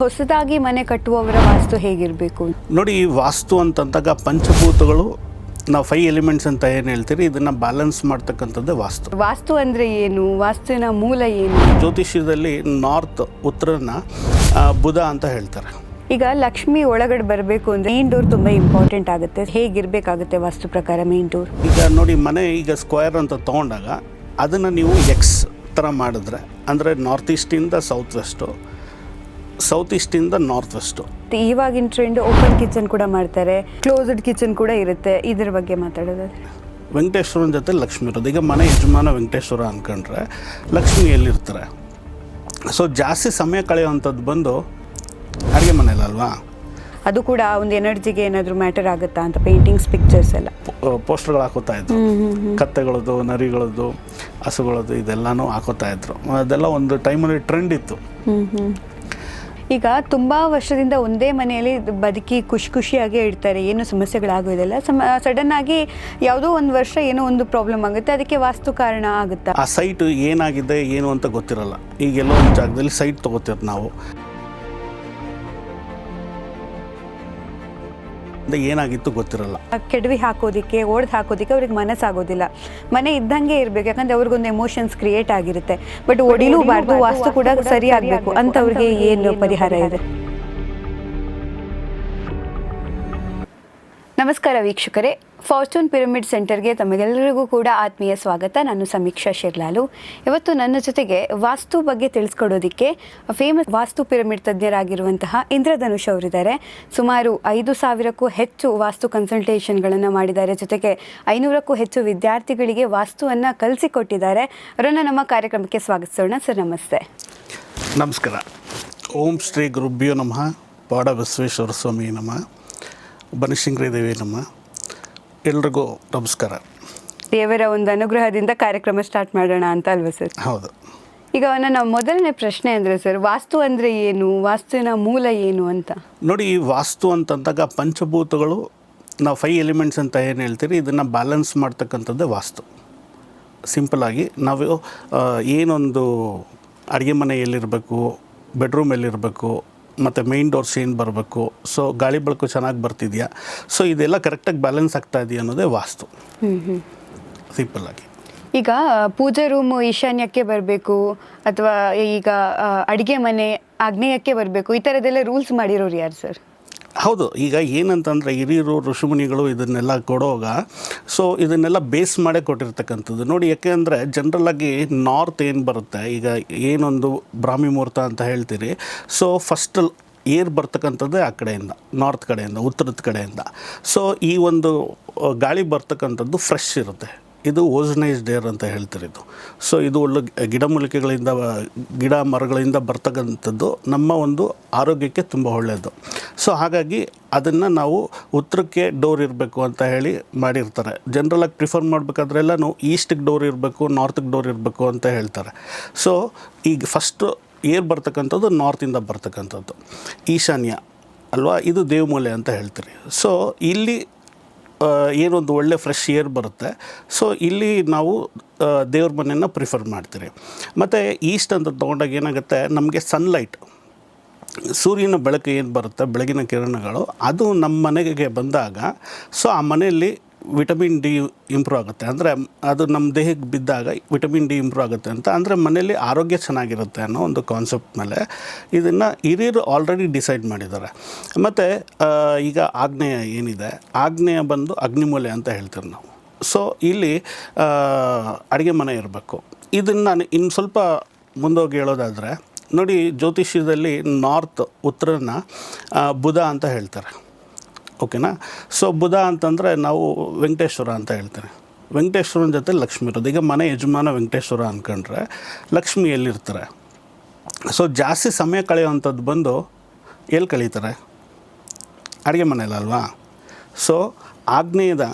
ಹೊಸದಾಗಿ ಮನೆ ಕಟ್ಟುವವರ ವಾಸ್ತು ಹೇಗಿರಬೇಕು? ನೋಡಿ, ಈ ವಾಸ್ತು ಅಂತಂದಾಗ ಪಂಚಭೂತಗಳು ನಾವು 5 ಎಲಿಮೆಂಟ್ಸ್ ಅಂತ ಏನು ಹೇಳ್ತೀರಿ, ಇದನ್ನು ಬ್ಯಾಲೆನ್ಸ್ ಮಾಡ್ತಕ್ಕಂಥದ್ದೇ ವಾಸ್ತು. ವಾಸ್ತು ಅಂದರೆ ಏನು? ವಾಸ್ತುವಿನ ಮೂಲ ಏನು? ಜ್ಯೋತಿಷ್ಯದಲ್ಲಿ ನಾರ್ತ್ ಉತ್ತರನ ಬುಧ ಅಂತ ಹೇಳ್ತಾರೆ. ಈಗ ಲಕ್ಷ್ಮಿ ಒಳಗಡೆ ಬರಬೇಕು ಅಂದರೆ ಮೇನ್ ಡೋರ್ ತುಂಬ ಇಂಪಾರ್ಟೆಂಟ್ ಆಗುತ್ತೆ. ಹೇಗಿರಬೇಕಾಗುತ್ತೆ ವಾಸ್ತು ಪ್ರಕಾರ ಮೇನ್ ಡೋರ್? ಈಗ ನೋಡಿ, ಮನೆ ಈಗ ಸ್ಕ್ವೇರ್ ಅಂತ ತೊಗೊಂಡಾಗ ಅದನ್ನು ನೀವು ಎಕ್ಸ್ ಥರ ಮಾಡಿದ್ರೆ, ಅಂದರೆ ನಾರ್ತ್ ಈಸ್ಟಿಂದ ಸೌತ್ ವೆಸ್ಟು, ಸೌತ್ ಈಸ್ಟಿಂದ ನಾರ್ತ್ ವೆಸ್ಟು. ಇವಾಗಿನ ಟ್ರೆಂಡ್ ಓಪನ್ ಕಿಚನ್ ಕೂಡ ಮಾಡ್ತಾರೆ, ಕ್ಲೋಸ್ಡ್ ಕಿಚನ್ ಕೂಡ ಇರುತ್ತೆ. ಇದ್ರ ಬಗ್ಗೆ ಮಾತಾಡೋದಾದ್ರೆ ವೆಂಕಟೇಶ್ವರನ ಜೊತೆ ಲಕ್ಷ್ಮಿ ಇರೋದು. ಈಗ ಮನೆ ಯಜಮಾನ ವೆಂಕಟೇಶ್ವರ ಅಂದ್ಕೊಂಡ್ರೆ ಲಕ್ಷ್ಮಿ ಎಲ್ಲಿರ್ತಾರೆ? ಸೊ ಜಾಸ್ತಿ ಸಮಯ ಕಳೆಯುವಂಥದ್ದು ಬಂದು ಅಡುಗೆ ಮನೇಲಲ್ವಾ? ಅದು ಕೂಡ ಒಂದು ಎನರ್ಜಿಗೆ ಏನಾದರೂ ಮ್ಯಾಟರ್ ಆಗುತ್ತಾ ಅಂತ ಪೇಂಟಿಂಗ್ಸ್, ಪಿಕ್ಚರ್ಸ್ ಎಲ್ಲ ಪೋಸ್ಟರ್ಗಳು ಹಾಕೋತಾ ಇದ್ರು. ಕತ್ತೆಗಳದ್ದು, ನರಿಗಳದ್ದು, ಹಸುಗಳದ್ದು ಇದೆಲ್ಲನೂ ಹಾಕೋತಾ ಇದ್ರು. ಅದೆಲ್ಲ ಒಂದು ಟೈಮಲ್ಲಿ ಟ್ರೆಂಡ್ ಇತ್ತು. ಈಗ ತುಂಬ ವರ್ಷದಿಂದ ಒಂದೇ ಮನೆಯಲ್ಲಿ ಬದುಕಿ ಖುಷಿಯಾಗೇ ಇರ್ತಾರೆ, ಏನು ಸಮಸ್ಯೆಗಳಾಗೋದಿಲ್ಲ. ಸಡನ್ ಆಗಿ ಯಾವುದೋ ಒಂದು ವರ್ಷ ಏನೋ ಒಂದು ಪ್ರಾಬ್ಲಮ್ ಆಗುತ್ತೆ, ಅದಕ್ಕೆ ವಾಸ್ತು ಕಾರಣ ಆಗುತ್ತಾ? ಆ ಸೈಟ್ ಏನಾಗಿದೆ ಏನು ಅಂತ ಗೊತ್ತಿರಲ್ಲ. ಈಗೆಲ್ಲೋ ಒಂದು ಜಾಗದಲ್ಲಿ ಸೈಟ್ ತೊಗೋತೀವಿ ನಾವು, ಏನಾಗಿತ್ತು ಗೊತ್ತಿರಲ್ಲ. ಕೆಡವಿ ಹಾಕೋದಿಕ್ಕೆ, ಒಡೆದು ಹಾಕೋದಿಕ್ಕೆ ಅವ್ರಿಗೆ ಮನಸ್ಸಾಗೋದಿಲ್ಲ. ಮನೆ ಇದ್ದಂಗೆ ಇರಬೇಕು, ಯಾಕಂದ್ರೆ ಅವ್ರಿಗೊಂದು ಎಮೋಷನ್ಸ್ ಕ್ರಿಯೇಟ್ ಆಗಿರುತ್ತೆ. ಬಟ್ ಒಡಿಲೂಬಾರ್ದು, ವಾಸ್ತು ಕೂಡ ಸರಿ ಆಗಬೇಕು ಅಂತ ಅವ್ರಿಗೆ ಏನು ಪರಿಹಾರ ಇದೆ? ನಮಸ್ಕಾರ ವೀಕ್ಷಕರೇ, ಫಾರ್ಚೂನ್ ಪಿರಮಿಡ್ ಸೆಂಟರ್ಗೆ ತಮಗೆಲ್ಲರಿಗೂ ಕೂಡ ಆತ್ಮೀಯ ಸ್ವಾಗತ. ನಾನು ಸಮೀಕ್ಷಾ ಶಿರ್ಲಾಲು. ಇವತ್ತು ನನ್ನ ಜೊತೆಗೆ ವಾಸ್ತು ಬಗ್ಗೆ ತಿಳಿಸ್ಕೊಡೋದಕ್ಕೆ ಫೇಮಸ್ ವಾಸ್ತು ಪಿರಮಿಡ್ ತಜ್ಞರಾಗಿರುವಂತಹ ಇಂದ್ರಧನುಷ್ ಅವರಿದ್ದಾರೆ. ಸುಮಾರು 5,000ಕ್ಕೂ ಹೆಚ್ಚು ವಾಸ್ತು ಕನ್ಸಲ್ಟೇಷನ್ಗಳನ್ನು ಮಾಡಿದ್ದಾರೆ. ಜೊತೆಗೆ 500ಕ್ಕೂ ಹೆಚ್ಚು ವಿದ್ಯಾರ್ಥಿಗಳಿಗೆ ವಾಸ್ತುವನ್ನು ಕಲಿಸಿಕೊಟ್ಟಿದ್ದಾರೆ. ಅವರನ್ನು ನಮ್ಮ ಕಾರ್ಯಕ್ರಮಕ್ಕೆ ಸ್ವಾಗತಿಸೋಣ. ಸರ್ ನಮಸ್ತೆ. ನಮಸ್ಕಾರ. ಓಂ ಶ್ರೀ ಗುರುಭ್ಯೋ ನಮಃ. ಪಾಡ ಬಸವೇಶ್ವರ ಸ್ವಾಮಿ ನಮಃ. ಬನಶಂಕರಿ ದೇವಿ ನಮ್ಮ ಎಲ್ರಿಗೂ ನಮಸ್ಕಾರ. ದೇವರ ಒಂದು ಅನುಗ್ರಹದಿಂದ ಕಾರ್ಯಕ್ರಮ ಸ್ಟಾರ್ಟ್ ಮಾಡೋಣ ಅಂತ ಅಲ್ವಾ ಸರ್? ಹೌದು. ಈಗ ನನ್ನ ಮೊದಲನೇ ಪ್ರಶ್ನೆ ಅಂದರೆ ಸರ್, ವಾಸ್ತು ಅಂದರೆ ಏನು? ವಾಸ್ತುವಿನ ಮೂಲ ಏನು ಅಂತ? ನೋಡಿ, ಈ ವಾಸ್ತು ಅಂತಂದಾಗ ಪಂಚಭೂತಗಳು ನಾವು 5 ಎಲಿಮೆಂಟ್ಸ್ ಅಂತ ಏನು ಹೇಳ್ತೀರಿ, ಇದನ್ನು ಬ್ಯಾಲೆನ್ಸ್ ಮಾಡ್ತಕ್ಕಂಥದ್ದೇ ವಾಸ್ತು. ಸಿಂಪಲ್ಲಾಗಿ ನಾವು ಏನೊಂದು ಅಡುಗೆ ಮನೆ ಎಲ್ಲಿರಬೇಕು, ಬೆಡ್ರೂಮ್ ಎಲ್ಲಿರಬೇಕು, ಮತ್ತು ಮೇನ್ ಡೋರ್ಸ್ ಏನು ಬರಬೇಕು, ಸೊ ಗಾಳಿ ಬೆಳಕು ಚೆನ್ನಾಗಿ ಬರ್ತಿದೆಯಾ, ಸೊ ಇದೆಲ್ಲ ಕರೆಕ್ಟಾಗಿ ಬ್ಯಾಲೆನ್ಸ್ ಆಗ್ತಾ ಇದೆಯಾ ಅನ್ನೋದೇ ವಾಸ್ತು. ಸಿಂಪಲ್ಲಾಗಿ ಈಗ ಪೂಜೆ ರೂಮು ಈಶಾನ್ಯಕ್ಕೆ ಬರಬೇಕು ಅಥವಾ ಈಗ ಅಡುಗೆ ಮನೆ ಆಗ್ನೇಯಕ್ಕೆ ಬರಬೇಕು, ಈ ಥರದ್ದೆಲ್ಲ ರೂಲ್ಸ್ ಮಾಡಿರೋರು ಯಾರು ಸರ್? ಹೌದು. ಈಗ ಏನಂತಂದರೆ ಹಿರಿಯರು ಋಷಿಮುನಿಗಳು ಇದನ್ನೆಲ್ಲ ಕೊಡುವಾಗ ಸೊ ಇದನ್ನೆಲ್ಲ ಬೇಸ್ ಮಾಡೇ ಕೊಟ್ಟಿರ್ತಕ್ಕಂಥದ್ದು. ನೋಡಿ, ಯಾಕೆಂದರೆ ಜನ್ರಲಾಗಿ ನಾರ್ತ್ ಏನು ಬರುತ್ತೆ, ಈಗ ಏನೊಂದು ಬ್ರಾಹ್ಮಿ ಮುಹೂರ್ತ ಅಂತ ಹೇಳ್ತೀರಿ, ಸೊ ಫಸ್ಟ್ ಏರ್ ಬರ್ತಕ್ಕಂಥದ್ದೇ ಆ ಕಡೆಯಿಂದ, ನಾರ್ತ್ ಕಡೆಯಿಂದ, ಉತ್ತರದ ಕಡೆಯಿಂದ. ಸೊ ಈ ಒಂದು ಗಾಳಿ ಬರ್ತಕ್ಕಂಥದ್ದು ಫ್ರೆಶ್ ಇರುತ್ತೆ. ಇದು ಓಝನೈಸ್ಡ್ ಏರ್ ಅಂತ ಹೇಳ್ತಾರೆ ಇದು. ಸೊ ಇದು ಒಳ್ಳೆ ಗಿಡಮೂಲಿಕೆಗಳಿಂದ, ಗಿಡ ಮರಗಳಿಂದ ಬರ್ತಕ್ಕಂಥದ್ದು ನಮ್ಮ ಒಂದು ಆರೋಗ್ಯಕ್ಕೆ ತುಂಬ ಒಳ್ಳೆಯದು. ಸೊ ಹಾಗಾಗಿ ಅದನ್ನು ನಾವು ಉತ್ತರಕ್ಕೆ ಡೋರ್ ಇರಬೇಕು ಅಂತ ಹೇಳಿ ಮಾಡಿರ್ತಾರೆ. ಜನರಲಾಗಿ ಪ್ರಿಫರ್ ಮಾಡಬೇಕಾದ್ರೆಲ್ಲನೂ ಈಸ್ಟಿಗೆ ಡೋರ್ ಇರಬೇಕು, ನಾರ್ತಿಗೆ ಡೋರ್ ಇರಬೇಕು ಅಂತ ಹೇಳ್ತಾರೆ. ಸೊ ಈಗ ಫಸ್ಟು ಏರ್ ಬರ್ತಕ್ಕಂಥದ್ದು ನಾರ್ತಿಂದ ಬರ್ತಕ್ಕಂಥದ್ದು, ಈಶಾನ್ಯ ಅಲ್ವಾ, ಇದು ದೇವಮೂಲೆ ಅಂತ ಹೇಳ್ತೀರಿ. ಸೊ ಇಲ್ಲಿ ಏನೊಂದು ಒಳ್ಳೆ ಫ್ರೆಶ್ ಏರ್ ಬರುತ್ತೆ. ಸೊ ಇಲ್ಲಿ ನಾವು ದೇವ್ರ ಮನೆಯನ್ನು ಪ್ರಿಫರ್ ಮಾಡ್ತೀರಿ. ಮತ್ತು ಈಸ್ಟ್ ಅಂತ ತೊಗೊಂಡಾಗ ಏನಾಗುತ್ತೆ, ನಮಗೆ ಸನ್ಲೈಟ್, ಸೂರ್ಯನ ಬೆಳಕು ಏನು ಬರುತ್ತೆ, ಬೆಳಗಿನ ಕಿರಣಗಳು, ಅದು ನಮ್ಮ ಮನೆಗೆ ಬಂದಾಗ ಸೊ ಆ ಮನೆಯಲ್ಲಿ ವಿಟಮಿನ್ ಡಿ ಇಂಪ್ರೂವ್ ಆಗುತ್ತೆ. ಅಂದರೆ ಅದು ನಮ್ಮ ದೇಹಕ್ಕೆ ಬಿದ್ದಾಗ ವಿಟಮಿನ್ ಡಿ ಇಂಪ್ರೂವ್ ಆಗುತ್ತೆ ಅಂತ, ಅಂದರೆ ಮನೆಯಲ್ಲಿ ಆರೋಗ್ಯ ಚೆನ್ನಾಗಿರುತ್ತೆ ಅನ್ನೋ ಒಂದು ಕಾನ್ಸೆಪ್ಟ್ ಮೇಲೆ ಇದನ್ನು ಹಿರಿಯರು ಆಲ್ರೆಡಿ ಡಿಸೈಡ್ ಮಾಡಿದ್ದಾರೆ. ಮತ್ತು ಈಗ ಆಗ್ನೇಯ ಏನಿದೆ, ಆಗ್ನೇಯ ಬಂದು ಅಗ್ನಿಮೂಲೆ ಅಂತ ಹೇಳ್ತೀವಿ ನಾವು. ಸೊ ಇಲ್ಲಿ ಅಡುಗೆ ಮನೆ ಇರಬೇಕು. ಇದನ್ನು ಇನ್ನು ಸ್ವಲ್ಪ ಮುಂದೋಗಿ ಹೇಳೋದಾದರೆ, ನೋಡಿ, ಜ್ಯೋತಿಷ್ಯದಲ್ಲಿ ನಾರ್ತ್ ಉತ್ತರನ ಬುಧ ಅಂತ ಹೇಳ್ತಾರೆ. ಓಕೆನಾ? ಸೊ ಬುಧ ಅಂತಂದರೆ ನಾವು ವೆಂಕಟೇಶ್ವರ ಅಂತ ಹೇಳ್ತಾರೆ. ವೆಂಕಟೇಶ್ವರನ ಜೊತೆ ಲಕ್ಷ್ಮಿ ಇರೋದು. ಈಗ ಮನೆ ಯಜಮಾನ ವೆಂಕಟೇಶ್ವರ ಅಂದ್ಕೊಂಡ್ರೆ ಲಕ್ಷ್ಮಿ ಎಲ್ಲಿರ್ತಾರೆ? ಸೊ ಜಾಸ್ತಿ ಸಮಯ ಕಳೆಯುವಂಥದ್ದು ಬಂದು ಎಲ್ಲಿ ಕಳೀತಾರೆ? ಅಡುಗೆ ಮನೆಯಲ್ಲಲ್ವಾ? ಸೊ ಆಗ್ನೇಯದ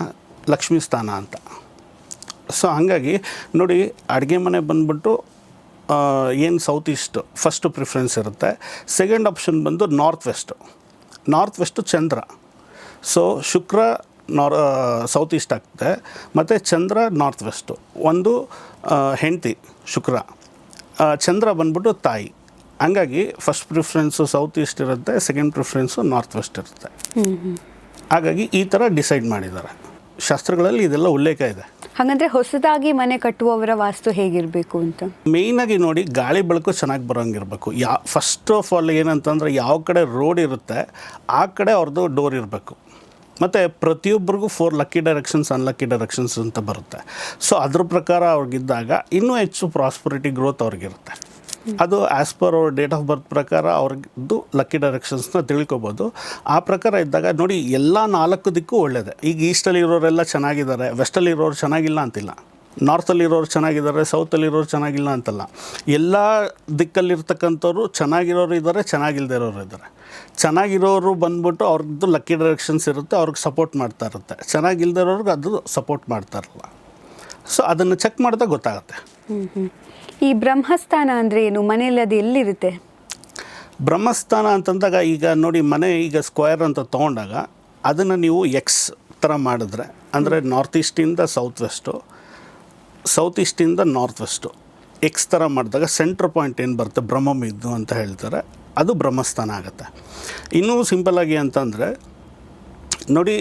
ಲಕ್ಷ್ಮೀ ಸ್ಥಾನ ಅಂತ. ಸೊ ಹಾಗಾಗಿ ನೋಡಿ, ಅಡುಗೆ ಮನೆ ಬಂದ್ಬಿಟ್ಟು ಏನು ಸೌತ್ ಈಸ್ಟ್ ಫಸ್ಟು ಪ್ರಿಫರೆನ್ಸ್ ಇರುತ್ತೆ. ಸೆಕೆಂಡ್ ಆಪ್ಷನ್ ಬಂದು ನಾರ್ತ್ ವೆಸ್ಟು. ನಾರ್ತ್ ವೆಸ್ಟು ಚಂದ್ರ. ಸೊ ಶುಕ್ರ ಸೌತ್ ಈಸ್ಟ್ ಆಗ್ತದೆ, ಮತ್ತು ಚಂದ್ರ ನಾರ್ತ್ ವೆಸ್ಟು. ಒಂದು ಹೆಂಡತಿ ಶುಕ್ರ, ಚಂದ್ರ ಬಂದ್ಬಿಟ್ಟು ತಾಯಿ. ಹಂಗಾಗಿ ಫಸ್ಟ್ ಪ್ರಿಫರೆನ್ಸು ಸೌತ್ ಈಸ್ಟ್ ಇರುತ್ತೆ, ಸೆಕೆಂಡ್ ಪ್ರಿಫರೆನ್ಸು ನಾರ್ತ್ ವೆಸ್ಟ್ ಇರುತ್ತೆ. ಹಾಗಾಗಿ ಈ ಥರ ಡಿಸೈಡ್ ಮಾಡಿದ್ದಾರೆ. ಶಾಸ್ತ್ರಗಳಲ್ಲಿ ಇದೆಲ್ಲ ಉಲ್ಲೇಖ ಇದೆ. ಹಾಗಂದ್ರೆ ಹೊಸದಾಗಿ ಮನೆ ಕಟ್ಟುವವರ ವಾಸ್ತು ಹೇಗಿರಬೇಕು ಅಂತ? ಮೇಯ್ನಾಗಿ ನೋಡಿ, ಗಾಳಿ ಬೆಳಕು ಚೆನ್ನಾಗಿ ಬರೋಂಗಿರಬೇಕು. ಫಸ್ಟ್ ಆಫ್ ಆಲ್ ಏನಂತಂದರೆ, ಯಾವ ಕಡೆ ರೋಡ್ ಇರುತ್ತೆ ಆ ಕಡೆ ಅವ್ರದ್ದು ಡೋರ್ ಇರಬೇಕು. ಮತ್ತು ಪ್ರತಿಯೊಬ್ಬರಿಗೂ 4 ಲಕ್ಕಿ ಡೈರೆಕ್ಷನ್ಸ್, ಅನ್ಲಕ್ಕಿ ಡೈರೆಕ್ಷನ್ಸ್ ಅಂತ ಬರುತ್ತೆ. ಸೊ ಅದ್ರ ಪ್ರಕಾರ ಅವ್ರಿಗಿದ್ದಾಗ ಇನ್ನೂ ಹೆಚ್ಚು ಪ್ರಾಸ್ಪರಿಟಿ ಗ್ರೋತ್ ಅವ್ರಿಗಿರುತ್ತೆ. ಅದು ಆ್ಯಸ್ ಪರ್ ಅವ್ರ ಡೇಟ್ ಆಫ್ ಬರ್ತ್ ಪ್ರಕಾರ ಅವ್ರದ್ದು ಲಕ್ಕಿ ಡೈರೆಕ್ಷನ್ಸ್ನ ತಿಳ್ಕೊಬೋದು. ಆ ಪ್ರಕಾರ ಇದ್ದಾಗ ನೋಡಿ, ಎಲ್ಲ 4 ದಿಕ್ಕೂ ಒಳ್ಳೆಯದೇ. ಈಗ ಈಸ್ಟಲ್ಲಿ ಇರೋರೆಲ್ಲ ಚೆನ್ನಾಗಿದ್ದಾರೆ, ವೆಸ್ಟಲ್ಲಿ ಇರೋರು ಚೆನ್ನಾಗಿಲ್ಲ ಅಂತಿಲ್ಲ, ನಾರ್ತಲ್ಲಿರೋರು ಚೆನ್ನಾಗಿದ್ದಾರೆ, ಸೌತಲ್ಲಿರೋರು ಚೆನ್ನಾಗಿಲ್ಲ ಅಂತಲ್ಲ. ಎಲ್ಲ ದಿಕ್ಕಲ್ಲಿರ್ತಕ್ಕಂಥವ್ರು ಚೆನ್ನಾಗಿರೋರು ಇದ್ದಾರೆ, ಚೆನ್ನಾಗಿಲ್ಲದೆ ಇರೋರು ಇದ್ದಾರೆ. ಚೆನ್ನಾಗಿರೋರು ಬಂದ್ಬಿಟ್ಟು ಅವ್ರದ್ದು ಲಕ್ಕಿ ಡೈರೆಕ್ಷನ್ಸ್ ಇರುತ್ತೆ, ಅವ್ರಿಗೆ ಸಪೋರ್ಟ್ ಮಾಡ್ತಾ ಇರುತ್ತೆ. ಚೆನ್ನಾಗಿಲ್ಲದೆ ಇರೋರ್ಗೆ ಅದು ಸಪೋರ್ಟ್ ಮಾಡ್ತಾ ಇರಲ್ಲ. ಸೊ ಅದನ್ನು ಚೆಕ್ ಮಾಡಿದಾಗ ಗೊತ್ತಾಗುತ್ತೆ. ಈ ಬ್ರಹ್ಮಸ್ಥಾನ ಅಂದರೆ ಏನು? ಮನೆಯಲ್ಲಿ ಅದು ಎಲ್ಲಿರುತ್ತೆ? ಬ್ರಹ್ಮಸ್ಥಾನ ಅಂತಂದಾಗ ಈಗ ನೋಡಿ, ಮನೆ ಈಗ ಸ್ಕ್ವೇರ್ ಅಂತ ತೊಗೊಂಡಾಗ ಅದನ್ನು ನೀವು ಎಕ್ಸ್ ಥರ ಮಾಡಿದ್ರೆ, ಅಂದರೆ ನಾರ್ತ್ ಈಸ್ಟಿಂದ ಸೌತ್ ವೆಸ್ಟು, ಸೌತ್ ಈಸ್ಟಿಂದ ನಾರ್ತ್ ವೆಸ್ಟು ಎಕ್ಸ್ ಥರ ಮಾಡಿದಾಗ ಸೆಂಟ್ರ್ ಪಾಯಿಂಟ್ ಏನು ಬರುತ್ತೆ, ಬ್ರಹ್ಮಮಿದ್ದು ಅಂತ ಹೇಳ್ತಾರೆ, ಅದು ಬ್ರಹ್ಮಸ್ಥಾನ ಆಗುತ್ತೆ. ಇನ್ನೂ ಸಿಂಪಲ್ಲಾಗಿ ಅಂತಂದರೆ ನೋಡಿ,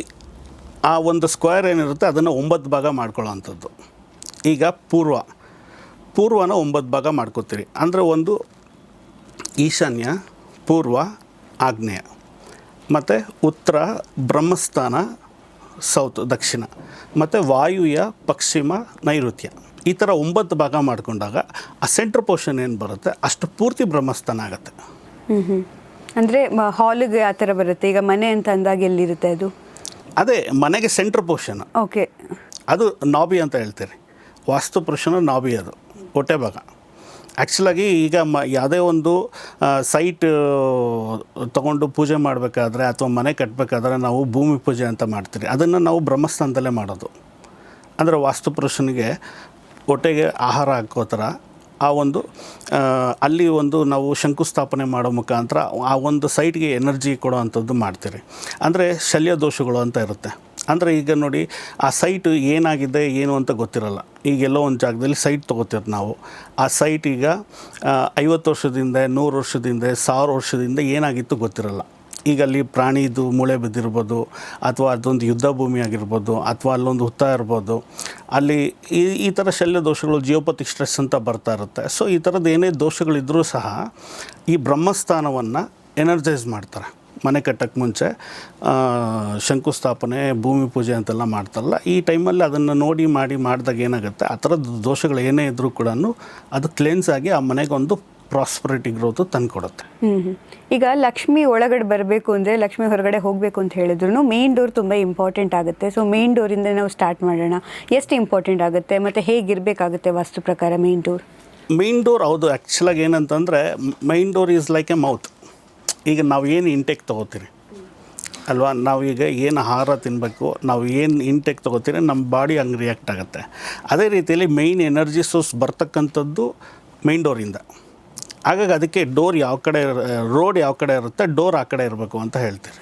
ಆ ಒಂದು ಸ್ಕ್ವೇರ್ ಏನಿರುತ್ತೆ ಅದನ್ನು 9 ಭಾಗ ಮಾಡ್ಕೊಳ್ಳೋವಂಥದ್ದು. ಈಗ ಪೂರ್ವನ 9 ಭಾಗ ಮಾಡ್ಕೋತೀರಿ. ಅಂದರೆ ಒಂದು ಈಶಾನ್ಯ, ಪೂರ್ವ, ಆಗ್ನೇಯ, ಮತ್ತು ಉತ್ತರ, ಬ್ರಹ್ಮಸ್ಥಾನ, ಸೌತ್ ದಕ್ಷಿಣ, ಮತ್ತು ವಾಯುವ್ಯ, ಪಶ್ಚಿಮ, ನೈಋತ್ಯ. ಈ ಥರ 9 ಭಾಗ ಮಾಡಿಕೊಂಡಾಗ ಆ ಸೆಂಟ್ರ್ ಪೋರ್ಷನ್ ಏನು ಬರುತ್ತೆ ಅಷ್ಟು ಪೂರ್ತಿ ಬ್ರಹ್ಮಸ್ಥಾನ ಆಗುತ್ತೆ. ಅಂದರೆ ಹಾಲಿಗೆ ಆ ಥರ ಬರುತ್ತೆ. ಈಗ ಮನೆ ಅಂತ ಅಂದಾಗ ಎಲ್ಲಿರುತ್ತೆ ಅದು? ಅದೇ ಮನೆಗೆ ಸೆಂಟ್ರ್ ಪೋರ್ಷನ್. ಓಕೆ, ಅದು ನಾಭಿ ಅಂತ ಹೇಳ್ತೀರಿ. ವಾಸ್ತು ಪುರುಷನ ನಾಭಿ, ಅದು ಹೊಟ್ಟೆ ಭಾಗ. ಆ್ಯಕ್ಚುಲಾಗಿ ಈಗ ಯಾವುದೇ ಒಂದು ಸೈಟ್ ತೊಗೊಂಡು ಪೂಜೆ ಮಾಡಬೇಕಾದ್ರೆ ಅಥವಾ ಮನೆ ಕಟ್ಟಬೇಕಾದ್ರೆ ನಾವು ಭೂಮಿ ಪೂಜೆ ಅಂತ ಮಾಡ್ತೀರಿ. ಅದನ್ನು ನಾವು ಬ್ರಹ್ಮಸ್ಥಾನದಲ್ಲೇ ಮಾಡೋದು. ಅಂದರೆ ವಾಸ್ತು ಪುರುಷನಿಗೆ ಹೊಟ್ಟೆಗೆ ಆಹಾರ ಹಾಕೋ ಥರ ಆ ಒಂದು ಅಲ್ಲಿ ಒಂದು ನಾವು ಶಂಕುಸ್ಥಾಪನೆ ಮಾಡೋ ಮುಖಾಂತರ ಆ ಒಂದು ಸೈಟ್ಗೆ ಎನರ್ಜಿ ಕೊಡೋ ಅಂಥದ್ದು ಮಾಡ್ತೀರಿ. ಅಂದರೆ ಶಲ್ಯ ದೋಷಗಳು ಅಂತ ಇರುತ್ತೆ. ಅಂದರೆ ಈಗ ನೋಡಿ, ಆ ಸೈಟು ಏನಾಗಿದೆ ಏನು ಅಂತ ಗೊತ್ತಿರಲ್ಲ. ಈಗ ಎಲ್ಲೋ ಒಂದು ಜಾಗದಲ್ಲಿ ಸೈಟ್ ತೊಗೋತೀವಿ ನಾವು. ಆ ಸೈಟ್ ಈಗ 50 ವರ್ಷದಿಂದ, 100 ವರ್ಷದಿಂದ, 1000 ವರ್ಷದಿಂದ ಏನಾಗಿತ್ತು ಗೊತ್ತಿರಲ್ಲ. ಈಗ ಅಲ್ಲಿ ಪ್ರಾಣಿದು ಮೂಳೆ ಬಿದ್ದಿರ್ಬೋದು, ಅಥವಾ ಅದೊಂದು ಯುದ್ಧ ಭೂಮಿ ಆಗಿರ್ಬೋದು, ಅಥವಾ ಅಲ್ಲೊಂದು ಹುತ್ತ ಇರ್ಬೋದು. ಅಲ್ಲಿ ಈ ಥರ ಶಲ್ಯ ದೋಷಗಳು, ಜಿಯೋಪತಿಕ್ ಸ್ಟ್ರೆಸ್ ಅಂತ ಬರ್ತಾ ಇರುತ್ತೆ. ಸೊ ಈ ಥರದ್ದು ಏನೇ ದೋಷಗಳಿದ್ದರೂ ಸಹ ಈ ಬ್ರಹ್ಮಸ್ಥಾನವನ್ನು ಎನರ್ಜೈಸ್ ಮಾಡ್ತಾರೆ. ಮನೆ ಕಟ್ಟಕ್ಕೆ ಮುಂಚೆ ಶಂಕುಸ್ಥಾಪನೆ, ಭೂಮಿ ಪೂಜೆ ಅಂತೆಲ್ಲ ಮಾಡ್ತಾರಲ್ಲ, ಈ ಟೈಮಲ್ಲಿ ಅದನ್ನು ನೋಡಿ ಮಾಡಿದಾಗ ಏನಾಗುತ್ತೆ, ಆ ಥರದ ದೋಷಗಳು ಏನೇ ಇದ್ದರೂ ಕೂಡ ಅದು ಕ್ಲೆನ್ಸ್ ಆಗಿ ಆ ಮನೆಗೊಂದು ಪ್ರಾಸ್ಪರಿಟಿ ಗ್ರೋತು ತಂದುಕೊಡುತ್ತೆ. ಈಗ ಲಕ್ಷ್ಮಿ ಒಳಗಡೆ ಬರಬೇಕು ಅಂದರೆ, ಲಕ್ಷ್ಮಿ ಹೊರಗಡೆ ಹೋಗಬೇಕು ಅಂತ ಹೇಳಿದ್ರು ಮೇನ್ ಡೋರ್ ತುಂಬ ಇಂಪಾರ್ಟೆಂಟ್ ಆಗುತ್ತೆ. ಸೊ ಮೇನ್ ಡೋರಿಂದ ನಾವು ಸ್ಟಾರ್ಟ್ ಮಾಡೋಣ. ಎಷ್ಟು ಇಂಪಾರ್ಟೆಂಟ್ ಆಗುತ್ತೆ ಮತ್ತು ಹೇಗಿರಬೇಕಾಗುತ್ತೆ ವಾಸ್ತು ಪ್ರಕಾರ ಮೇನ್ ಡೋರ್? ಮೇನ್ ಡೋರ್ ಹೌದು. ಆ್ಯಕ್ಚುಲಾಗಿ ಏನಂತಂದರೆ, main door is like A mouth. ಈಗ ನಾವು ಏನು ಇಂಟೇಕ್ ತೊಗೋತೀರಿ ಅಲ್ವಾ, ನಾವೀಗ ಏನು ಆಹಾರ ತಿನ್ನಬೇಕು, ನಾವು ಏನು ಇಂಟೇಕ್ ತೊಗೋತೀರಿ, ನಮ್ಮ ಬಾಡಿ ಹಂಗೆ ರಿಯಾಕ್ಟ್ ಆಗುತ್ತೆ. ಅದೇ ರೀತಿಯಲ್ಲಿ ಮೇಯ್ನ್ ಎನರ್ಜಿ ಸೋರ್ಸ್ ಬರ್ತಕ್ಕಂಥದ್ದು ಮೇನ್ ಡೋರಿಂದ. ಹಾಗಾಗಿ ಅದಕ್ಕೆ ಡೋರ್ ಯಾವ ಕಡೆ, ರೋಡ್ ಯಾವ ಕಡೆ ಇರುತ್ತೆ, ಡೋರ್ ಆ ಕಡೆ ಇರಬೇಕು ಅಂತ ಹೇಳ್ತೀರಿ.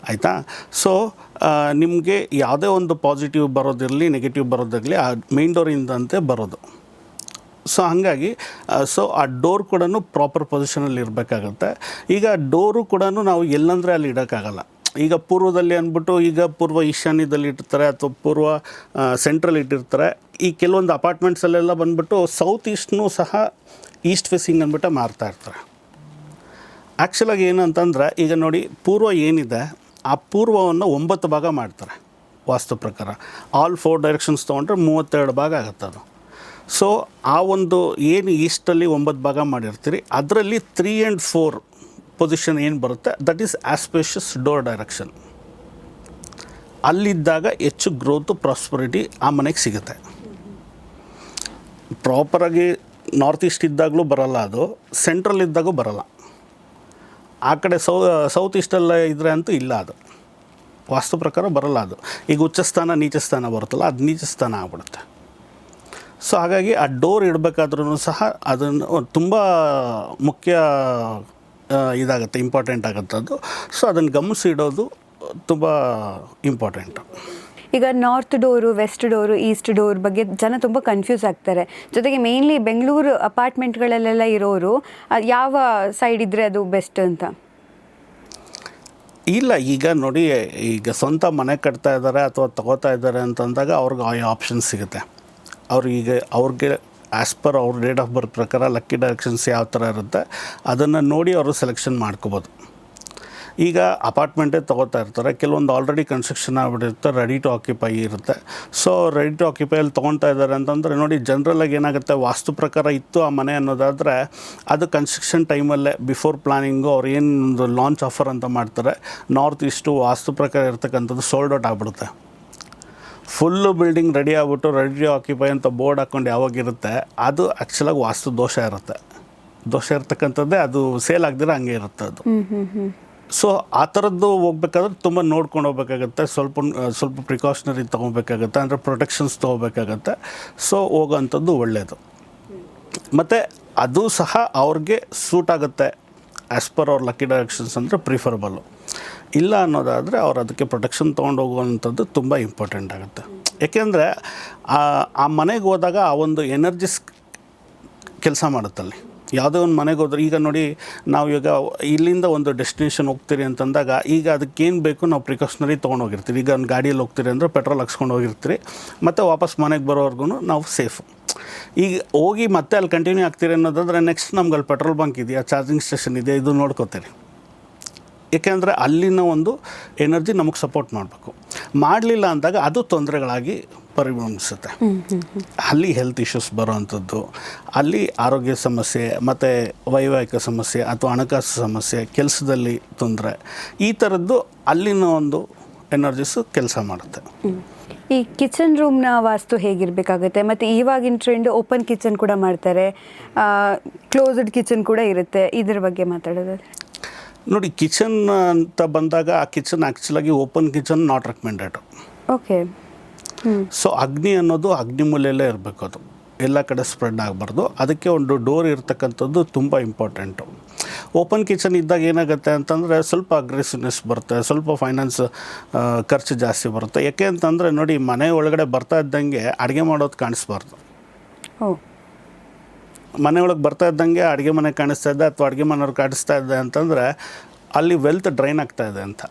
ಆಯಿತಾ? ಸೊ ನಿಮಗೆ ಯಾವುದೇ ಒಂದು ಪಾಸಿಟಿವ್ ಬರೋದಿರಲಿ, ನೆಗೆಟಿವ್ ಬರೋದಿರಲಿ, ಆ ಮೇನ್ ಡೋರಿಂದಂತೆ ಬರೋದು. ಸೊ ಹಾಗಾಗಿ ಆ ಡೋರ್ ಕೂಡ ಪ್ರಾಪರ್ ಪೊಸಿಷನಲ್ಲಿ ಇರಬೇಕಾಗತ್ತೆ. ಈಗ ಡೋರು ಕೂಡ ನಾವು ಎಲ್ಲಂದರೆ ಅಲ್ಲಿ ಇಡೋಕ್ಕಾಗಲ್ಲ. ಈಗ ಪೂರ್ವದಲ್ಲಿ ಅಂದ್ಬಿಟ್ಟು ಈಗ ಪೂರ್ವ ಈಶಾನ್ಯದಲ್ಲಿ ಇಟ್ಟಿರ್ತಾರೆ, ಅಥವಾ ಪೂರ್ವ ಸೆಂಟ್ರಲ್ ಇಟ್ಟಿರ್ತಾರೆ. ಈ ಕೆಲವೊಂದು ಅಪಾರ್ಟ್ಮೆಂಟ್ಸಲ್ಲೆಲ್ಲ ಬಂದ್ಬಿಟ್ಟು ಸೌತ್ ಈಸ್ಟ್ನೂ ಸಹ ಈಸ್ಟ್ ಫೇಸಿಂಗ್ ಅಂದ್ಬಿಟ್ಟು ಮಾರ್ತಾ ಇರ್ತಾರೆ. ಆ್ಯಕ್ಚುಲಾಗಿ ಏನಂತಂದರೆ, ಈಗ ನೋಡಿ, ಪೂರ್ವ ಏನಿದೆ ಆ ಪೂರ್ವವನ್ನು 9 ಭಾಗ ಮಾಡ್ತಾರೆ ವಾಸ್ತು ಪ್ರಕಾರ. ಆಲ್ 4 ಡೈರೆಕ್ಷನ್ಸ್ ತೊಗೊಂಡ್ರೆ 32 ಭಾಗ ಆಗುತ್ತೆ ಅದು. ಸೊ ಆ ಒಂದು ಏನು ಈಸ್ಟಲ್ಲಿ 9 ಭಾಗ ಮಾಡಿರ್ತೀರಿ, ಅದರಲ್ಲಿ 3 and 4 ಪೊಸಿಷನ್ ಏನು ಬರುತ್ತೆ, ದಟ್ ಈಸ್ ಆಸ್ಪೇಷಿಯಸ್ ಡೋರ್ ಡೈರೆಕ್ಷನ್. ಅಲ್ಲಿದ್ದಾಗ ಹೆಚ್ಚು ಗ್ರೋತು, ಪ್ರಾಸ್ಪರಿಟಿ ಆ ಮನೆಗೆ ಸಿಗುತ್ತೆ. ಪ್ರಾಪರಾಗಿ ನಾರ್ತ್ ಈಸ್ಟ್ ಇದ್ದಾಗಲೂ ಬರೋಲ್ಲ, ಅದು ಸೆಂಟ್ರಲ್ ಇದ್ದಾಗೂ ಬರೋಲ್ಲ. ಆ ಕಡೆ ಸೌತ್ ಈಸ್ಟಲ್ಲ ಇದ್ದರೆ ಅಂತೂ ಇಲ್ಲ, ಅದು ವಾಸ್ತು ಪ್ರಕಾರ ಬರೋಲ್ಲ. ಅದು ಈಗ ಉಚ್ಚಸ್ಥಾನ ನೀಚಸ್ಥಾನ ಬರುತ್ತಲ್ಲ, ಅದು ನೀಚಸ್ಥಾನ ಆಗ್ಬಿಡುತ್ತೆ. ಸೊ ಹಾಗಾಗಿ ಆ ಡೋರ್ ಇಡಬೇಕಾದ್ರೂ ಸಹ ಅದನ್ನು ತುಂಬ ಮುಖ್ಯ ಇದಾಗುತ್ತೆ, ಇಂಪಾರ್ಟೆಂಟ್ ಆಗುತ್ತೆ ಅದು. ಸೊ ಅದನ್ನು ಗಮನಿಸಿ ಇಡೋದು ತುಂಬ ಇಂಪಾರ್ಟೆಂಟು. ಈಗ north door, west door, east door ಬಗ್ಗೆ ಜನ ತುಂಬ ಕನ್ಫ್ಯೂಸ್ ಆಗ್ತಾರೆ. ಜೊತೆಗೆ ಮೇಯ್ನ್ಲಿ ಬೆಂಗಳೂರು ಅಪಾರ್ಟ್ಮೆಂಟ್ಗಳಲ್ಲೆಲ್ಲ ಇರೋರು ಯಾವ ಸೈಡ್ ಇದ್ದರೆ ಅದು ಬೆಸ್ಟ್ ಅಂತ? ಇಲ್ಲ, ಈಗ ನೋಡಿ, ಈಗ ಸ್ವಂತ ಮನೆ ಕಟ್ತಾ ಇದ್ದಾರೆ ಅಥವಾ ತಗೋತಾ ಇದ್ದಾರೆ ಅಂತಂದಾಗ ಅವ್ರಿಗೆ ಆ ಆಪ್ಷನ್ ಸಿಗುತ್ತೆ. ಅವ್ರಿಗೆ ಆ್ಯಸ್ ಪರ್ ಅವ್ರ ಡೇಟ್ ಆಫ್ ಬರ್ತ್ ಪ್ರಕಾರ ಲಕ್ಕಿ ಡೈರೆಕ್ಷನ್ಸ್ ಯಾವ ಥರ ಇರುತ್ತೆ ಅದನ್ನು ನೋಡಿ ಅವರು ಸೆಲೆಕ್ಷನ್ ಮಾಡ್ಕೋಬೋದು. ಈಗ ಅಪಾರ್ಟ್ಮೆಂಟೇ ತೊಗೋತಾ ಇರ್ತಾರೆ, ಕೆಲವೊಂದು ಆಲ್ರೆಡಿ ಕನ್ಸ್ಟ್ರಕ್ಷನ್ ಆಗಿಬಿಟ್ಟಿರುತ್ತೆ, ರೆಡಿ ಟು ಆಕ್ಯುಪೈ ಇರುತ್ತೆ. ಸೊ ರೆಡಿ ಟು ಆಕ್ಯುಪೈಯಲ್ಲಿ ತೊಗೊತಾ ಇದ್ದಾರೆ ಅಂತಂದರೆ ನೋಡಿ, ಜನ್ರಲಾಗಿ ಏನಾಗುತ್ತೆ, ವಾಸ್ತು ಪ್ರಕಾರ ಇತ್ತು ಆ ಮನೆ ಅನ್ನೋದಾದರೆ ಅದು ಕನ್ಸ್ಟ್ರಕ್ಷನ್ ಟೈಮಲ್ಲೇ ಬಿಫೋರ್ ಪ್ಲಾನಿಂಗು ಅವ್ರು ಏನೊಂದು ಲಾಂಚ್ ಆಫರ್ ಅಂತ ಮಾಡ್ತಾರೆ, ನಾರ್ತ್ ಈಸ್ಟು ವಾಸ್ತು ಪ್ರಕಾರ ಇರ್ತಕ್ಕಂಥದ್ದು ಸೋಲ್ಡ್ ಔಟ್ ಆಗಿಬಿಡುತ್ತೆ. ಫುಲ್ಲು ಬಿಲ್ಡಿಂಗ್ ರೆಡಿ ಆಗಿಬಿಟ್ಟು ರೆಡಿ ಟು ಆಕ್ಯುಪೈ ಅಂತ ಬೋರ್ಡ್ ಹಾಕ್ಕೊಂಡು ಯಾವಾಗಿರುತ್ತೆ ಅದು ಆ್ಯಕ್ಚುಲಾಗಿ ವಾಸ್ತು ದೋಷ ಇರುತ್ತೆ. ದೋಷ ಇರ್ತಕ್ಕಂಥದ್ದೇ ಅದು ಸೇಲ್ ಆಗದಿರ ಹಂಗೆ ಇರುತ್ತೆ ಅದು. ಸೊ ಆ ಥರದ್ದು ಹೋಗ್ಬೇಕಾದ್ರೆ ತುಂಬ ನೋಡ್ಕೊಂಡು ಹೋಗ್ಬೇಕಾಗತ್ತೆ, ಸ್ವಲ್ಪ ಪ್ರಿಕಾಷನರಿ ತೊಗೋಬೇಕಾಗತ್ತೆ, ಅಂದರೆ ಪ್ರೊಟೆಕ್ಷನ್ಸ್ ತೊಗೋಬೇಕಾಗತ್ತೆ. ಸೊ ಹೋಗೋವಂಥದ್ದು ಒಳ್ಳೆಯದು. ಮತ್ತು ಅದು ಸಹ ಅವ್ರಿಗೆ ಸೂಟ್ ಆಗುತ್ತೆ ಆ್ಯಸ್ ಪರ್ ಅವ್ರ ಲಕ್ಕಿ ಡೈರೆಕ್ಷನ್ಸ್ ಅಂದರೆ ಪ್ರಿಫರಬಲ್ಲು. ಇಲ್ಲ ಅನ್ನೋದಾದರೆ ಅವ್ರು ಅದಕ್ಕೆ ಪ್ರೊಟೆಕ್ಷನ್ ತೊಗೊಂಡು ಹೋಗುವಂಥದ್ದು ತುಂಬ ಇಂಪಾರ್ಟೆಂಟ್ ಆಗುತ್ತೆ. ಏಕೆಂದರೆ ಆ ಮನೆಗೆ ಹೋದಾಗ ಆ ಒಂದು ಎನರ್ಜಿಸ್ ಕೆಲಸ ಮಾಡುತ್ತಲ್ಲಿ. ಯಾವುದೇ ಒಂದು ಮನೆಗೆ ಹೋದ್ರೆ, ಈಗ ನೋಡಿ, ನಾವು ಈಗ ಇಲ್ಲಿಂದ ಒಂದು ಡೆಸ್ಟಿನೇಷನ್ ಹೋಗ್ತೀರಿ ಅಂತಂದಾಗ ಈಗ ಅದಕ್ಕೇನು ಬೇಕು ನಾವು ಪ್ರಿಕಾಷನರಿ ತೊಗೊಂಡೋಗಿರ್ತೀವಿ. ಈಗ ಒಂದು ಗಾಡಿಯಲ್ಲಿ ಹೋಗ್ತೀರಿ ಅಂದರೆ ಪೆಟ್ರೋಲ್ ಹಾಕ್ಸ್ಕೊಂಡು ಹೋಗಿರ್ತೀರಿ, ಮತ್ತು ವಾಪಸ್ ಮನೆಗೆ ಬರೋವರೆಗೂ ನಾವು ಸೇಫು. ಈಗ ಹೋಗಿ ಮತ್ತೆ ಅಲ್ಲಿ ಕಂಟಿನ್ಯೂ ಆಗ್ತೀರಿ ಅನ್ನೋದಾದರೆ ನೆಕ್ಸ್ಟ್ ನಮ್ಗೆ ಅಲ್ಲಿ ಪೆಟ್ರೋಲ್ ಬಂಕ್ ಇದೆಯಾ, ಚಾರ್ಜಿಂಗ್ ಸ್ಟೇಷನ್ ಇದೆ, ಇದು ನೋಡ್ಕೋತೀರಿ. ಏಕೆಂದರೆ ಅಲ್ಲಿನ ಒಂದು ಎನರ್ಜಿ ನಮಗೆ ಸಪೋರ್ಟ್ ಮಾಡಬೇಕು. ಮಾಡಲಿಲ್ಲ ಅಂದಾಗ ಅದು ತೊಂದರೆಗಳಾಗಿ ಪರಿಣಮಿಸುತ್ತೆ. ಅಲ್ಲಿ ಹೆಲ್ತ್ ಇಶ್ಯೂಸ್ ಬರೋವಂಥದ್ದು, ಅಲ್ಲಿ ಆರೋಗ್ಯ ಸಮಸ್ಯೆ, ಮತ್ತು ವೈವಾಹಿಕ ಸಮಸ್ಯೆ ಅಥವಾ ಹಣಕಾಸು ಸಮಸ್ಯೆ, ಕೆಲಸದಲ್ಲಿ ತೊಂದರೆ, ಈ ಥರದ್ದು ಅಲ್ಲಿನ ಒಂದು ಎನರ್ಜಿಸು ಕೆಲಸ ಮಾಡುತ್ತೆ. ಈ ಕಿಚನ್ ರೂಮ್ನ ವಾಸ್ತು ಹೇಗಿರಬೇಕಾಗುತ್ತೆ? ಮತ್ತು ಇವಾಗಿನ ಟ್ರೆಂಡ್ ಓಪನ್ ಕಿಚನ್ ಕೂಡ ಮಾಡ್ತಾರೆ, ಕ್ಲೋಸ್ಡ್ ಕಿಚನ್ ಕೂಡ ಇರುತ್ತೆ. ಇದ್ರ ಬಗ್ಗೆ ಮಾತಾಡೋದಾದ್ರೆ ನೋಡಿ, ಕಿಚನ್ ಅಂತ ಬಂದಾಗ ಆ ಕಿಚನ್ ಆ್ಯಕ್ಚುಲಾಗಿ open kitchen not recommended. Okay. So ಅಗ್ನಿ ಅನ್ನೋದು ಅಗ್ನಿ ಮೂಲೆಯಲ್ಲೇ ಇರಬೇಕು, ಅದು ಎಲ್ಲ ಕಡೆ ಸ್ಪ್ರೆಡ್ ಆಗಬಾರ್ದು. ಅದಕ್ಕೆ ಒಂದು ಡೋರ್ ಇರ್ತಕ್ಕಂಥದ್ದು ತುಂಬ ಇಂಪಾರ್ಟೆಂಟು. ಓಪನ್ ಕಿಚನ್ ಇದ್ದಾಗ ಏನಾಗುತ್ತೆ ಅಂತಂದರೆ ಸ್ವಲ್ಪ ಅಗ್ರೆಸಿವ್ನೆಸ್ ಬರುತ್ತೆ, ಸ್ವಲ್ಪ ಫೈನಾನ್ಸ್ ಖರ್ಚು ಜಾಸ್ತಿ ಬರುತ್ತೆ. ಯಾಕೆ ಅಂತಂದರೆ ನೋಡಿ, ಮನೆ ಒಳಗಡೆ ಬರ್ತಾ ಇದ್ದಂಗೆ ಅಡುಗೆ ಮಾಡೋದು ಕಾಣಿಸ್ಬಾರ್ದು. ಮನೆಯೊಳಗೆ ಬರ್ತಾ ಇದ್ದಂಗೆ ಅಡುಗೆ ಮನೆ ಕಾಣಿಸ್ತಾ ಇದೆ ಅಥವಾ ಅಡುಗೆ ಮನೆಯವ್ರು ಕಾಣಿಸ್ತಾ ಇದೆ ಅಂತಂದರೆ ಅಲ್ಲಿ ವೆಲ್ತ್ ಡ್ರೈನ್ ಆಗ್ತಾ ಇದೆ ಅಂತ.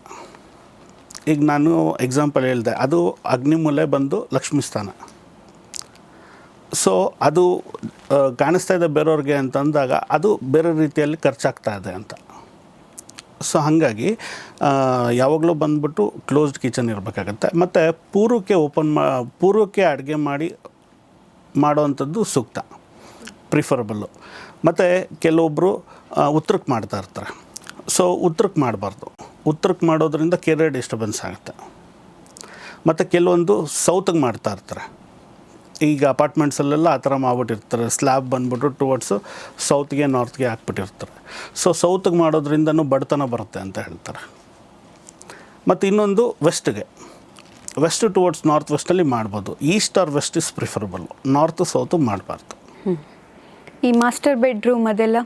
ಈಗ ನಾನು ಎಕ್ಸಾಂಪಲ್ ಹೇಳಿದೆ, ಅದು ಅಗ್ನಿಮೂಲೆ ಬಂದು ಲಕ್ಷ್ಮೀ ಸ್ಥಾನ. ಸೊ ಅದು ಕಾಣಿಸ್ತಾ ಇದೆ ಬೇರೆಯವ್ರಿಗೆ ಅಂತಂದಾಗ ಅದು ಬೇರೆ ರೀತಿಯಲ್ಲಿ ಖರ್ಚಾಗ್ತಾ ಇದೆ ಅಂತ. ಸೊ ಹಾಗಾಗಿ ಯಾವಾಗಲೂ ಬಂದ್ಬಿಟ್ಟು ಕ್ಲೋಸ್ಡ್ ಕಿಚನ್ ಇರಬೇಕಾಗತ್ತೆ. ಮತ್ತು ಪೂರ್ವಕ್ಕೆ ಅಡುಗೆ ಮಾಡೋವಂಥದ್ದು ಸೂಕ್ತ, ಪ್ರಿಫರಬಲ್ಲು. ಮತ್ತು ಕೆಲವೊಬ್ಬರು ಉತ್ತರಕ್ಕೆ ಮಾಡ್ತಾ ಇರ್ತಾರೆ. ಸೊ ಉತ್ತರಕ್ಕೆ ಮಾಡಬಾರ್ದು. ಉತ್ತರಕ್ಕೆ ಮಾಡೋದ್ರಿಂದ ಕೆರೆ ಡಿಸ್ಟರ್ಬೆನ್ಸ್ ಆಗುತ್ತೆ. ಮತ್ತು ಕೆಲವೊಂದು ಸೌತಿಗೆ ಮಾಡ್ತಾ ಇರ್ತಾರೆ. ಈಗ ಅಪಾರ್ಟ್ಮೆಂಟ್ಸಲ್ಲೆಲ್ಲ ಆ ಥರ ಮಾಡ್ಬಿಟ್ಟಿರ್ತಾರೆ, ಸ್ಲ್ಯಾಬ್ ಬಂದ್ಬಿಟ್ಟು ಟುವರ್ಡ್ಸು ಸೌತ್ಗೆ ನಾರ್ತ್ಗೆ ಹಾಕ್ಬಿಟ್ಟಿರ್ತಾರೆ. ಸೊ ಸೌತಿಗೆ ಮಾಡೋದ್ರಿಂದನೂ ಬಡತನ ಬರುತ್ತೆ ಅಂತ ಹೇಳ್ತಾರೆ. ಮತ್ತು ಇನ್ನೊಂದು ವೆಸ್ಟ್ ಟುವರ್ಡ್ಸ್ ನಾರ್ತ್ ವೆಸ್ಟಲ್ಲಿ ಮಾಡ್ಬೋದು. East or west is preferable, north south ಮಾಡಬಾರ್ದು. ಈ ಮಾಸ್ಟರ್ ಬೆಡ್ರೂಮ್ ಅದೆಲ್ಲ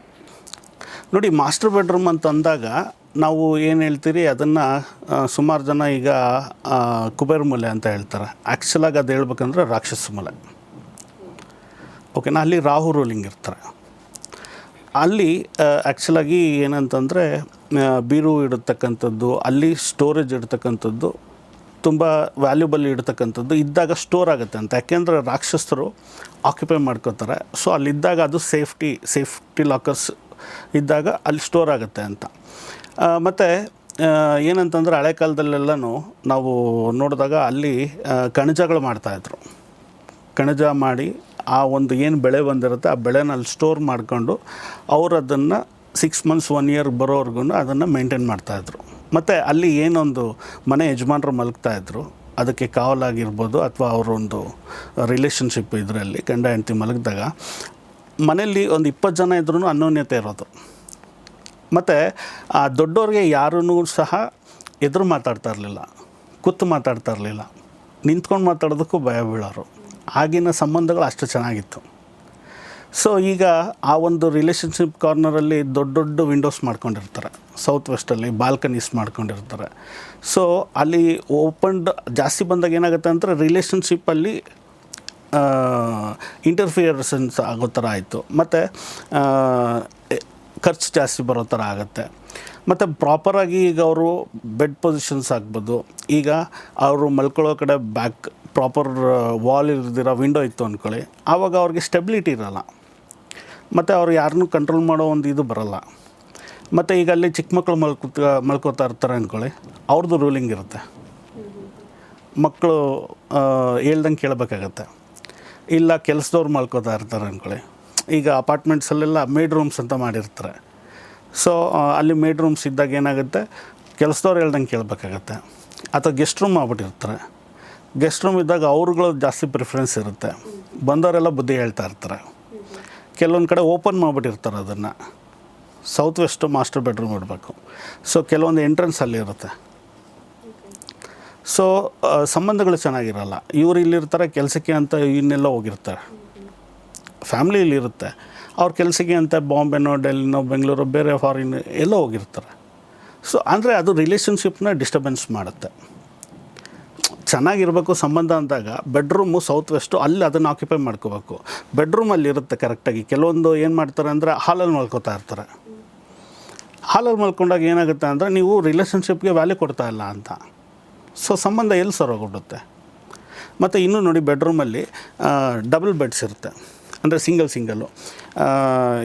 ನೋಡಿ, ಮಾಸ್ಟರ್ ಬೆಡ್ರೂಮ್ ಅಂತ ಅಂದಾಗ ನಾವು ಏನು ಹೇಳ್ತೀರಿ ಅದನ್ನು ಸುಮಾರು ಜನ ಈಗ ಕುಬೇರ ಮೂಲೆ ಅಂತ ಹೇಳ್ತಾರೆ. ಆ್ಯಕ್ಚುಲಾಗಿ ಅದು ಹೇಳ್ಬೇಕಂದ್ರೆ ರಾಕ್ಷಸ ಮೂಲೆ. ಓಕೆನಾ? ಅಲ್ಲಿ ರಾಹು ರೂಲಿಂಗ್ ಇರ್ತಾರೆ. ಅಲ್ಲಿ ಆ್ಯಕ್ಚುಲಾಗಿ ಏನಂತಂದರೆ ಬೀರು ಇಡತಕ್ಕಂಥದ್ದು, ಅಲ್ಲಿ ಸ್ಟೋರೇಜ್ ಇಡ್ತಕ್ಕಂಥದ್ದು, ತುಂಬ ವ್ಯಾಲ್ಯೂಬಲ್ ಇಡ್ತಕ್ಕಂಥದ್ದು ಇದ್ದಾಗ ಸ್ಟೋರ್ ಆಗುತ್ತೆ ಅಂತ. ಯಾಕೆಂದರೆ ರಾಕ್ಷಸರು ಆಕ್ಯುಪೈ ಮಾಡ್ಕೋತಾರೆ. ಸೊ ಅಲ್ಲಿದ್ದಾಗ ಅದು ಸೇಫ್ಟಿ ಲಾಕರ್ಸ್ ಇದ್ದಾಗ ಅಲ್ಲಿ ಸ್ಟೋರ್ ಆಗುತ್ತೆ ಅಂತ. ಮತ್ತು ಏನಂತಂದರೆ ಹಳೆ ಕಾಲದಲ್ಲೆಲ್ಲನೂ ನಾವು ನೋಡಿದಾಗ ಅಲ್ಲಿ ಕಣಜಗಳು ಮಾಡ್ತಾಯಿದ್ರು. ಕಣಜ ಮಾಡಿ ಆ ಒಂದು ಏನು ಬೆಳೆ ಬಂದಿರುತ್ತೆ ಆ ಬೆಳೆನ ಅಲ್ಲಿ ಸ್ಟೋರ್ ಮಾಡಿಕೊಂಡು ಅವರು ಅದನ್ನು 6 months 1 year ಬರೋವರೆಗೂ ಅದನ್ನು ಮೇಂಟೈನ್ ಮಾಡ್ತಾಯಿದ್ರು. ಮತ್ತು ಅಲ್ಲಿ ಏನೊಂದು ಮನೆ ಯಜಮಾನರು ಮಲಗ್ತಾಯಿದ್ರು, ಅದಕ್ಕೆ ಕಾವಲಾಗಿರ್ಬೋದು ಅಥವಾ ಅವರೊಂದು ರಿಲೇಷನ್ಶಿಪ್ ಇದರಲ್ಲಿ ಗಂಡ ಹೆಂಡತಿ ಮಲಗಿದಾಗ ಮನೆಯಲ್ಲಿ ಒಂದು 20 ಜನ ಇದ್ರೂ ಅನ್ಯೋನ್ಯತೆ ಇರೋದು. ಮತ್ತು ಆ ದೊಡ್ಡವ್ರಿಗೆ ಯಾರೂ ಸಹ ಎದುರು ಮಾತಾಡ್ತಾ ಇರಲಿಲ್ಲ, ಕೂತು ಮಾತಾಡ್ತಾ ಇರಲಿಲ್ಲ, ನಿಂತ್ಕೊಂಡು ಮಾತಾಡೋದಕ್ಕೂ ಭಯ ಬೀಳೋರು. ಆಗಿನ ಸಂಬಂಧಗಳು ಅಷ್ಟು ಚೆನ್ನಾಗಿತ್ತು. ಸೊ ಈಗ ಆ ಒಂದು ರಿಲೇಷನ್ಶಿಪ್ ಕಾರ್ನರಲ್ಲಿ ದೊಡ್ಡ ದೊಡ್ಡ ವಿಂಡೋಸ್ ಮಾಡ್ಕೊಂಡಿರ್ತಾರೆ, ಸೌತ್ ವೆಸ್ಟಲ್ಲಿ ಬಾಲ್ಕನೀಸ್ ಮಾಡ್ಕೊಂಡಿರ್ತಾರೆ. ಸೊ ಅಲ್ಲಿ ಓಪನ್ಡ್ ಜಾಸ್ತಿ ಬಂದಾಗ ಏನಾಗುತ್ತೆ ಅಂದರೆ ರಿಲೇಷನ್ಶಿಪ್ಪಲ್ಲಿ ಇಂಟರ್ಫಿಯರೆನ್ಸ್ ಆಗೋ ಥರ ಆಯಿತು, ಮತ್ತು ಖರ್ಚು ಜಾಸ್ತಿ ಬರೋ ಥರ ಆಗುತ್ತೆ. ಮತ್ತು ಪ್ರಾಪರಾಗಿ ಈಗ ಅವರು ಬೆಡ್ ಪೊಸಿಷನ್ಸ್ ಆಗ್ಬೋದು, ಈಗ ಅವರು ಮಲ್ಕೊಳ್ಳೋ ಕಡೆ ಬ್ಯಾಕ್ ಪ್ರಾಪರ್ ವಾಲ್ ಇರ್ದಿರೋ ವಿಂಡೋ ಇತ್ತು ಅಂದ್ಕೊಳ್ಳಿ, ಆವಾಗ ಅವ್ರಿಗೆ ಸ್ಟೆಬಿಲಿಟಿ ಇರೋಲ್ಲ, ಮತ್ತು ಅವ್ರು ಯಾರನ್ನೂ ಕಂಟ್ರೋಲ್ ಮಾಡೋ ಒಂದು ಇದು ಬರೋಲ್ಲ. ಮತ್ತು ಈಗ ಅಲ್ಲಿ ಚಿಕ್ಕ ಮಕ್ಕಳು ಮಲ್ಕೋತಾ ಇರ್ತಾರೆ ಅಂದ್ಕೊಳ್ಳಿ, ಅವ್ರದ್ದು ರೂಲಿಂಗ್ ಇರುತ್ತೆ, ಮಕ್ಕಳು ಹೇಳ್ದಂಗೆ ಕೇಳಬೇಕಾಗತ್ತೆ. ಇಲ್ಲ ಕೆಲಸದವ್ರು ಮಲ್ಕೋತಾ ಇರ್ತಾರೆ ಅಂದ್ಕೊಳ್ಳಿ, ಈಗ ಅಪಾರ್ಟ್ಮೆಂಟ್ಸಲ್ಲೆಲ್ಲ ಮೇಡ್ ರೂಮ್ಸ್ ಅಂತ ಮಾಡಿರ್ತಾರೆ. ಸೊ ಅಲ್ಲಿ ಮೇಡ್ ರೂಮ್ಸ್ ಇದ್ದಾಗ ಏನಾಗುತ್ತೆ, ಕೆಲಸದವ್ರು ಹೇಳ್ದಂಗೆ ಕೇಳಬೇಕಾಗತ್ತೆ. ಅಥವಾ ಗೆಸ್ಟ್ ರೂಮ್ ಆಗ್ಬಿಟ್ಟಿರ್ತಾರೆ, ಗೆಸ್ಟ್ ರೂಮ್ ಇದ್ದಾಗ ಅವ್ರುಗಳು ಜಾಸ್ತಿ ಪ್ರಿಫರೆನ್ಸ್ ಇರುತ್ತೆ, ಬಂದವರೆಲ್ಲ ಬುದ್ಧಿ ಹೇಳ್ತಾ ಇರ್ತಾರೆ. ಕೆಲವೊಂದು ಕಡೆ ಓಪನ್ ಮಾಡಿಬಿಟ್ಟಿರ್ತಾರೆ ಅದನ್ನು, ಸೌತ್ ವೆಸ್ಟ್ ಮಾಸ್ಟರ್ ಬೆಡ್ರೂಮ್ ಇಡಬೇಕು. ಸೊ ಕೆಲವೊಂದು ಎಂಟ್ರೆನ್ಸ್ ಅಲ್ಲಿ ಇರುತ್ತೆ. ಸೊ ಸಂಬಂಧಗಳು ಚೆನ್ನಾಗಿರಲ್ಲ. ಇವರು ಇಲ್ಲಿರ್ತಾರೆ ಕೆಲಸಕ್ಕೆ ಅಂತ ಇನ್ನೆಲ್ಲ ಹೋಗಿರ್ತಾರೆ, ಫ್ಯಾಮ್ಲಿ ಇಲ್ಲಿರುತ್ತೆ, ಅವ್ರ ಕೆಲಸಕ್ಕೆ ಅಂತ ಬಾಂಬೆನೋ ಡೆಲ್ಲಿನೋ ಬೆಂಗಳೂರು ಬೇರೆ ಫಾರಿನ್ ಎಲ್ಲ ಹೋಗಿರ್ತಾರೆ. ಸೊ ಅಂದರೆ ಅದು ರಿಲೇಷನ್ಶಿಪ್ನ ಡಿಸ್ಟರ್ಬೆನ್ಸ್ ಮಾಡುತ್ತೆ. ಚೆನ್ನಾಗಿರಬೇಕು ಸಂಬಂಧ ಅಂದಾಗ ಬೆಡ್ರೂಮು ಸೌತ್ ವೆಸ್ಟು ಅಲ್ಲಿ ಅದನ್ನು ಆಕ್ಯುಪೈ ಮಾಡ್ಕೋಬೇಕು. ಬೆಡ್ರೂಮಲ್ಲಿ ಇರುತ್ತೆ ಕರೆಕ್ಟಾಗಿ. ಕೆಲವೊಂದು ಏನು ಮಾಡ್ತಾರೆ ಅಂದರೆ ಹಾಲಲ್ಲಿ ಮಲ್ಕೋತಾ ಇರ್ತಾರೆ. ಹಾಲಲ್ಲಿ ಮಲ್ಕೊಂಡಾಗ ಏನಾಗುತ್ತೆ ಅಂದರೆ ನೀವು ರಿಲೇಷನ್ಶಿಪ್ಗೆ ವ್ಯಾಲ್ಯೂ ಕೊಡ್ತಾ ಇಲ್ಲ ಅಂತ. ಸೊ ಸಂಬಂಧ ಎಲ್ಲಿ ಸರೋಗ್ಬಿಡುತ್ತೆ. ಮತ್ತು ಇನ್ನೂ ನೋಡಿ, ಬೆಡ್ರೂಮಲ್ಲಿ ಡಬಲ್ ಬೆಡ್ಸ್ ಇರುತ್ತೆ, ಅಂದರೆ ಸಿಂಗಲ್ಲು.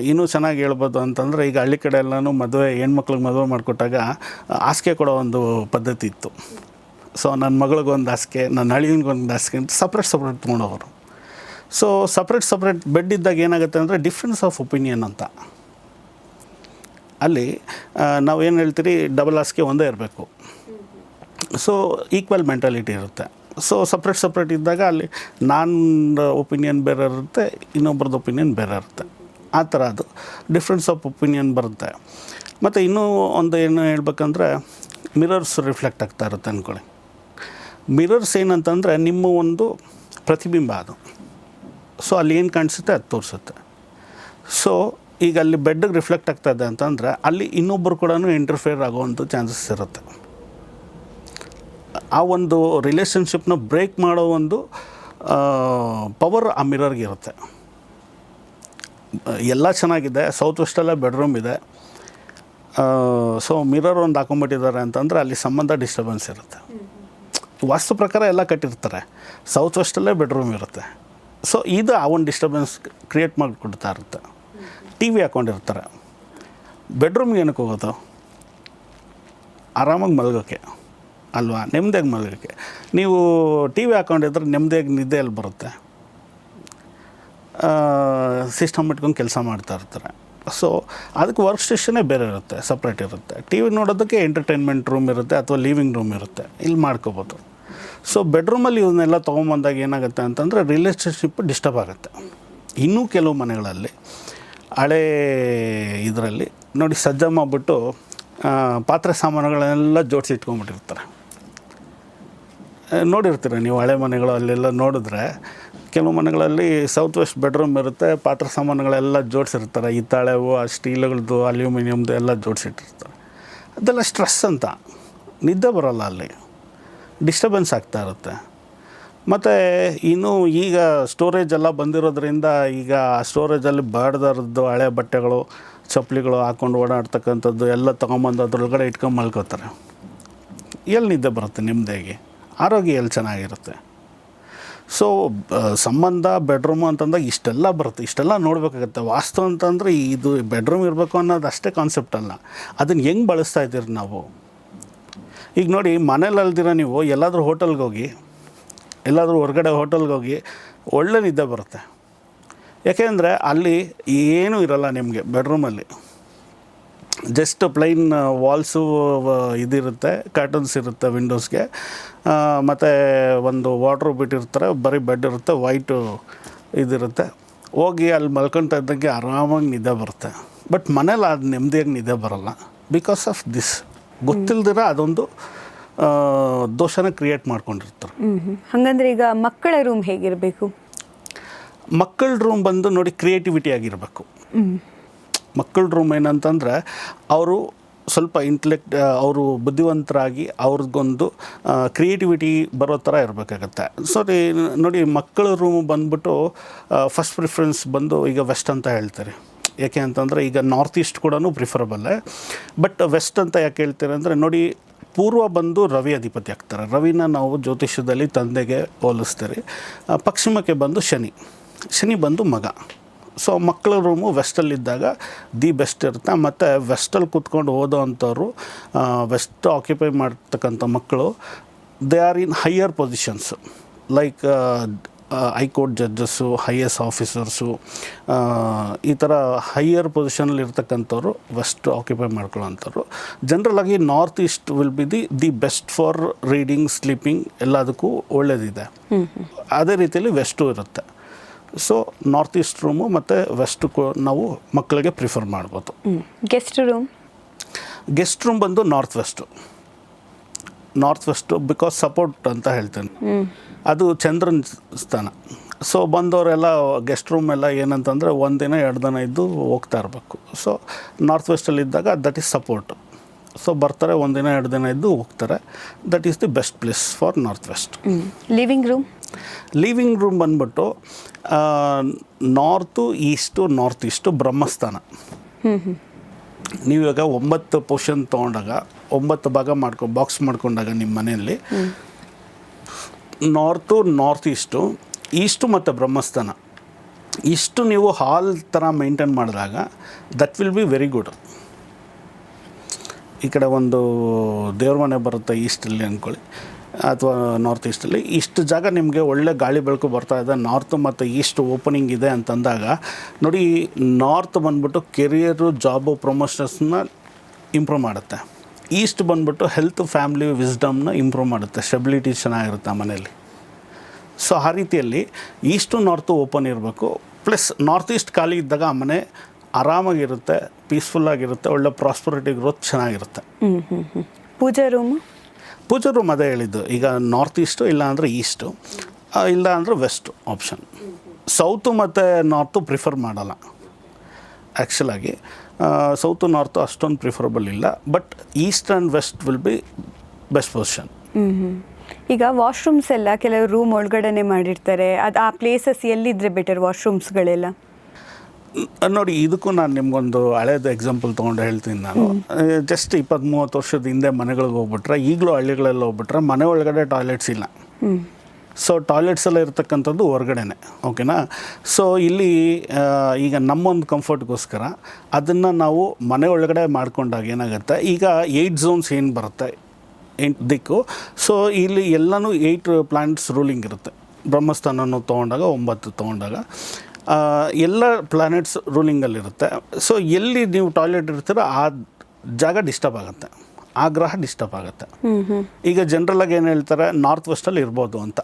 ಇನ್ನೂ ಚೆನ್ನಾಗಿ ಹೇಳ್ಬೋದು ಅಂತಂದರೆ, ಈಗ ಹಳ್ಳಿ ಕಡೆ ಎಲ್ಲನೂ ಮದುವೆ ಹೆಣ್ಮಕ್ಳಿಗೆ ಮದುವೆ ಮಾಡಿಕೊಟ್ಟಾಗ ಹಾಸಿಗೆ ಕೊಡೋ ಒಂದು ಪದ್ಧತಿ ಇತ್ತು. ಸೊ ನನ್ನ ಮಗಳಿಗೊಂದು ಹಾಸಿಗೆ, ನನ್ನ ಅಳಿಯನಿಗೊಂದು ಹಾಸಿಗೆ ಅಂತ ಸಪ್ರೇಟ್ ತೊಗೊಂಡವರು. ಸೊ ಸಪ್ರೇಟ್ ಬೆಡ್ ಇದ್ದಾಗ ಏನಾಗುತ್ತೆ ಅಂದರೆ ಡಿಫ್ರೆನ್ಸ್ ಆಫ್ ಒಪಿನಿಯನ್ ಅಂತ. ಅಲ್ಲಿ ನಾವೇನು ಹೇಳ್ತೀರಿ, ಡಬಲ್ ಹಾಸಿಗೆ ಒಂದೇ ಇರಬೇಕು. ಸೊ ಈಕ್ವಲ್ ಮೆಂಟಾಲಿಟಿ ಇರುತ್ತೆ. ಸೊ ಸಪ್ರೇಟ್ ಇದ್ದಾಗ ಅಲ್ಲಿ ನನ್ನ ಒಪಿನಿಯನ್ ಬೇರೆ ಇರುತ್ತೆ, ಇನ್ನೊಬ್ರದ್ದು ಒಪಿನಿಯನ್ ಬೇರೆ ಇರುತ್ತೆ. ಆ ಥರ ಅದು ಡಿಫ್ರೆನ್ಸ್ ಆಫ್ ಒಪಿನಿಯನ್ ಬರುತ್ತೆ. ಮತ್ತು ಇನ್ನೂ ಒಂದು ಏನು ಹೇಳ್ಬೇಕಂದ್ರೆ, ಮಿರರ್ಸ್ ರಿಫ್ಲೆಕ್ಟ್ ಆಗ್ತಾ ಇರುತ್ತೆ ಅಂದ್ಕೊಳ್ಳಿ. ಮಿರರ್ಸ್ ಏನಂತಂದರೆ ನಿಮ್ಮ ಒಂದು ಪ್ರತಿಬಿಂಬ ಅದು. ಸೊ ಅಲ್ಲಿ ಏನು ಕಾಣಿಸುತ್ತೆ ಅದು ತೋರಿಸುತ್ತೆ. ಸೊ ಈಗ ಅಲ್ಲಿ ಬೆಡ್ಗೆ ರಿಫ್ಲೆಕ್ಟ್ ಆಗ್ತಾ ಇದೆ ಅಂತಂದರೆ ಅಲ್ಲಿ ಇನ್ನೊಬ್ಬರು ಕೂಡ ಇಂಟರ್ಫಿಯರ್ ಆಗೋವಂಥ ಚಾನ್ಸಸ್ ಇರುತ್ತೆ. ಆ ಒಂದು ರಿಲೇಷನ್ಶಿಪ್ನ ಬ್ರೇಕ್ ಮಾಡೋ ಒಂದು ಪವರ್ ಆ ಮಿರರ್ಗೆ ಇರುತ್ತೆ. ಎಲ್ಲ ಚೆನ್ನಾಗಿದೆ, ಸೌತ್ ವೆಸ್ಟಲ್ಲೇ ಬೆಡ್ರೂಮ್ ಇದೆ, ಸೊ ಮಿರರ್ ಒಂದು ಹಾಕೊಂಡ್ಬಿಟ್ಟಿದ್ದಾರೆ ಅಂತಂದರೆ ಅಲ್ಲಿ ಸಂಬಂಧ ಡಿಸ್ಟರ್ಬೆನ್ಸ್ ಇರುತ್ತೆ. ವಾಸ್ತು ಪ್ರಕಾರ ಎಲ್ಲ ಕಟ್ಟಿರ್ತಾರೆ, ಸೌತ್ ವೆಸ್ಟಲ್ಲೇ ಬೆಡ್ರೂಮ್ ಇರುತ್ತೆ. ಸೊ ಇದು ಆ ಒಂದು ಡಿಸ್ಟರ್ಬೆನ್ಸ್ ಕ್ರಿಯೇಟ್ ಮಾಡಿಕೊಡ್ತಾ ಇರುತ್ತೆ. ಟಿ ವಿ ಹಾಕ್ಕೊಂಡಿರ್ತಾರೆ, ಬೆಡ್ರೂಮ್ಗೆ ಏನಕ್ಕೆ ಹೋಗೋದು? ಆರಾಮಾಗಿ ಮಲಗೋಕ್ಕೆ ಅಲ್ವಾ, ನೆಮ್ಮದಿಯಾಗಿ ಮಲಗೋಕ್ಕೆ. ನೀವು ಟಿ ವಿ ಹಾಕ್ಕೊಂಡಿದ್ರೆ ನೆಮ್ಮದಿಯಾಗಿ ನಿದ್ದೆಯಲ್ಲಿ ಬರುತ್ತೆ, ಸಿಸ್ಟಮ್ ಇಟ್ಕೊಂಡು ಕೆಲಸ ಮಾಡ್ತಾ ಇರ್ತಾರೆ. ಸೊ ಅದಕ್ಕೆ ವರ್ಕ್ ಸ್ಟೇಷನ್ನೇ ಬೇರೆ ಇರುತ್ತೆ, ಸಪ್ರೇಟ್ ಇರುತ್ತೆ. ಟಿ ವಿ ನೋಡೋದಕ್ಕೆ ಎಂಟರ್ಟೈನ್ಮೆಂಟ್ ರೂಮ್ ಇರುತ್ತೆ ಅಥವಾ ಲಿವಿಂಗ್ ರೂಮ್ ಇರುತ್ತೆ, ಇಲ್ಲಿ ಮಾಡ್ಕೋಬೋದು. ಸೊ ಬೆಡ್ರೂಮಲ್ಲಿ ಇವನ್ನೆಲ್ಲ ತೊಗೊಂಬಂದಾಗ ಏನಾಗುತ್ತೆ ಅಂತಂದರೆ ರಿಲೇಷನ್ಶಿಪ್ ಡಿಸ್ಟರ್ಬ್ ಆಗುತ್ತೆ. ಇನ್ನೂ ಕೆಲವು ಮನೆಗಳಲ್ಲಿ ಹಳೇ ಇದರಲ್ಲಿ ನೋಡಿ, ಸಜ್ಜ ಮಾಡಿಬಿಟ್ಟು ಪಾತ್ರೆ ಸಾಮಾನುಗಳನ್ನೆಲ್ಲ ಜೋಡಿಸಿ ಇಟ್ಕೊಂಡ್ಬಿಟ್ಟಿರ್ತಾರೆ. ನೋಡಿರ್ತೀರ ನೀವು ಹಳೆ ಮನೆಗಳು, ಅಲ್ಲೆಲ್ಲ ನೋಡಿದ್ರೆ ಕೆಲವು ಮನೆಗಳಲ್ಲಿ ಸೌತ್ ವೆಸ್ಟ್ ಬೆಡ್ರೂಮ್ ಇರುತ್ತೆ, ಪಾತ್ರೆ ಸಾಮಾನುಗಳೆಲ್ಲ ಜೋಡಿಸಿರ್ತಾರೆ, ಹಿತ್ತಾಳೆವು, ಆ ಸ್ಟೀಲ್ಗಳದ್ದು, ಅಲ್ಯೂಮಿನಿಯಮ್ದು ಎಲ್ಲ ಜೋಡಿಸಿಟ್ಟಿರ್ತಾರೆ. ಅದೆಲ್ಲ ಸ್ಟ್ರೆಸ್ ಅಂತ, ನಿದ್ದೆ ಬರೋಲ್ಲ, ಅಲ್ಲಿ ಡಿಸ್ಟರ್ಬೆನ್ಸ್ ಆಗ್ತಾ ಇರುತ್ತೆ. ಮತ್ತು ಇನ್ನೂ ಈಗ ಸ್ಟೋರೇಜ್ ಎಲ್ಲ ಬಂದಿರೋದ್ರಿಂದ ಈಗ ಸ್ಟೋರೇಜಲ್ಲಿ ಬಾಡ್ದಾರದ್ದು ಹಳೆ ಬಟ್ಟೆಗಳು, ಚಪ್ಪಲಿಗಳು ಹಾಕ್ಕೊಂಡು ಓಡಾಡ್ತಕ್ಕಂಥದ್ದು ಎಲ್ಲ ತೊಗೊಂಬಂದು ಅದ್ರೊಳಗಡೆ ಇಟ್ಕೊಂಡು ಮಲ್ಕೋತಾರೆ. ಎಲ್ಲಿ ನಿದ್ದೆ ಬರುತ್ತೆ ನಿಮ್ಮದೇಗೆ? ಆರೋಗ್ಯ ಎಲ್ಲಿ ಚೆನ್ನಾಗಿರುತ್ತೆ? ಸೊ ಸಂಬಂಧ ಬೆಡ್ರೂಮು ಅಂತಂದಾಗ ಇಷ್ಟೆಲ್ಲ ಬರುತ್ತೆ, ಇಷ್ಟೆಲ್ಲ ನೋಡಬೇಕಾಗತ್ತೆ. ವಾಸ್ತು ಅಂತಂದರೆ ಇದು ಬೆಡ್ರೂಮ್ ಇರಬೇಕು ಅನ್ನೋದು ಅಷ್ಟೇ ಕಾನ್ಸೆಪ್ಟ್ ಅಲ್ಲ, ಅದನ್ನು ಹೆಂಗೆ ಬಳಸ್ತಾ ಇದ್ದೀರಿ ನಾವು. ಈಗ ನೋಡಿ, ಮನೇಲಿ ಅಲ್ದಿರ ನೀವು ಎಲ್ಲಾದರೂ ಹೋಟೆಲ್ಗೆ ಹೋಗಿ, ಎಲ್ಲಾದರೂ ಹೊರಗಡೆ ಹೋಟೆಲ್ಗೆ ಹೋಗಿ ಒಳ್ಳೆ ನಿದ್ದೆ ಬರುತ್ತೆ. ಯಾಕೆಂದರೆ ಅಲ್ಲಿ ಏನೂ ಇರೋಲ್ಲ ನಿಮಗೆ ಬೆಡ್ರೂಮಲ್ಲಿ. ಜಸ್ಟ್ ಪ್ಲೈನ್ ವಾಲ್ಸು ಇದಿರುತ್ತೆ, ಕರ್ಟನ್ಸ್ ಇರುತ್ತೆ ವಿಂಡೋಸ್ಗೆ, ಮತ್ತು ಒಂದು ವಾರ್ಡ್ರೋಬ್ ಬಿಟ್ಟಿರ್ತಾರೆ, ಬರೀ ಬೆಡ್ ಇರುತ್ತೆ, ವೈಟು ಇದಿರುತ್ತೆ. ಹೋಗಿ ಅಲ್ಲಿ ಮಲ್ಕೊಳ್ತಾ ಇದ್ದಂಗೆ ಆರಾಮಾಗಿ ನಿದ್ದೆ ಬರುತ್ತೆ. ಬಟ್ ಮನೇಲಿ ಅದು ನೆಮ್ಮದಿಯಾಗಿ ನಿದ್ದೆ ಬರೋಲ್ಲ, ಬಿಕಾಸ್ ಆಫ್ ದಿಸ್. ಗೊತ್ತಿಲ್ದಿರ ಅದೊಂದು ದೋಷನ ಕ್ರಿಯೇಟ್ ಮಾಡ್ಕೊಂಡಿರ್ತಾರೆ. ಹಾಗಂದ್ರೆ ಈಗ ಮಕ್ಕಳ ರೂಮ್ ಹೇಗಿರಬೇಕು? ಮಕ್ಕಳ ರೂಮ್ ಬಂದು ನೋಡಿ ಕ್ರಿಯೇಟಿವಿಟಿ ಆಗಿರಬೇಕು. ಮಕ್ಕಳ ರೂಮ್ ಏನಂತಂದರೆ ಅವರು ಸ್ವಲ್ಪ ಅವರು ಬುದ್ಧಿವಂತರಾಗಿ ಅವ್ರಿಗೊಂದು ಕ್ರಿಯೇಟಿವಿಟಿ ಬರೋ ಥರ ಇರಬೇಕಾಗತ್ತೆ. ಸೊ ನೋಡಿ ಮಕ್ಕಳ ರೂಮ್ ಬಂದ್ಬಿಟ್ಟು ಫಸ್ಟ್ ಪ್ರಿಫರೆನ್ಸ್ ಬಂದು ಈಗ ವೆಸ್ಟ್ ಅಂತ ಹೇಳ್ತಾರೆ. ಯಾಕೆ ಅಂತಂದರೆ ಈಗ ನಾರ್ತ್ ಈಸ್ಟ್ ಕೂಡ ಪ್ರಿಫರಬಲ್ಲೇ, ಬಟ್ ವೆಸ್ಟ್ ಅಂತ ಯಾಕೆ ಹೇಳ್ತಾರೆ ಅಂದರೆ ನೋಡಿ ಪೂರ್ವ ಬಂದು ರವಿ ಅಧಿಪತಿ ಆಗ್ತಾರೆ. ರವಿನ ನಾವು ಜ್ಯೋತಿಷ್ಯದಲ್ಲಿ ತಂದೆಗೆ ಹೋಲಿಸ್ತೀರಿ. ಪಶ್ಚಿಮಕ್ಕೆ ಬಂದು ಶನಿ ಬಂದು ಮಗ. ಸೊ ಮಕ್ಕಳ ರೂಮು ವೆಸ್ಟಲ್ಲಿದ್ದಾಗ ದಿ ಬೆಸ್ಟ್ ಇರುತ್ತೆ. ಮತ್ತು ವೆಸ್ಟಲ್ಲಿ ಕೂತ್ಕೊಂಡು ಓದೋ ಅಂಥವ್ರು, ವೆಸ್ಟ್ ಆಕ್ಯುಪೈ ಮಾಡ್ತಕ್ಕಂಥ ಮಕ್ಕಳು they are in higher positions, like high court judges, IAS officers, ಈ ಥರ ಹೈಯರ್ ಪೊಸಿಷನಲ್ಲಿ ಇರ್ತಕ್ಕಂಥವ್ರು ವೆಸ್ಟ್ ಆಕ್ಯುಪೈ ಮಾಡ್ಕೊಳ್ಳೋಂಥವ್ರು. ಜನರಲಾಗಿ north east will be the best for reading, sleeping ಎಲ್ಲದಕ್ಕೂ ಒಳ್ಳೆಯದಿದೆ. ಅದೇ ರೀತಿಯಲ್ಲಿ ವೆಸ್ಟು ಇರುತ್ತೆ. ಸೊ ನಾರ್ತ್ ಈಸ್ಟ್ ರೂಮು ಮತ್ತು ವೆಸ್ಟು ನಾವು ಮಕ್ಕಳಿಗೆ ಪ್ರಿಫರ್ ಮಾಡ್ಬೋದು. ಗೆಸ್ಟ್ ರೂಮ್ ಬಂದು ನಾರ್ತ್ ವೆಸ್ಟು ಬಿಕಾಸ್ ಸಪೋರ್ಟ್ ಅಂತ ಹೇಳ್ತೇನೆ. ಅದು ಚಂದ್ರನ ಸ್ಥಾನ. ಸೊ ಬಂದವರೆಲ್ಲ ಗೆಸ್ಟ್ ರೂಮ್ ಎಲ್ಲ ಏನಂತಂದರೆ 1 ದಿನ 2 ದಿನ ಇದ್ದು ಹೋಗ್ತಾ ಇರಬೇಕು. ಸೊ ನಾರ್ತ್ ವೆಸ್ಟಲ್ಲಿದ್ದಾಗ ದಟ್ ಈಸ್ ಸಪೋರ್ಟ್. ಸೊ ಬರ್ತಾರೆ, 1 ದಿನ 2 ದಿನ ಇದ್ದು ಹೋಗ್ತಾರೆ. That is the best place for north west. Living room ಬಂದ್ಬಿಟ್ಟು ನಾರ್ತು ಈಸ್ಟು ಬ್ರಹ್ಮಸ್ಥಾನ. ನೀವಿವಾಗ 9 ಪೋರ್ಷನ್ ತೊಗೊಂಡಾಗ 9 ಭಾಗ ಬಾಕ್ಸ್ ಮಾಡ್ಕೊಂಡಾಗ ನಿಮ್ಮ ಮನೆಯಲ್ಲಿ ನಾರ್ತ್ ಈಸ್ಟು ಮತ್ತು ಬ್ರಹ್ಮಸ್ಥಾನ ಇಷ್ಟು ನೀವು ಹಾಲ್ ಥರ ಮೇಂಟೈನ್ ಮಾಡಿದಾಗ that will be very good. ಈ ಕಡೆ ಒಂದು ದೇವ್ರ ಮನೆ ಬರುತ್ತೆ ಈಸ್ಟಲ್ಲಿ ಅಂದ್ಕೊಳ್ಳಿ, ಅಥವಾ ನಾರ್ತ್ ಈಸ್ಟಲ್ಲಿ. ಇಷ್ಟು ಜಾಗ ನಿಮಗೆ ಒಳ್ಳೆ ಗಾಳಿ ಬೆಳಕು ಬರ್ತಾ ಇದೆ, ನಾರ್ತ್ ಮತ್ತು ಈಸ್ಟ್ ಓಪನಿಂಗ್ ಇದೆ ಅಂತಂದಾಗ ನೋಡಿ, ನಾರ್ತ್ ಬಂದ್ಬಿಟ್ಟು ಕೆರಿಯರು, ಜಾಬು, ಪ್ರಮೋಷನ್ಸ್ನ ಇಂಪ್ರೂವ್ ಮಾಡುತ್ತೆ. ಈಸ್ಟ್ ಬಂದ್ಬಿಟ್ಟು ಹೆಲ್ತ್, ಫ್ಯಾಮಿಲಿ, ವಿಸ್ಡಮ್ನ ಇಂಪ್ರೂವ್ ಮಾಡುತ್ತೆ, ಸ್ಟೆಬಿಲಿಟಿ ಚೆನ್ನಾಗಿರುತ್ತೆ ಆ ಮನೆಯಲ್ಲಿ. ಸೊ ಆ ರೀತಿಯಲ್ಲಿ ಈಸ್ಟು ನಾರ್ತು ಓಪನ್ ಇರಬೇಕು. ಪ್ಲಸ್ ನಾರ್ತ್ ಈಸ್ಟ್ ಖಾಲಿ ಇದ್ದಾಗ ಆ ಮನೆ ಆರಾಮಾಗಿರುತ್ತೆ, ಪೀಸ್ಫುಲ್ಲಾಗಿರುತ್ತೆ, ಒಳ್ಳೆ ಪ್ರಾಸ್ಪರಿಟಿ ಗ್ರೋತ್ ಚೆನ್ನಾಗಿರುತ್ತೆ. ಪೂಜಾ ರೂಮ್ ಅದೇ ಹೇಳಿದ್ದು, ಈಗ ನಾರ್ತ್ ಈಸ್ಟು ಇಲ್ಲ ಅಂದರೆ ಈಸ್ಟು, ಇಲ್ಲ ಅಂದರೆ ವೆಸ್ಟು ಆಪ್ಷನ್. ಸೌತು ಮತ್ತು ನಾರ್ತು ಪ್ರಿಫರ್ ಮಾಡಲ್ಲ ಆ್ಯಕ್ಚುಲಾಗಿ. ಸೌತು ನಾರ್ತು ಅಷ್ಟೊಂದು ಪ್ರಿಫರಬಲ್ ಇಲ್ಲ, but east and west will be best position. ಈಗ ವಾಶ್ರೂಮ್ಸ್ ಎಲ್ಲ ಕೆಲವು ರೂಮ್ ಒಳಗಡೆನೆ ಮಾಡಿರ್ತಾರೆ, ಅದು ಆ ಪ್ಲೇಸಸ್ ಎಲ್ಲಿದ್ರೆ ಬೆಟರ್ ವಾಶ್ರೂಮ್ಸ್ಗಳೆಲ್ಲ? ನೋಡಿ, ಇದಕ್ಕೂ ನಾನು ನಿಮ್ಗೊಂದು ಹಳೇದು ಎಕ್ಸಾಂಪಲ್ ತೊಗೊಂಡು ಹೇಳ್ತೀನಿ. ನಾನು ಜಸ್ಟ್ 20-30 ವರ್ಷದ ಹಿಂದೆ ಮನೆಗಳಿಗೆ ಹೋಗ್ಬಿಟ್ರೆ, ಈಗಲೂ ಹಳ್ಳಿಗಳೆಲ್ಲ ಹೋಗ್ಬಿಟ್ರೆ ಮನೆ ಒಳಗಡೆ ಟಾಯ್ಲೆಟ್ಸ್ ಇಲ್ಲ. ಸೊ ಟಾಯ್ಲೆಟ್ಸ್ ಎಲ್ಲ ಇರ್ತಕ್ಕಂಥದ್ದು ಹೊರಗಡೆನೆ, ಓಕೆನಾ. ಸೊ ಇಲ್ಲಿ ಈಗ ನಮ್ಮೊಂದು ಕಂಫರ್ಟ್ಗೋಸ್ಕರ ಅದನ್ನು ನಾವು ಮನೆ ಒಳಗಡೆ ಮಾಡ್ಕೊಂಡಾಗ ಏನಾಗುತ್ತೆ, ಈಗ 8 ಝೋನ್ಸ್ ಏನು ಬರುತ್ತೆ, 8 ದಿಕ್ಕು. ಸೊ ಇಲ್ಲಿ ಎಲ್ಲನೂ 8 ಪ್ಲಾನೆಟ್ಸ್ ರೂಲಿಂಗ್ ಇರುತ್ತೆ. ಬ್ರಹ್ಮಸ್ಥಾನನೂ ತೊಗೊಂಡಾಗ 9 ತೊಗೊಂಡಾಗ ಎಲ್ಲ ಪ್ಲಾನೆಟ್ಸ್ ರೂಲಿಂಗಲ್ಲಿರುತ್ತೆ. ಸೊ ಎಲ್ಲಿ ನೀವು ಟಾಯ್ಲೆಟ್ ಇರ್ತೀರೋ ಆ ಜಾಗ ಡಿಸ್ಟರ್ಬ್ ಆಗುತ್ತೆ, ಆ ಗ್ರಹ ಡಿಸ್ಟರ್ಬ್ ಆಗುತ್ತೆ. ಈಗ ಜನರಲಾಗಿ ಏನು ಹೇಳ್ತಾರೆ, ನಾರ್ತ್ ವೆಸ್ಟಲ್ಲಿ ಇರ್ಬೋದು ಅಂತ.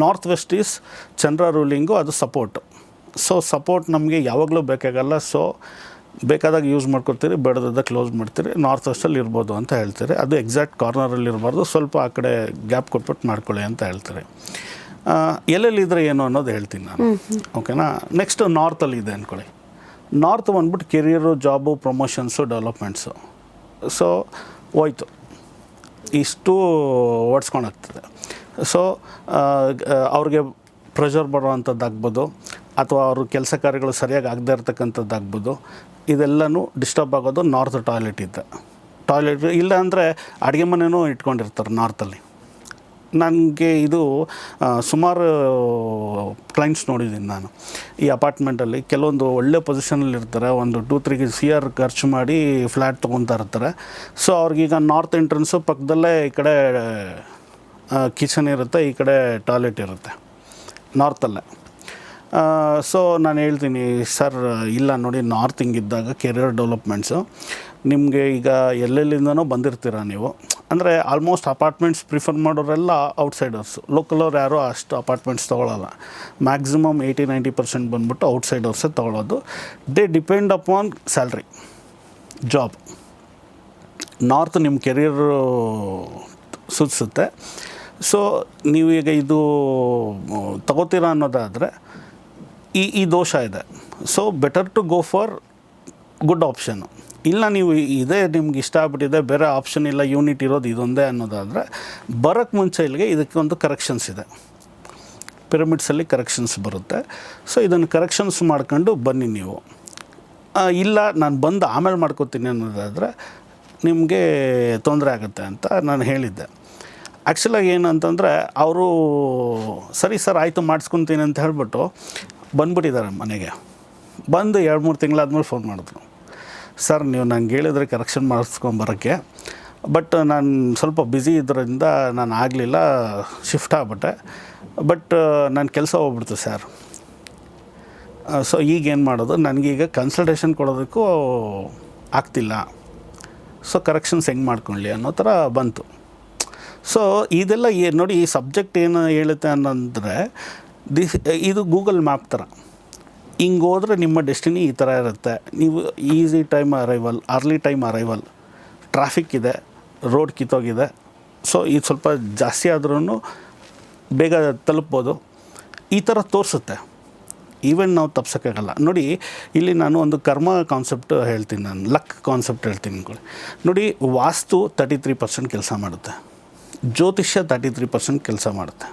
North West is Chandra ruling, ಅದು ಸಪೋರ್ಟು. ಸೊ ಸಪೋರ್ಟ್ ನಮಗೆ ಯಾವಾಗಲೂ ಬೇಕಾಗಲ್ಲ. ಸೊ ಬೇಕಾದಾಗ ಯೂಸ್ ಮಾಡ್ಕೊತೀರಿ, ಬೇಡದಾಗ ಕ್ಲೋಸ್ ಮಾಡ್ತೀರಿ. ನಾರ್ತ್ ವೆಸ್ಟಲ್ಲಿ ಇರ್ಬೋದು ಅಂತ ಹೇಳ್ತೀರಿ. ಅದು ಎಕ್ಸಾಕ್ಟ್ ಕಾರ್ನರಲ್ಲಿ ಇರಬಾರ್ದು, ಸ್ವಲ್ಪ ಆ ಕಡೆ ಗ್ಯಾಪ್ ಕೊಟ್ಬಿಟ್ಟು ಮಾಡ್ಕೊಳ್ಳಿ ಅಂತ ಹೇಳ್ತಾರೆ. ಎಲ್ಲೆಲ್ಲಿದ್ದರೆ ಏನು ಅನ್ನೋದು ಹೇಳ್ತೀನಿ ನಾನು, ಓಕೆನಾ. ನೆಕ್ಸ್ಟ್ ನಾರ್ತಲ್ಲಿ ಇದೆ ಅಂದ್ಕೊಳ್ಳಿ. ನಾರ್ತ್ ಬಂದ್ಬಿಟ್ಟು career, job, promotions, developments. So ಹೋಯ್ತು, ಇಷ್ಟು ಓಡಿಸ್ಕೊಂಡೋಗ್ತದೆ. ಸೊ ಅವ್ರಿಗೆ ಪ್ರೆಷರ್ ಬರೋವಂಥದ್ದಾಗ್ಬೋದು, ಅಥವಾ ಅವ್ರ ಕೆಲಸ ಕಾರ್ಯಗಳು ಸರಿಯಾಗಿ ಆಗದೇ ಇರ್ತಕ್ಕಂಥದ್ದಾಗ್ಬೋದು. ಇದೆಲ್ಲನೂ ಡಿಸ್ಟರ್ಬ್ ಆಗೋದು ನಾರ್ತ್ ಟಾಯ್ಲೆಟ್ ಇಲ್ಲ ಅಂದರೆ ಅಡುಗೆ ಮನೆಯೂ ಇಟ್ಕೊಂಡಿರ್ತಾರೆ ನಾರ್ತಲ್ಲಿ. ನನಗೆ ಇದು ಸುಮಾರು ಕ್ಲೈಂಟ್ಸ್ ನೋಡಿದ್ದೀನಿ ನಾನು. ಈ ಅಪಾರ್ಟ್ಮೆಂಟಲ್ಲಿ ಕೆಲವೊಂದು ಒಳ್ಳೆ ಪೊಸಿಷನಲ್ಲಿ ಇರ್ತಾರೆ, ಒಂದು 2-3 CR ಖರ್ಚು ಮಾಡಿ ಫ್ಲ್ಯಾಟ್ ತೊಗೊತಾ ಇರ್ತಾರೆ. ಸೊ ಅವ್ರಿಗೀಗ ನಾರ್ತ್ ಎಂಟ್ರೆನ್ಸು ಪಕ್ಕದಲ್ಲೇ ಈ ಕಡೆ ಕಿಚನ್ ಇರುತ್ತೆ, ಈ ಕಡೆ ಟಾಯ್ಲೆಟ್ ಇರುತ್ತೆ ನಾರ್ತಲ್ಲೇ. ಸೊ ನಾನು ಹೇಳ್ತೀನಿ, ಸರ್ ಇಲ್ಲ ನೋಡಿ, ನಾರ್ತ್ ಹಿಂಗಿದ್ದಾಗ ಕೆರಿಯರ್ ಡೆವಲಪ್ಮೆಂಟ್ಸು ನಿಮಗೆ ಈಗ ಎಲ್ಲೆಲ್ಲಿಂದನೋ ಬಂದಿರ್ತೀರ ನೀವು. ಅಂದರೆ ಆಲ್ಮೋಸ್ಟ್ ಅಪಾರ್ಟ್ಮೆಂಟ್ಸ್ ಪ್ರಿಫರ್ ಮಾಡೋರೆಲ್ಲ ಔಟ್ಸೈಡರ್ಸು, ಲೋಕಲವ್ರು ಯಾರೂ ಅಷ್ಟು ಅಪಾರ್ಟ್ಮೆಂಟ್ಸ್ ತೊಗೊಳ್ಳಲ್ಲ. ಮ್ಯಾಕ್ಸಿಮಮ್ 80-90% ಬಂದ್ಬಿಟ್ಟು ಔಟ್ಸೈಡರ್ಸೇ ತೊಗೊಳ್ಳೋದು. They depend upon salary, job. North ನಿಮ್ಮ ಕೆರಿಯರು ಸೂಚಿಸುತ್ತೆ. ಸೊ ನೀವು ಈಗ ಇದು ತಗೋತೀರಾ ಅನ್ನೋದಾದರೆ ಈ ದೋಷ ಇದೆ. So better to go for good option. ಇಲ್ಲ ನೀವು ಇದೇ ನಿಮ್ಗೆ ಇಷ್ಟ ಆಗ್ಬಿಟ್ಟಿದೆ, ಬೇರೆ ಆಪ್ಷನ್ ಇಲ್ಲ, ಯೂನಿಟ್ ಇರೋದು ಇದೊಂದೇ ಅನ್ನೋದಾದರೆ ಬರೋಕ್ಕೆ ಮುಂಚೆ ಇಲ್ಲಿಗೆ ಇದಕ್ಕೆ ಒಂದು ಕರೆಕ್ಷನ್ಸ್ ಇದೆ, ಪಿರಮಿಡ್ಸಲ್ಲಿ ಕರೆಕ್ಷನ್ಸ್ ಬರುತ್ತೆ. ಸೊ ಇದನ್ನು ಕರೆಕ್ಷನ್ಸ್ ಮಾಡ್ಕೊಂಡು ಬನ್ನಿ ನೀವು. ಇಲ್ಲ ನಾನು ಬಂದು ಆಮೇಲೆ ಮಾಡ್ಕೋತೀನಿ ಅನ್ನೋದಾದರೆ ನಿಮಗೆ ತೊಂದರೆ ಆಗುತ್ತೆ ಅಂತ ನಾನು ಹೇಳಿದ್ದೆ. ಆ್ಯಕ್ಚುಲಾಗಿ ಏನು ಅಂತಂದರೆ ಅವರು ಸರಿ ಸರ್ ಆಯಿತು ಮಾಡಿಸ್ಕೊತೀನಿ ಅಂತ ಹೇಳಿಬಿಟ್ಟು ಬಂದುಬಿಟ್ಟಿದ್ದಾರೆ ಮನೆಗೆ. ಬಂದು 2-3 ತಿಂಗಳಾದ್ಮೇಲೆ ಫೋನ್ ಮಾಡಿದ್ರು, ಸರ್ ನೀವು ನಂಗೆ ಹೇಳಿದ್ರೆ ಕರೆಕ್ಷನ್ ಮಾಡಿಸ್ಕೊಂಬರೋಕ್ಕೆ, ಬಟ್ ನಾನು ಸ್ವಲ್ಪ ಬ್ಯುಸಿ ಇದ್ದರಿಂದ ನಾನು ಆಗಲಿಲ್ಲ, ಶಿಫ್ಟ್ ಆಗಿಬಿಟ್ಟೆ, ಬಟ್ ನನ್ನ ಕೆಲಸ ಹೋಗ್ಬಿಡ್ತು ಸರ್. ಸೊ ಈಗೇನು ಮಾಡೋದು, ನನಗೀಗ ಕನ್ಸಲ್ಟೇಷನ್ ಕೊಡೋದಕ್ಕೂ ಆಗ್ತಿಲ್ಲ, ಸೊ ಕರೆಕ್ಷನ್ಸ್ ಹೆಂಗೆ ಮಾಡ್ಕೊಳ್ಳಿ ಅನ್ನೋ ಥರ ಬಂತು. ಸೊ ಇದೆಲ್ಲ ನೋಡಿ, ಈ ಸಬ್ಜೆಕ್ಟ್ ಏನು ಹೇಳುತ್ತೆ ಅನ್ನಂದರೆ ಇದು ಗೂಗಲ್ ಮ್ಯಾಪ್ ಥರ. ಹಿಂಗೆ ಹೋದರೆ ನಿಮ್ಮ ಡೆಸ್ಟಿನಿ ಈ ಥರ ಇರುತ್ತೆ. ನೀವು easy time arrival, early time arrival, traffic ಇದೆ, ರೋಡ್ ಕಿತ್ತೋಗಿದೆ, ಸೊ ಇದು ಸ್ವಲ್ಪ ಜಾಸ್ತಿ ಆದ್ರೂ ಬೇಗ ತಲುಪ್ಬೋದು, ಈ ಥರ ತೋರಿಸುತ್ತೆ. ಈವನ್ ನಾವು ತಪ್ಸೋಕ್ಕಾಗಲ್ಲ. ನೋಡಿ ಇಲ್ಲಿ ನಾನು ಒಂದು ಕರ್ಮ ಕಾನ್ಸೆಪ್ಟ್ ಹೇಳ್ತೀನಿ, ನಾನು ಲಕ್ ಕಾನ್ಸೆಪ್ಟ್ ಹೇಳ್ತೀನಿ ನೋಡಿ. ವಾಸ್ತು 33% ಕೆಲಸ ಮಾಡುತ್ತೆ, ಜ್ಯೋತಿಷ್ಯ 33% ಕೆಲಸ ಮಾಡುತ್ತೆ,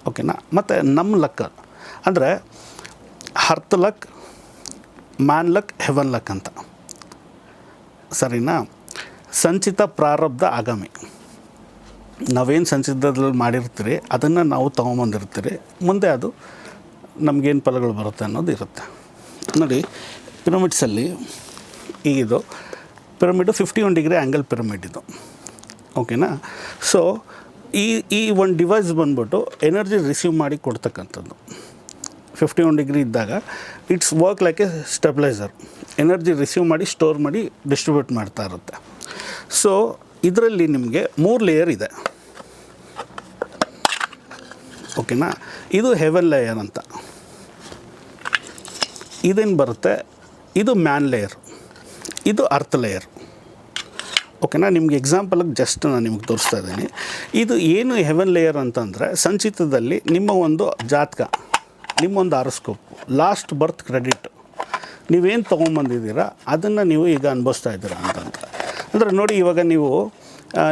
ಓಕೆನಾ. ಮತ್ತು ನಮ್ಮ ಲಕ್ ಅಂದರೆ earth luck, man luck, heaven luck ಅಂತ, ಸರಿನಾ. ಸಂಚಿತ, ಪ್ರಾರಬ್ಧ, ಆಗಾಮಿ. ನಾವೇನು ಸಂಚಿತದಲ್ಲಿ ಮಾಡಿರ್ತೀರಿ ಅದನ್ನು ನಾವು ತೊಗೊಂಬಂದಿರ್ತೀರಿ, ಮುಂದೆ ಅದು ನಮಗೇನು ಫಲಗಳು ಬರುತ್ತೆ ಅನ್ನೋದು ಇರುತ್ತೆ. ನೋಡಿ ಪಿರಮಿಡ್ಸಲ್ಲಿ ಈಗಿದು ಪಿರಮಿಡು 51 ಡಿಗ್ರಿ ಆ್ಯಂಗಲ್ ಪಿರಮಿಡ್ ಇದು, ಓಕೆನಾ. ಸೊ ಈ ಒಂದು ಡಿವೈಸ್ ಬಂದ್ಬಿಟ್ಟು ಎನರ್ಜಿ ರಿಸೀವ್ ಮಾಡಿ ಕೊಡ್ತಕ್ಕಂಥದ್ದು. 51 ಡಿಗ್ರಿ ಇದ್ದಾಗ it's work like A stabiliser, energy receive ಮಾಡಿ ಸ್ಟೋರ್ ಮಾಡಿ ಡಿಸ್ಟ್ರಿಬ್ಯೂಟ್ ಮಾಡ್ತಾ ಇರುತ್ತೆ. ಸೊ ಇದರಲ್ಲಿ ನಿಮಗೆ 3 ಲೇಯರ್ ಇದೆ, ಓಕೆನಾ. ಇದು ಹೆವೆನ್ ಲೇಯರ್ ಅಂತ, ಇದೇನು ಬರುತ್ತೆ, ಇದು ಮ್ಯಾನ್ ಲೇಯರ್, ಇದು ಅರ್ತ್ ಲೇಯರ್, ಓಕೆನಾ. ನಿಮ್ಗೆ ಎಕ್ಸಾಂಪಲ್ಗೆ ಜಸ್ಟ್ ನಾನು ನಿಮ್ಗೆ ತೋರಿಸ್ತಾ ಇದ್ದೀನಿ. ಇದು ಏನು ಹೆವೆನ್ ಲೇಯರ್ ಅಂತಂದರೆ, ಸಂಚಿತದಲ್ಲಿ ನಿಮ್ಮ ಒಂದು ಜಾತಕ, ನಿಮ್ಮೊಂದು ಆರೋಸ್ಕೋಪ್, ಲಾಸ್ಟ್ ಬರ್ತ್ ಕ್ರೆಡಿಟ್, ನೀವೇನು ತೊಗೊಂಬಂದಿದ್ದೀರಾ ಅದನ್ನು ನೀವು ಈಗ ಅನುಭವಿಸ್ತಾ ಇದ್ದೀರಾ ಅಂತಂತ. ಅಂದರೆ ನೋಡಿ, ಇವಾಗ ನೀವು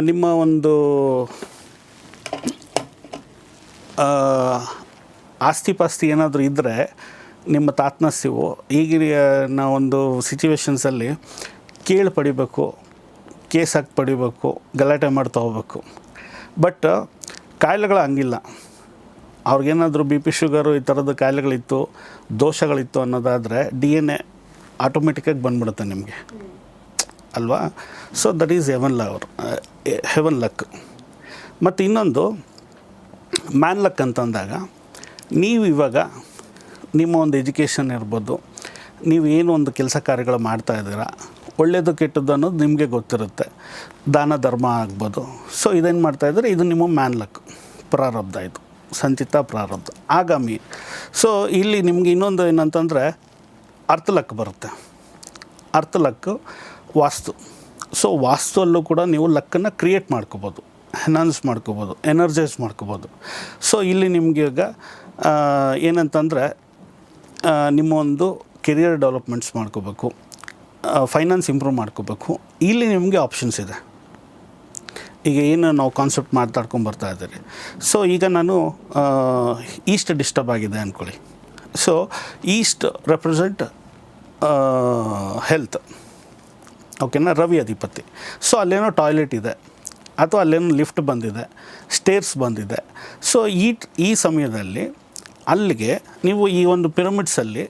ನಿಮ್ಮ ಒಂದು ಆಸ್ತಿ ಪಾಸ್ತಿ ಏನಾದರೂ ಇದ್ದರೆ, ನಿಮ್ಮ ತಾತ್ನಸ್ಯವು ಈಗಿನ ಒಂದು ಸಿಚುವೇಶನ್ಸಲ್ಲಿ ಕೇಳಿ ಪಡಿಬೇಕು, ಕೇಸ್ ಹಾಕಿ ಪಡಿಬೇಕು, ಗಲಾಟೆ ಮಾಡ್ತಾ ಹೋಗ್ಬೇಕು. ಬಟ್ ಕಾಯಿಲೆಗಳು ಹಂಗಿಲ್ಲ. ಅವ್ರಿಗೇನಾದರೂ ಬಿ ಪಿ ಶುಗರು ಈ ಥರದ ಕಾಯಿಲೆಗಳಿತ್ತು, ದೋಷಗಳಿತ್ತು ಅನ್ನೋದಾದರೆ DNA ಆಟೋಮೆಟಿಕ್ಕಾಗಿ ಬಂದ್ಬಿಡುತ್ತೆ ನಿಮಗೆ, ಅಲ್ವಾ. So that is heaven luck. ಮತ್ತು ಇನ್ನೊಂದು ಮ್ಯಾನ್ ಲಕ್ ಅಂತಂದಾಗ, ನೀವು ಇವಾಗ ನಿಮ್ಮ ಒಂದು ಎಜುಕೇಷನ್ ಇರ್ಬೋದು, ನೀವು ಏನು ಒಂದು ಕೆಲಸ ಕಾರ್ಯಗಳು ಮಾಡ್ತಾ ಇದ್ದೀರಾ, ಒಳ್ಳೆಯದು ಕೆಟ್ಟದ್ದು ಅನ್ನೋದು ನಿಮಗೆ ಗೊತ್ತಿರುತ್ತೆ, ದಾನ ಧರ್ಮ ಆಗ್ಬೋದು. ಸೊ ಇದೇನು ಮಾಡ್ತಾಯಿದ್ರೆ ಇದು ನಿಮ್ಮ ಮ್ಯಾನ್ ಲಕ್, ಪ್ರಾರಬ್ಧ, ಇದು ಸಂಚಿತ ಪ್ರಾರಬ್ಧ. ಆಗಾಮಿ. ಸೊ ಇಲ್ಲಿ ನಿಮ್ಗೆ ಇನ್ನೊಂದು ಏನಂತಂದರೆ ಅರ್ಥ ಲಕ್ ಬರುತ್ತೆ. ಅರ್ಥ ಲಕ್ಕು ವಾಸ್ತು. ಸೊ ವಾಸ್ತುವಲ್ಲೂ ಕೂಡ ನೀವು ಲಕ್ಕನ್ನು ಕ್ರಿಯೇಟ್ ಮಾಡ್ಕೋಬೋದು, ಎನ್ಹಾನ್ಸ್ ಮಾಡ್ಕೋಬೋದು, ಎನರ್ಜೈಸ್ ಮಾಡ್ಕೋಬೋದು. ಸೊ ಇಲ್ಲಿ ನಿಮಗೆ ಈಗ ಏನಂತಂದರೆ ನಿಮ್ಮ ಒಂದು ಕೆರಿಯರ್ ಡೆವಲಪ್ಮೆಂಟ್ಸ್ ಮಾಡ್ಕೋಬೇಕು, ಫೈನಾನ್ಸ್ ಇಂಪ್ರೂವ್ ಮಾಡ್ಕೋಬೇಕು. ಇಲ್ಲಿ ನಿಮಗೆ ಆಪ್ಷನ್ಸ್ ಇದೆ. ಈಗ ಏನು ನಾವು ಕಾನ್ಸೆಪ್ಟ್ ಮಾತಾಡ್ಕೊಂಡು ಬರ್ತಾ ಇದ್ದೀರಿ. ಸೊ ಈಗ ನಾನು ಈಸ್ಟ್ ಡಿಸ್ಟರ್ಬ್ ಆಗಿದೆ ಅಂದ್ಕೊಳ್ಳಿ. ಸೊ ಈಸ್ಟ್ ರೆಪ್ರೆಸೆಂಟ್ ಹೆಲ್ತ್, ಓಕೆನಾ, ರವಿ ಅಧಿಪತಿ. ಸೊ ಅಲ್ಲೇನೋ ಟಾಯ್ಲೆಟ್ ಇದೆ, ಅಥವಾ ಅಲ್ಲೇನೋ ಲಿಫ್ಟ್ ಬಂದಿದೆ, ಸ್ಟೇರ್ಸ್ ಬಂದಿದೆ. ಸೊ ಈ ಸಮಯದಲ್ಲಿ ಅಲ್ಲಿಗೆ ನೀವು ಈ ಒಂದು ಪಿರಮಿಡ್ಸಲ್ಲಿ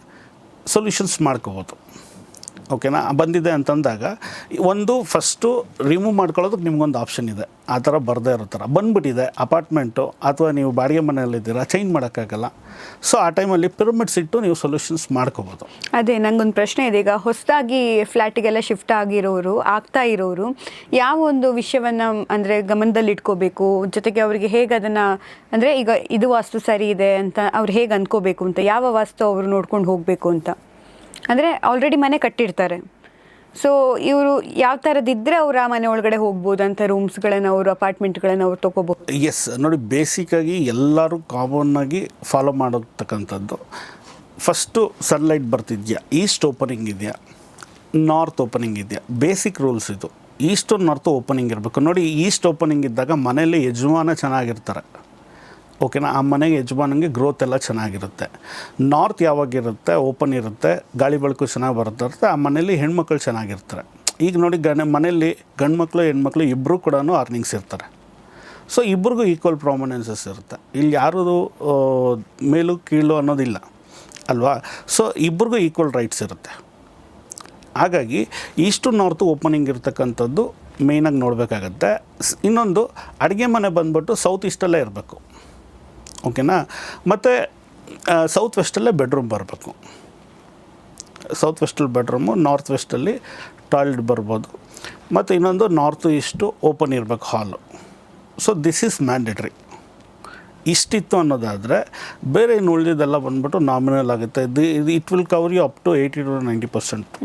ಸೊಲ್ಯೂಷನ್ಸ್ ಮಾಡ್ಕೋಬೋದು, ಓಕೆನಾ. ಬಂದಿದೆ ಅಂತಂದಾಗ ಒಂದು ಫಸ್ಟು ರಿಮೂವ್ ಮಾಡ್ಕೊಳ್ಳೋದಕ್ಕೆ ನಿಮ್ಗೊಂದು ಆಪ್ಷನ್ ಇದೆ. ಆ ಥರ ಬರದೇ ಇರೋ ಥರ ಬಂದುಬಿಟ್ಟಿದೆ ಅಪಾರ್ಟ್ಮೆಂಟು, ಅಥವಾ ನೀವು ಬಾಡಿಗೆ ಮನೆಯಲ್ಲಿದ್ದೀರಾ, ಚೇಂಜ್ ಮಾಡೋಕ್ಕಾಗಲ್ಲ. ಸೊ ಆ ಟೈಮಲ್ಲಿ ಪಿರಮಿಡ್ಸ್ ಇಟ್ಟು ನೀವು ಸೊಲ್ಯೂಷನ್ಸ್ ಮಾಡ್ಕೋಬೋದು. ಅದೇ ನನಗೊಂದು ಪ್ರಶ್ನೆ ಇದೆ. ಈಗ ಹೊಸದಾಗಿ ಫ್ಲ್ಯಾಟಿಗೆಲ್ಲ ಶಿಫ್ಟ್ ಆಗ್ತಾ ಇರೋರು ಯಾವ ಒಂದು ವಿಷಯವನ್ನು ಅಂದರೆ ಗಮನದಲ್ಲಿ ಇಟ್ಕೋಬೇಕು, ಜೊತೆಗೆ ಅವರಿಗೆ ಹೇಗೆ ಅದನ್ನು, ಅಂದರೆ ಈಗ ಇದು ವಾಸ್ತು ಸರಿ ಇದೆ ಅಂತ ಅವ್ರು ಹೇಗೆ ಅಂದ್ಕೋಬೇಕು ಅಂತ, ಯಾವ ವಾಸ್ತು ಅವರು ನೋಡ್ಕೊಂಡು ಹೋಗಬೇಕು ಅಂತ. ಅಂದರೆ ಆಲ್ರೆಡಿ ಮನೆ ಕಟ್ಟಿರ್ತಾರೆ, ಸೊ ಇವರು ಯಾವ ಥರದಿದ್ದರೆ ಅವ್ರು ಆ ಮನೆ ಒಳಗಡೆ ಹೋಗ್ಬೋದು ಅಂತ, ರೂಮ್ಸ್ಗಳನ್ನು ಅವರು, ಅಪಾರ್ಟ್ಮೆಂಟ್ಗಳನ್ನು ಅವ್ರು ತೊಗೋಬೋದು. ಎಸ್, ನೋಡಿ ಬೇಸಿಕ್ಕಾಗಿ ಎಲ್ಲರೂ ಕಾಮನ್ನಾಗಿ ಫಾಲೋ ಮಾಡತಕ್ಕಂಥದ್ದು ಫಸ್ಟು ಸನ್ಲೈಟ್ ಬರ್ತಿದೆಯಾ, ಈಸ್ಟ್ ಓಪನಿಂಗ್ ಇದೆಯಾ, ನಾರ್ತ್ ಓಪನಿಂಗ್ ಇದೆಯಾ, ಬೇಸಿಕ್ ರೂಲ್ಸ್ ಇದು. ಈಸ್ಟು ನಾರ್ತು ಓಪನಿಂಗ್ ಇರಬೇಕು. ನೋಡಿ, ಈಸ್ಟ್ ಓಪನಿಂಗ್ ಇದ್ದಾಗ ಮನೆಯಲ್ಲಿ ಯಜಮಾನ ಚೆನ್ನಾಗಿರ್ತಾರೆ, ಓಕೆನಾ, ಆ ಮನೆಗೆ ಯಜಮಾನಂಗೆ ಗ್ರೋತ್ ಎಲ್ಲ ಚೆನ್ನಾಗಿರುತ್ತೆ. ನಾರ್ತ್ ಯಾವಾಗಿರುತ್ತೆ, ಓಪನ್ ಇರುತ್ತೆ, ಗಾಳಿ ಬೆಳಕು ಚೆನ್ನಾಗಿ ಬರುತ್ತೆ, ಆ ಮನೇಲಿ ಹೆಣ್ಮಕ್ಳು ಚೆನ್ನಾಗಿರ್ತಾರೆ. ಈಗ ನೋಡಿ, ಮನೆಯಲ್ಲಿ ಗಂಡು ಮಕ್ಕಳು ಹೆಣ್ಮಕ್ಳು ಇಬ್ಬರು ಕೂಡ ಅರ್ನಿಂಗ್ಸ್ ಇರ್ತಾರೆ. ಸೊ ಇಬ್ರಿಗೂ ಈಕ್ವಲ್ ಪ್ರಾಮಿನೆನ್ಸಸ್ ಇರುತ್ತೆ. ಇಲ್ಲಿ ಯಾರು ಮೇಲು ಕೀಳು ಅನ್ನೋದಿಲ್ಲ ಅಲ್ವಾ. ಸೊ ಇಬ್ರಿಗೂ ಈಕ್ವಲ್ ರೈಟ್ಸ್ ಇರುತ್ತೆ. ಹಾಗಾಗಿ ಈಸ್ಟು ನಾರ್ತು ಓಪನಿಂಗ್ ಇರ್ತಕ್ಕಂಥದ್ದು ಮೇಯ್ನಾಗಿ ನೋಡಬೇಕಾಗತ್ತೆ. ಇನ್ನೊಂದು, ಅಡುಗೆ ಮನೆ ಬಂದ್ಬಿಟ್ಟು ಸೌತ್ ಈಸ್ಟಲ್ಲೇ ಇರಬೇಕು, ಓಕೆನಾ. ಮತ್ತು ಸೌತ್ ವೆಸ್ಟಲ್ಲೇ ಬೆಡ್ರೂಮ್ ಬರಬೇಕು. ಸೌತ್ ವೆಸ್ಟಲ್ಲಿ ಬೆಡ್ರೂಮು, ನಾರ್ತ್ ವೆಸ್ಟಲ್ಲಿ ಟಾಯ್ಲೆಟ್ ಬರ್ಬೋದು. ಮತ್ತು ಇನ್ನೊಂದು, ನಾರ್ತು ಈಸ್ಟು ಓಪನ್ ಇರಬೇಕು hall. So this is mandatory. ಇಷ್ಟಿತ್ತು ಅನ್ನೋದಾದರೆ ಬೇರೆ ಇನ್ನು ಉಳಿದಿದ್ದೆಲ್ಲ ಬಂದ್ಬಿಟ್ಟು ನಾಮಿನಲ್ ಆಗುತ್ತೆ. It will cover you up to 80 to 90%.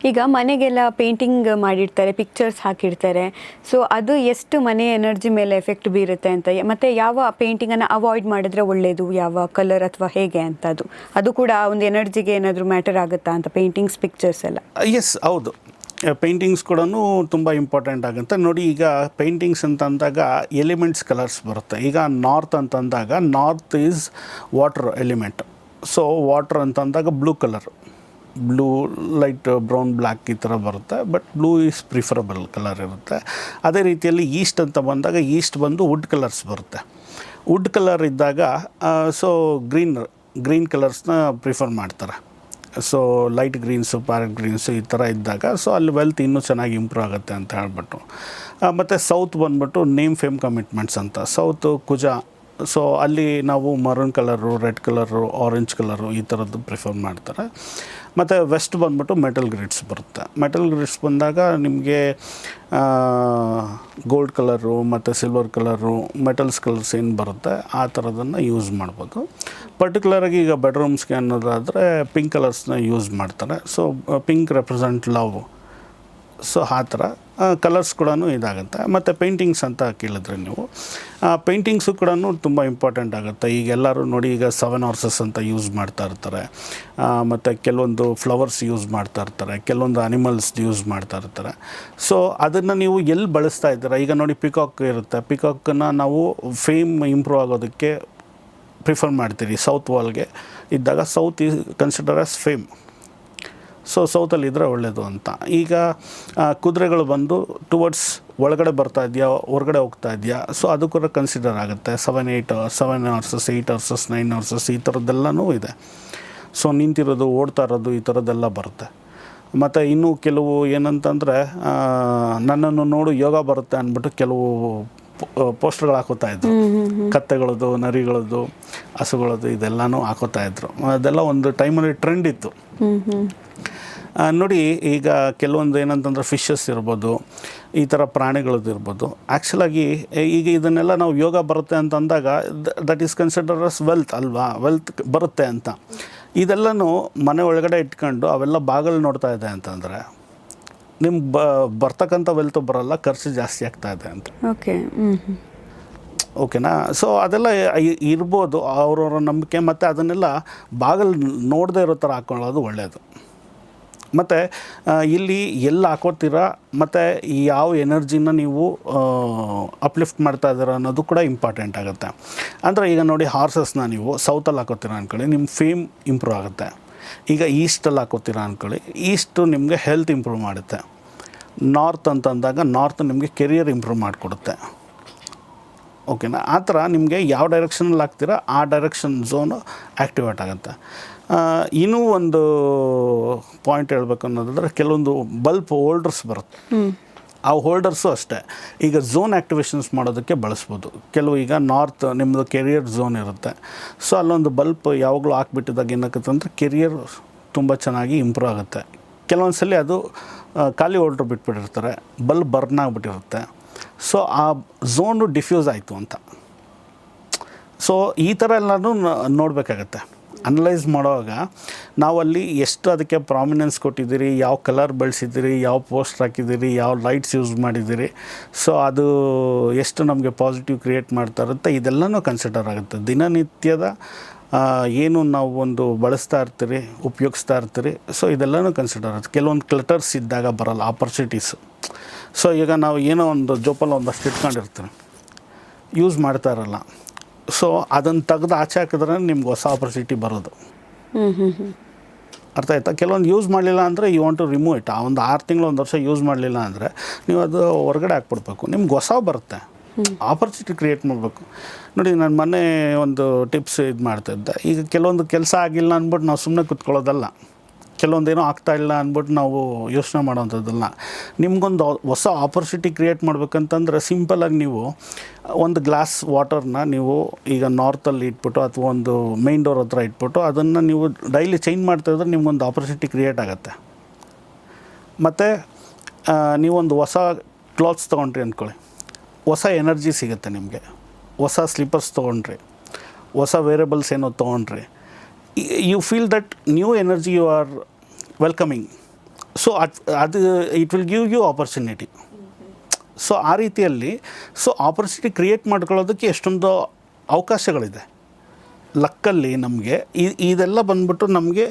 ಈಗ ಮನೆಗೆಲ್ಲ ಪೇಂಟಿಂಗ್ ಮಾಡಿರ್ತಾರೆ, ಪಿಕ್ಚರ್ಸ್ ಹಾಕಿರ್ತಾರೆ. ಸೊ ಅದು ಎಷ್ಟು ಮನೆ ಎನರ್ಜಿ ಮೇಲೆ ಎಫೆಕ್ಟ್ ಬೀರುತ್ತೆ ಅಂತ, ಮತ್ತು ಯಾವ ಪೇಂಟಿಂಗನ್ನು ಅವಾಯ್ಡ್ ಮಾಡಿದ್ರೆ ಒಳ್ಳೆಯದು, ಯಾವ ಕಲರ್ ಅಥವಾ ಹೇಗೆ ಅಂತ, ಅದು ಕೂಡ ಒಂದು ಎನರ್ಜಿಗೆ ಏನಾದರೂ ಮ್ಯಾಟರ್ ಆಗುತ್ತಾ ಅಂತ, ಪೇಂಟಿಂಗ್ಸ್ ಪಿಕ್ಚರ್ಸ್ ಎಲ್ಲ? ಎಸ್, ಹೌದು. ಪೇಂಟಿಂಗ್ಸ್ ಕೂಡ ತುಂಬ ಇಂಪಾರ್ಟೆಂಟ್ ಆಗುತ್ತೆ. ನೋಡಿ, ಈಗ ಪೇಂಟಿಂಗ್ಸ್ ಅಂತಂದಾಗ ಎಲಿಮೆಂಟ್ಸ್ ಕಲರ್ಸ್ ಬರುತ್ತೆ. ಈಗ ನಾರ್ತ್ ಅಂತಂದಾಗ north is water element. So water ಅಂತಂದಾಗ blue colour, blue light brown black ಈ ಥರ ಬರುತ್ತೆ. But blue is preferable colour ಇರುತ್ತೆ. ಅದೇ ರೀತಿಯಲ್ಲಿ ಈಸ್ಟ್ ಅಂತ ಬಂದಾಗ ಈಸ್ಟ್ ಬಂದು ವುಡ್ ಕಲರ್ಸ್ ಬರುತ್ತೆ. ವುಡ್ ಕಲರ್ ಇದ್ದಾಗ ಸೊ ಗ್ರೀನ್ ಕಲರ್ಸ್ನ ಪ್ರಿಫರ್ ಮಾಡ್ತಾರೆ. So light greens, parrot greens ಈ ಥರ ಇದ್ದಾಗ ಸೊ ಅಲ್ಲಿ ವೆಲ್ತ್ ಇನ್ನೂ ಚೆನ್ನಾಗಿ ಇಂಪ್ರೂವ್ ಆಗುತ್ತೆ ಅಂತ ಹೇಳ್ಬಿಟ್ಟು. ಮತ್ತು ಸೌತ್ ಬಂದ್ಬಿಟ್ಟು ನೇಮ್ ಫೇಮ್ ಕಮಿಟ್ಮೆಂಟ್ಸ್ ಅಂತ, ಸೌತು ಕುಜ. ಸೊ ಅಲ್ಲಿ ನಾವು maroon colour, red colour, orange colour ಈ ಥರದ್ದು ಪ್ರಿಫರ್ ಮಾಡ್ತಾರೆ. ಮತ್ತು ವೆಸ್ಟ್ ಬಂದ್ಬಿಟ್ಟು ಮೆಟಲ್ ಗ್ರಿಡ್ಸ್ ಬರುತ್ತೆ. ಮೆಟಲ್ ಗ್ರಿಡ್ಸ್ ಬಂದಾಗ ನಿಮಗೆ ಗೋಲ್ಡ್ ಕಲರು ಮತ್ತು ಸಿಲ್ವರ್ ಕಲರು, ಮೆಟಲ್ಸ್ ಕಲರ್ಸ್ ಏನು ಬರುತ್ತೆ ಆ ಥರದನ್ನು ಯೂಸ್ ಮಾಡ್ಬೋದು. ಪರ್ಟಿಕ್ಯುಲರಾಗಿ ಈಗ ಬೆಡ್ರೂಮ್ಸ್ಗೆ ಅನ್ನೋದಾದರೆ ಪಿಂಕ್ ಕಲರ್ಸ್ನ ಯೂಸ್ ಮಾಡ್ತಾರೆ. So pink represent love. So ಆ ಥರ ಕಲರ್ಸ್ ಕೂಡ ಇದಾಗುತ್ತೆ. ಮತ್ತು ಪೇಂಟಿಂಗ್ಸ್ ಅಂತ ಕೇಳಿದ್ರೆ ನೀವು, ಪೇಂಟಿಂಗ್ಸು ಕೂಡ ತುಂಬ ಇಂಪಾರ್ಟೆಂಟ್ ಆಗುತ್ತೆ. ಈಗ ಎಲ್ಲರೂ ನೋಡಿ, ಈಗ 7 ಹಾರ್ಸಸ್ ಅಂತ ಯೂಸ್ ಮಾಡ್ತಾ ಇರ್ತಾರೆ. ಮತ್ತು ಕೆಲವೊಂದು ಫ್ಲವರ್ಸ್ ಯೂಸ್ ಮಾಡ್ತಾ ಇರ್ತಾರೆ, ಕೆಲವೊಂದು ಅನಿಮಲ್ಸ್ ಯೂಸ್ ಮಾಡ್ತಾ ಇರ್ತಾರೆ. ಸೊ ಅದನ್ನು ನೀವು ಎಲ್ಲಿ ಬಳಸ್ತಾ ಇದ್ದೀರಾ? ಈಗ ನೋಡಿ, ಪಿಕಾಕ್ ಇರುತ್ತೆ. ಪಿಕಾಕನ್ನು ನಾವು ಫೇಮ್ ಇಂಪ್ರೂವ್ ಆಗೋದಕ್ಕೆ ಪ್ರಿಫರ್ ಮಾಡ್ತೀರಿ. ಸೌತ್ ವಾಲ್ಗೆ ಇದ್ದಾಗ south is consider as fame. So ಸೌತಲ್ಲಿದ್ದರೆ ಒಳ್ಳೆಯದು ಅಂತ. ಈಗ ಕುದುರೆಗಳು ಬಂದು ಟುವರ್ಡ್ಸ್ ಒಳಗಡೆ ಬರ್ತಾ ಇದೆಯಾ, ಹೊರಗಡೆ ಹೋಗ್ತಾ ಇದೆಯಾ, ಸೊ ಅದು ಕೂಡ ಕನ್ಸಿಡರ್ ಆಗುತ್ತೆ. 7 ಹಾರ್ಸಸ್, 8 ಹಾರ್ಸಸ್, 9 ಹಾರ್ಸಸ್ ಈ ಥರದ್ದೆಲ್ಲನೂ ಇದೆ. ಸೊ ನಿಂತಿರೋದು, ಓಡ್ತಾ ಇರೋದು ಈ ಥರದ್ದೆಲ್ಲ ಬರುತ್ತೆ. ಮತ್ತು ಇನ್ನೂ ಕೆಲವು ಏನಂತಂದರೆ, ನನ್ನನ್ನು ನೋಡು ಯೋಗ ಬರುತ್ತೆ ಅಂದ್ಬಿಟ್ಟು ಕೆಲವು ಪೋಸ್ಟರ್ಗಳು ಹಾಕೋತಾ ಇದ್ರು. ಕತ್ತೆಗಳದ್ದು, ನರಿಗಳದ್ದು, ಹಸುಗಳದ್ದು ಇದೆಲ್ಲನೂ ಹಾಕೋತಾ ಇದ್ರು. ಅದೆಲ್ಲ ಒಂದು ಟೈಮಲ್ಲಿ ಟ್ರೆಂಡ್ ಇತ್ತು. ನೋಡಿ, ಈಗ ಕೆಲವೊಂದು ಏನಂತಂದ್ರೆ ಫಿಶಸ್ ಇರ್ಬೋದು, ಈ ಥರ ಪ್ರಾಣಿಗಳದ್ದು ಇರ್ಬೋದು. ಆ್ಯಕ್ಚುಲಾಗಿ ಈಗ ಇದನ್ನೆಲ್ಲ ನಾವು ಯೋಗ ಬರುತ್ತೆ ಅಂತಂದಾಗ that is consider us wealth ಅಲ್ವಾ, ವೆಲ್ತ್ ಬರುತ್ತೆ ಅಂತ. ಇದೆಲ್ಲನೂ ಮನೆ ಒಳಗಡೆ ಇಟ್ಕೊಂಡು ಅವೆಲ್ಲ ಬಾಗಿಲು ನೋಡ್ತಾ ಇದೆ ಅಂತಂದರೆ ನಿಮ್ಗೆ ಬರ್ತಕ್ಕಂಥ ವೆಲ್ತು ಬರೋಲ್ಲ, ಖರ್ಚು ಜಾಸ್ತಿ ಆಗ್ತಾ ಇದೆ ಅಂತ. ಓಕೆನಾ. ಸೊ ಅದೆಲ್ಲ ಇರ್ಬೋದು, ಅವ್ರವ್ರ ನಂಬಿಕೆ. ಮತ್ತು ಅದನ್ನೆಲ್ಲ ಬಾಗಿಲು ನೋಡದೇ ಇರೋ ಥರ ಹಾಕ್ಕೊಳ್ಳೋದು ಒಳ್ಳೆಯದು. ಮತ್ತು ಇಲ್ಲಿ ಎಲ್ಲಿ ಹಾಕೋತೀರಾ ಮತ್ತು ಯಾವ ಎನರ್ಜಿನ ನೀವು ಅಪ್ಲಿಫ್ಟ್ ಮಾಡ್ತಾ ಇದ್ದೀರಾ ಅನ್ನೋದು ಕೂಡ ಇಂಪಾರ್ಟೆಂಟ್ ಆಗುತ್ತೆ. ಅಂದರೆ ಈಗ ನೋಡಿ, ಹಾರ್ಸಸ್ನ ನೀವು ಸೌತಲ್ಲಿ ಹಾಕೋತೀರಾ ಅಂದ್ಕೊಳ್ಳಿ, ನಿಮ್ಮ ಫೇಮ್ ಇಂಪ್ರೂವ್ ಆಗುತ್ತೆ. ಈಗ ಈಸ್ಟಲ್ಲಿ ಹಾಕೋತೀರಾ ಅಂದ್ಕೊಳ್ಳಿ, ಈಸ್ಟು ನಿಮಗೆ ಹೆಲ್ತ್ ಇಂಪ್ರೂವ್ ಮಾಡುತ್ತೆ. ನಾರ್ತ್ ಅಂತಂದಾಗ ನಾರ್ತ್ ನಿಮಗೆ ಕೆರಿಯರ್ ಇಂಪ್ರೂವ್ ಮಾಡಿಕೊಡುತ್ತೆ. ಓಕೆನಾ. ಆ ಥರ ನಿಮಗೆ ಯಾವ ಡೈರೆಕ್ಷನಲ್ಲಿ ಹಾಕ್ತೀರಾ ಆ ಡೈರೆಕ್ಷನ್ ಝೋನು ಆ್ಯಕ್ಟಿವೇಟ್ ಆಗುತ್ತೆ. ಇನ್ನೂ ಒಂದು ಪಾಯಿಂಟ್ ಹೇಳ್ಬೇಕು ಅನ್ನೋದಾದರೆ, ಕೆಲವೊಂದು ಬಲ್ಬ್ ಹೋಲ್ಡರ್ಸ್ ಬರುತ್ತೆ. ಆ ಹೋಲ್ಡರ್ಸು ಅಷ್ಟೇ ಈಗ ಝೋನ್ ಆ್ಯಕ್ಟಿವೇಷನ್ಸ್ ಮಾಡೋದಕ್ಕೆ ಬಳಸ್ಬೋದು. ಕೆಲವು ಈಗ ನಾರ್ತ್ ನಿಮ್ಮದು ಕೆರಿಯರ್ ಝೋನ್ ಇರುತ್ತೆ. ಸೊ ಅಲ್ಲೊಂದು ಬಲ್ಪ್ ಯಾವಾಗಲೂ ಹಾಕ್ಬಿಟ್ಟಿದಾಗ ಏನಾಗುತ್ತೆ ಅಂದರೆ ಕೆರಿಯರ್ ತುಂಬ ಚೆನ್ನಾಗಿ ಇಂಪ್ರೂವ್ ಆಗುತ್ತೆ. ಕೆಲವೊಂದು ಸಲ ಅದು ಖಾಲಿ ಹೋಲ್ಡ್ರ್ ಬಿಟ್ಬಿಟ್ಟಿರ್ತಾರೆ, ಬಲ್ಬ್ ಬರ್ನ್ ಆಗಿಬಿಟ್ಟಿರುತ್ತೆ. ಸೊ ಆ ಝೋನು ಡಿಫ್ಯೂಸ್ ಆಯಿತು ಅಂತ. ಸೊ ಈ ಥರ ಎಲ್ಲನೂ ನೋಡಬೇಕಾಗತ್ತೆ. ಅನಲೈಸ್ ಮಾಡುವಾಗ ನಾವಲ್ಲಿ ಎಷ್ಟು ಅದಕ್ಕೆ ಪ್ರಾಮಿನೆನ್ಸ್ ಕೊಟ್ಟಿದ್ದೀರಿ, ಯಾವ ಕಲರ್ ಬಳಸಿದ್ದೀರಿ, ಯಾವ ಪೋಸ್ಟರ್ ಹಾಕಿದ್ದೀರಿ, ಯಾವ ಲೈಟ್ಸ್ ಯೂಸ್ ಮಾಡಿದ್ದೀರಿ, ಸೊ ಅದು ಎಷ್ಟು ನಮಗೆ ಪಾಸಿಟಿವ್ ಕ್ರಿಯೇಟ್ ಮಾಡ್ತಾ ಇರುತ್ತೆ, ಇದೆಲ್ಲನೂ ಕನ್ಸಿಡರ್ ಆಗುತ್ತೆ. ದಿನನಿತ್ಯದ ಏನು ನಾವು ಒಂದು ಬಳಸ್ತಾ ಇರ್ತೀರಿ, ಉಪಯೋಗಿಸ್ತಾ ಇರ್ತೀರಿ. ಸೊ ಇದೆಲ್ಲನೂ ಕನ್ಸಿಡರ್ ಆಗುತ್ತೆ. ಕೆಲವೊಂದು ಕ್ಲಟರ್ಸ್ ಇದ್ದಾಗ ಬರೋಲ್ಲ ಆಪರ್ಚುನಿಟೀಸು. ಸೊ ಈಗ ನಾವು ಏನೋ ಒಂದು ಜೋಪಲ್ಲಿ ಒಂದಷ್ಟು ಇಟ್ಕೊಂಡಿರ್ತೀವಿ, ಯೂಸ್ ಮಾಡ್ತಾ ಇರಲ್ಲ. ಸೊ ಅದನ್ನು ತೆಗೆದು ಆಚೆ ಹಾಕಿದ್ರೆ ನಿಮ್ಗೆ ಹೊಸ ಆಪರ್ಚುನಿಟಿ ಬರೋದು. ಅರ್ಥ ಆಯ್ತಾ? ಕೆಲವೊಂದು ಯೂಸ್ ಮಾಡಲಿಲ್ಲ ಅಂದರೆ you want to remove it. ಆ ಒಂದು 6 ತಿಂಗಳು 1 ವರ್ಷ ಯೂಸ್ ಮಾಡಲಿಲ್ಲ ಅಂದರೆ ನೀವು ಅದು ಹೊರಗಡೆ ಹಾಕ್ಬಿಡ್ಬೇಕು. ನಿಮ್ಗೆ ಹೊಸ ಬರುತ್ತೆ, ಆಪರ್ಚುನಿಟಿ ಕ್ರಿಯೇಟ್ ಮಾಡಬೇಕು. ನೋಡಿ, ನಾನು ಮೊನ್ನೆ ಒಂದು ಟಿಪ್ಸ್ ಇದು ಮಾಡ್ತಾಯಿದ್ದೆ. ಈಗ ಕೆಲವೊಂದು ಕೆಲಸ ಆಗಿಲ್ಲ ಅಂದ್ಬಿಟ್ಟು ನಾವು ಸುಮ್ಮನೆ ಕೂತ್ಕೊಳ್ಳೋದಲ್ಲ, ಕೆಲವೊಂದೇನೋ ಆಗ್ತಾಯಿಲ್ಲ ಅಂದ್ಬಿಟ್ಟು ನಾವು ಯೋಚನೆ ಮಾಡೋವಂಥದ್ದಲ್ಲ. ನಿಮ್ಗೊಂದು ಹೊಸ ಆಪರ್ಚುನಿಟಿ ಕ್ರಿಯೇಟ್ ಮಾಡ್ಬೇಕಂತಂದರೆ ಸಿಂಪಲಾಗಿ ನೀವು ಒಂದು ಗ್ಲಾಸ್ ವಾಟರ್ನ ನೀವು ಈಗ ನಾರ್ತಲ್ಲಿ ಇಟ್ಬಿಟ್ಟು ಅಥವಾ ಒಂದು ಮೈನ್ ಡೋರ್ ಹತ್ರ ಇಟ್ಬಿಟ್ಟು ಅದನ್ನು ನೀವು ಡೈಲಿ ಚೇಂಜ್ ಮಾಡ್ತಾಯಿದ್ರೆ ನಿಮ್ಗೊಂದು ಆಪರ್ಚುನಿಟಿ ಕ್ರಿಯೇಟ್ ಆಗುತ್ತೆ. ಮತ್ತು ನೀವೊಂದು ಹೊಸ ಕ್ಲಾತ್ಸ್ ತೊಗೊಂಡ್ರಿ ಅಂದ್ಕೊಳ್ಳಿ, ಹೊಸ ಎನರ್ಜಿ ಸಿಗುತ್ತೆ ನಿಮಗೆ. ಹೊಸ ಸ್ಲೀಪರ್ಸ್ ತೊಗೊಂಡ್ರಿ, ಹೊಸ ವೇರಿಯಬಲ್ಸ್ ಏನೋ ತೊಗೊಂಡ್ರಿ, you feel that new energy you are welcoming. So ಅದು it will give you opportunity. So ಆ ರೀತಿಯಲ್ಲಿ ಆಪರ್ಚುನಿಟಿ ಕ್ರಿಯೇಟ್ ಮಾಡ್ಕೊಳ್ಳೋದಕ್ಕೆ ಎಷ್ಟೊಂದು ಅವಕಾಶಗಳಿದೆ ಲಕ್ಕಲ್ಲಿ ನಮಗೆ. ಇದೆಲ್ಲ ಬಂದ್ಬಿಟ್ಟು ನಮಗೆ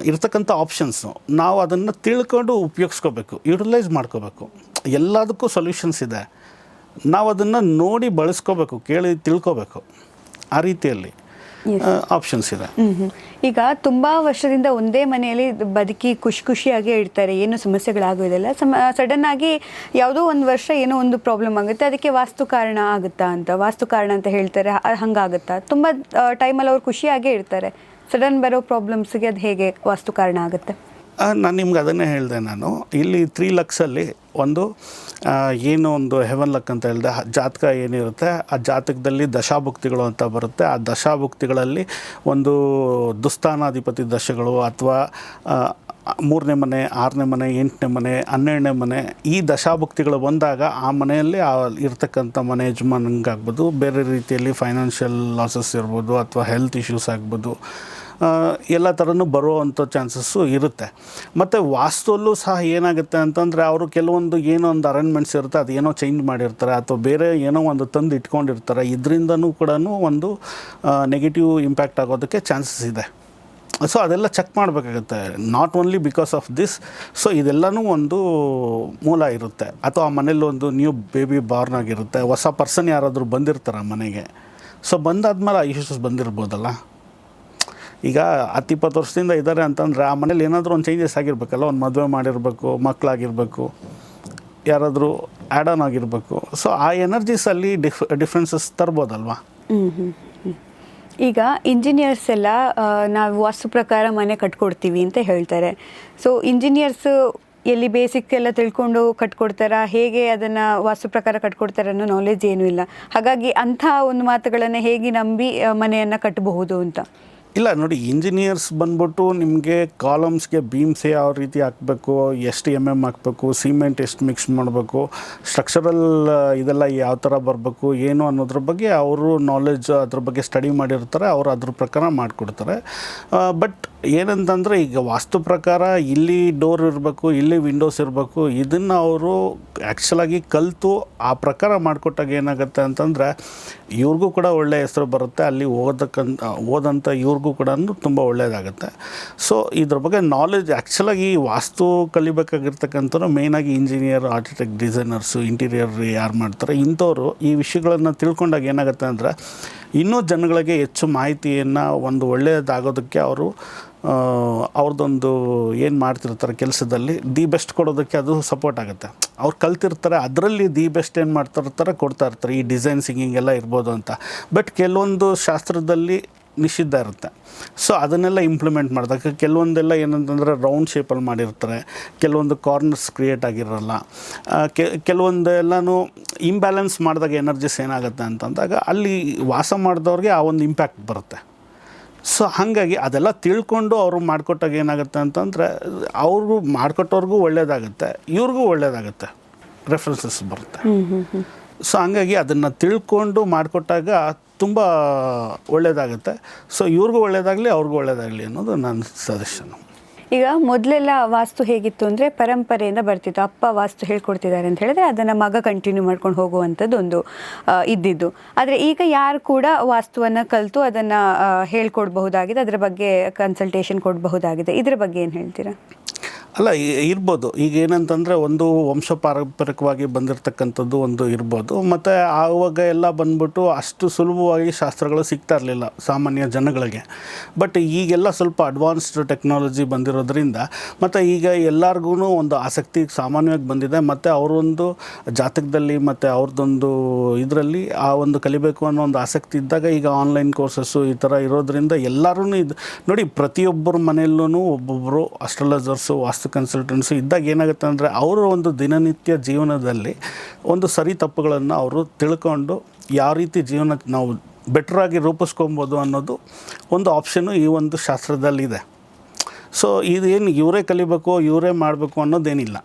ಇರ್ತಕ್ಕಂಥ ಆಪ್ಷನ್ಸು. ನಾವು ಅದನ್ನು ತಿಳ್ಕೊಂಡು ಉಪಯೋಗಿಸ್ಕೋಬೇಕು, ಯುಟಿಲೈಸ್ ಮಾಡ್ಕೋಬೇಕು. ಎಲ್ಲದಕ್ಕೂ ಸೊಲ್ಯೂಷನ್ಸ್ ಇದೆ. ನಾವು ಅದನ್ನು ನೋಡಿ ಬಳಸ್ಕೋಬೇಕು, ಕೇಳಿ ತಿಳ್ಕೋಬೇಕು. ಆ ರೀತಿಯಲ್ಲಿ ಆಪ್ಷನ್ಸ್ ಇದೆ. ಈಗ ತುಂಬ ವರ್ಷದಿಂದ ಒಂದೇ ಮನೆಯಲ್ಲಿ ಬದುಕಿ ಖುಷಿಯಾಗೇ ಇರ್ತಾರೆ, ಏನು ಸಮಸ್ಯೆಗಳಾಗೋದಿಲ್ಲ. ಸಡನ್ ಆಗಿ ಯಾವುದೋ ಒಂದು ವರ್ಷ ಏನೋ ಒಂದು ಪ್ರಾಬ್ಲಮ್ ಆಗುತ್ತೆ, ಅದಕ್ಕೆ ವಾಸ್ತು ಕಾರಣ ಆಗುತ್ತಾ ಅಂತ, ವಾಸ್ತು ಕಾರಣ ಅಂತ ಹೇಳ್ತಾರೆ. ಹಂಗಾಗುತ್ತಾ? ತುಂಬ ಟೈಮಲ್ಲಿ ಅವ್ರು ಖುಷಿಯಾಗೇ ಇರ್ತಾರೆ, ಸಡನ್ ಬರೋ ಪ್ರಾಬ್ಲಮ್ಸ್ಗೆ ಅದು ಹೇಗೆ ವಾಸ್ತು ಕಾರಣ ಆಗುತ್ತೆ? ನಾನು ನಿಮ್ಗೆ ಅದನ್ನೇ ಹೇಳಿದೆ. ನಾನು ಇಲ್ಲಿ 3 ಲಕ್ಸಲ್ಲಿ ಒಂದು ಏನು ಒಂದು ಹೆವನ್ ಲಕ್ ಅಂತ ಹೇಳಿದೆ, ಜಾತಕ ಏನಿರುತ್ತೆ ಆ ಜಾತಕದಲ್ಲಿ ದಶಾಭುಕ್ತಿಗಳು ಅಂತ ಬರುತ್ತೆ. ಆ ದಶಾಭುಕ್ತಿಗಳಲ್ಲಿ ಒಂದು ದುಸ್ಥಾನಾಧಿಪತಿ ದಶೆಗಳು ಅಥವಾ 3ನೇ ಮನೆ, 6ನೇ ಮನೆ, 8ನೇ ಮನೆ, 12ನೇ ಮನೆ, ಈ ದಶಾಭುಕ್ತಿಗಳು ಬಂದಾಗ ಆ ಮನೆಯಲ್ಲಿ ಇರ್ತಕ್ಕಂಥ ಮನೆ ಯಜಮಾನಂಗಾಗ್ಬೋದು, ಬೇರೆ ರೀತಿಯಲ್ಲಿ ಫೈನಾನ್ಷಿಯಲ್ ಲಾಸಸ್ ಇರ್ಬೋದು ಅಥವಾ ಹೆಲ್ತ್ ಇಶ್ಯೂಸ್ ಆಗ್ಬೋದು, ಎಲ್ಲ ಥರನೂ ಬರುವಂಥ ಚಾನ್ಸಸ್ಸು ಇರುತ್ತೆ. ಮತ್ತು ವಾಸ್ತುವಲ್ಲೂ ಸಹ ಏನಾಗುತ್ತೆ ಅಂತಂದರೆ ಅವರು ಕೆಲವೊಂದು ಏನೋ ಒಂದು ಅರೇಂಜ್ಮೆಂಟ್ಸ್ ಇರುತ್ತೆ, ಅದು ಏನೋ ಚೇಂಜ್ ಮಾಡಿರ್ತಾರೆ ಅಥವಾ ಬೇರೆ ಏನೋ ಒಂದು ತಂದು ಇಟ್ಕೊಂಡಿರ್ತಾರೆ. ಇದರಿಂದನೂ ಕೂಡ ಒಂದು ನೆಗೆಟಿವ್ ಇಂಪ್ಯಾಕ್ಟ್ ಆಗೋದಕ್ಕೆ ಚಾನ್ಸಸ್ ಇದೆ. ಸೊ ಅದೆಲ್ಲ ಚೆಕ್ ಮಾಡಬೇಕಾಗುತ್ತೆ, not only because of this. So ಇದೆಲ್ಲನೂ ಒಂದು ಮೂಲ ಇರುತ್ತೆ. ಅಥವಾ ಆ ಮನೇಲಿ ಒಂದು ನ್ಯೂ ಬೇಬಿ ಬಾರ್ನ್ ಆಗಿರುತ್ತೆ, ಹೊಸ ಪರ್ಸನ್ ಯಾರಾದರೂ ಬಂದಿರ್ತಾರೆ ಮನೆಗೆ. ಸೊ ಬಂದಾದ್ಮೇಲೆ ಆ ಇಶ್ಯೂಸ್ ಬಂದಿರ್ಬೋದಲ್ಲ. ಈಗ 10-20 ವರ್ಷದಿಂದ ಇದ್ದಾರೆ ಅಂತಂದರೆ ಆ ಮನೇಲಿ ಏನಾದರೂ ಒಂದು ಚೇಂಜಸ್ ಆಗಿರಬೇಕಲ್ಲ, ಒಂದು ಮದುವೆ ಮಾಡಿರಬೇಕು, ಮಕ್ಕಳಾಗಿರಬೇಕು, ಯಾರಾದರೂ ಆ್ಯಡ್ ಆನ್ ಆಗಿರಬೇಕು. ಸೊ ಆ ಎನರ್ಜೀಸಲ್ಲಿ ಡಿಫ್ರೆನ್ಸಸ್ ತರ್ಬೋದಲ್ವಾ. ಈಗ ಇಂಜಿನಿಯರ್ಸ್ ಎಲ್ಲ ನಾವು ವಾಸ್ತು ಪ್ರಕಾರ ಮನೆ ಕಟ್ಕೊಡ್ತೀವಿ ಅಂತ ಹೇಳ್ತಾರೆ. ಸೊ ಇಂಜಿನಿಯರ್ಸು ಎಲ್ಲಿ ಬೇಸಿಕ್ ಎಲ್ಲ ತಿಳ್ಕೊಂಡು ಕಟ್ಕೊಡ್ತಾರಾ, ಹೇಗೆ ಅದನ್ನು ವಾಸ್ತು ಪ್ರಕಾರ ಕಟ್ಕೊಡ್ತಾರೆ ಅನ್ನೋ ನಾಲೆಜ್ ಏನೂ ಇಲ್ಲ. ಹಾಗಾಗಿ ಅಂಥ ಒಂದು ಮಾತುಗಳನ್ನು ಹೇಗೆ ನಂಬಿ ಮನೆಯನ್ನು ಕಟ್ಟಬಹುದು ಅಂತ? ಇಲ್ಲ ನೋಡಿ, ಇಂಜಿನಿಯರ್ಸ್ ಬಂದ್ಬಿಟ್ಟು ನಿಮಗೆ ಕಾಲಮ್ಸ್ಗೆ ಬೀಮ್ಸ್ ಯಾವ ರೀತಿ ಹಾಕಬೇಕು, ಎಷ್ಟು MM ಹಾಕಬೇಕು, ಸಿಮೆಂಟ್ ಎಷ್ಟು ಮಿಕ್ಸ್ ಮಾಡಬೇಕು, ಸ್ಟ್ರಕ್ಚರಲ್ ಇದೆಲ್ಲ ಯಾವ ಥರ ಬರಬೇಕು ಏನು ಅನ್ನೋದ್ರ ಬಗ್ಗೆ ಅವರು ನಾಲೆಜ್ ಅದ್ರ ಬಗ್ಗೆ ಸ್ಟಡಿ ಮಾಡಿರ್ತಾರೆ, ಅವರು ಅದ್ರ ಪ್ರಕಾರ ಮಾಡಿಕೊಡ್ತಾರೆ. ಬಟ್ ಏನಂತಂದರೆ ಈಗ ವಾಸ್ತು ಪ್ರಕಾರ ಇಲ್ಲಿ ಡೋರ್ ಇರಬೇಕು, ಇಲ್ಲಿ ವಿಂಡೋಸ್ ಇರಬೇಕು, ಇದನ್ನು ಅವರು ಆ್ಯಕ್ಚುಲಾಗಿ ಕಲಿತು ಆ ಪ್ರಕಾರ ಮಾಡಿಕೊಟ್ಟಾಗ ಏನಾಗುತ್ತೆ ಅಂತಂದರೆ ಇವ್ರಿಗೂ ಕೂಡ ಒಳ್ಳೆಯ ಹೆಸರು ಬರುತ್ತೆ, ಅಲ್ಲಿ ಓದಂಥ ಇವ್ರಿಗೂ ಕೂಡ ತುಂಬ ಒಳ್ಳೆಯದಾಗುತ್ತೆ. ಸೊ ಇದ್ರ ಬಗ್ಗೆ ನಾಲೆಜ್ ಆ್ಯಕ್ಚುಲಾಗಿ ವಾಸ್ತು ಕಲಿಬೇಕಾಗಿರ್ತಕ್ಕಂಥವ್ರು ಮೇಯ್ನಾಗಿ ಇಂಜಿನಿಯರ್, ಆರ್ಕಿಟೆಕ್ಟ್, ಡಿಸೈನರ್ಸು, ಇಂಟೀರಿಯರ್ ಯಾರು ಮಾಡ್ತಾರೆ ಇಂಥವ್ರು ಈ ವಿಷಯಗಳನ್ನು ತಿಳ್ಕೊಂಡಾಗ ಏನಾಗುತ್ತೆ ಅಂದರೆ ಇನ್ನೂ ಜನಗಳಿಗೆ ಹೆಚ್ಚು ಮಾಹಿತಿಯನ್ನು ಒಂದು ಒಳ್ಳೆಯದಾಗೋದಕ್ಕೆ ಅವರು ಅವ್ರದ್ದೊಂದು ಏನು ಮಾಡ್ತಿರ್ತಾರೆ ಕೆಲಸದಲ್ಲಿ ದಿ ಬೆಸ್ಟ್ ಕೊಡೋದಕ್ಕೆ ಅದು ಸಪೋರ್ಟ್ ಆಗುತ್ತೆ. ಅವ್ರು ಕಲ್ತಿರ್ತಾರೆ, ಅದರಲ್ಲಿ ದಿ ಬೆಸ್ಟ್ ಏನು ಮಾಡ್ತಿರ್ತಾರೆ ಕೊಡ್ತಾ ಇರ್ತಾರೆ. ಈ ಡಿಸೈನ್ ಸಿಂಗಿಂಗ್ ಎಲ್ಲ ಇರ್ಬೋದು ಅಂತ. ಬಟ್ ಕೆಲವೊಂದು ಶಾಸ್ತ್ರದಲ್ಲಿ ನಿಷಿದ್ಧ ಇರುತ್ತೆ. ಸೊ ಅದನ್ನೆಲ್ಲ ಇಂಪ್ಲಿಮೆಂಟ್ ಮಾಡಿದಾಗ ಕೆಲವೊಂದೆಲ್ಲ ಏನಂತಂದರೆ ರೌಂಡ್ ಶೇಪಲ್ಲಿ ಮಾಡಿರ್ತಾರೆ, ಕೆಲವೊಂದು ಕಾರ್ನರ್ಸ್ ಕ್ರಿಯೇಟ್ ಆಗಿರಲ್ಲ, ಕೆಲವೊಂದೆಲ್ಲನೂ ಇಂಬ್ಯಾಲೆನ್ಸ್ ಮಾಡಿದಾಗ ಎನರ್ಜಿಸ್ ಏನಾಗುತ್ತೆ ಅಂತಂದಾಗ ಅಲ್ಲಿ ವಾಸ ಮಾಡಿದವ್ರಿಗೆ ಆ ಒಂದು ಇಂಪ್ಯಾಕ್ಟ್ ಬರುತ್ತೆ. ಸೊ ಹಾಗಾಗಿ ಅದೆಲ್ಲ ತಿಳ್ಕೊಂಡು ಅವರು ಮಾಡಿಕೊಟ್ಟಾಗ ಏನಾಗುತ್ತೆ ಅಂತಂದರೆ ಅವರು ಮಾಡಿಕೊಟ್ಟವ್ರಿಗೂ ಒಳ್ಳೆಯದಾಗುತ್ತೆ, ಇವ್ರಿಗೂ ಒಳ್ಳೆಯದಾಗುತ್ತೆ, ರೆಫರೆನ್ಸಸ್ ಬರುತ್ತೆ. ಸೊ ಹಂಗಾಗಿ ಅದನ್ನು ತಿಳ್ಕೊಂಡು ಮಾಡಿಕೊಟ್ಟಾಗ ತುಂಬ ಒಳ್ಳೆಯದಾಗುತ್ತೆ. ಸೊ ಇವ್ರಿಗೂ ಒಳ್ಳೆಯದಾಗಲಿ, ಅವ್ರಿಗೂ ಒಳ್ಳೆಯದಾಗಲಿ ಅನ್ನೋದು ನನ್ನ ಸಜೆಷನ್ನು. ಈಗ ಮೊದಲೆಲ್ಲ ವಾಸ್ತು ಹೇಗಿತ್ತು ಅಂದರೆ ಪರಂಪರೆಯಿಂದ ಬರ್ತಿತ್ತು. ಅಪ್ಪ ವಾಸ್ತು ಹೇಳ್ಕೊಡ್ತಿದ್ದಾರೆ ಅಂತ ಹೇಳಿದ್ರೆ ಅದನ್ನು ಮಗ ಕಂಟಿನ್ಯೂ ಮಾಡ್ಕೊಂಡು ಹೋಗುವಂಥದ್ದು ಒಂದು ಇದ್ದಿದ್ದು. ಆದರೆ ಈಗ ಯಾರು ಕೂಡ ವಾಸ್ತುವನ್ನು ಕಲಿತು ಅದನ್ನು ಹೇಳ್ಕೊಡ್ಬಹುದಾಗಿದೆ, ಅದರ ಬಗ್ಗೆ ಕನ್ಸಲ್ಟೇಷನ್ ಕೊಡಬಹುದಾಗಿದೆ. ಇದರ ಬಗ್ಗೆ ಏನು ಹೇಳ್ತೀರಾ? ಅಲ್ಲ, ಇರ್ಬೋದು. ಈಗ ಏನಂತಂದರೆ ಒಂದು ವಂಶ ಪಾರಂಪರಿಕವಾಗಿ ಬಂದಿರತಕ್ಕಂಥದ್ದು ಒಂದು ಇರ್ಬೋದು. ಮತ್ತು ಆವಾಗ ಎಲ್ಲ ಬಂದ್ಬಿಟ್ಟು ಅಷ್ಟು ಸುಲಭವಾಗಿ ಶಾಸ್ತ್ರಗಳು ಸಿಗ್ತಾ ಇರಲಿಲ್ಲ ಸಾಮಾನ್ಯ ಜನಗಳಿಗೆ. ಬಟ್ ಈಗೆಲ್ಲ ಸ್ವಲ್ಪ ಅಡ್ವಾನ್ಸ್ಡ್ ಟೆಕ್ನಾಲಜಿ ಬಂದಿರೋದ್ರಿಂದ ಮತ್ತು ಈಗ ಎಲ್ಲರಿಗೂ ಒಂದು ಆಸಕ್ತಿ ಸಾಮಾನ್ಯವಾಗಿ ಬಂದಿದೆ. ಮತ್ತು ಅವರೊಂದು ಜಾತಕದಲ್ಲಿ ಮತ್ತು ಅವ್ರದ್ದೊಂದು ಇದರಲ್ಲಿ ಆ ಒಂದು ಕಲಿಬೇಕು ಅನ್ನೋ ಒಂದು ಆಸಕ್ತಿ ಇದ್ದಾಗ ಈಗ ಆನ್ಲೈನ್ ಕೋರ್ಸಸ್ಸು ಈ ಥರ ಇರೋದ್ರಿಂದ ಎಲ್ಲರೂ ಇದು ನೋಡಿ, ಪ್ರತಿಯೊಬ್ಬರ ಮನೆಯಲ್ಲೂ ಒಬ್ಬೊಬ್ಬರು ಅಸ್ಟ್ರಾಲಜರ್ಸು, ವಾಸ್ತು ಕನ್ಸಲ್ಟೆಂಟ್ಸು ಇದ್ದಾಗ ಏನಾಗುತ್ತೆ ಅಂದರೆ ಅವರು ಒಂದು ದಿನನಿತ್ಯ ಜೀವನದಲ್ಲಿ ಒಂದು ಸರಿ ತಪ್ಪುಗಳನ್ನು ಅವರು ತಿಳ್ಕೊಂಡು ಯಾವ ರೀತಿ ಜೀವನ ನಾವು ಬೆಟ್ರಾಗಿ ರೂಪಿಸ್ಕೊಬೋದು ಅನ್ನೋದು ಒಂದು ಆಪ್ಷನ್ನು ಈ ಒಂದು ಶಾಸ್ತ್ರದಲ್ಲಿದೆ. ಸೊ ಇದೇನು ಇವರೇ ಕಲಿಬೇಕು, ಇವರೇ ಮಾಡಬೇಕು ಅನ್ನೋದೇನಿಲ್ಲ.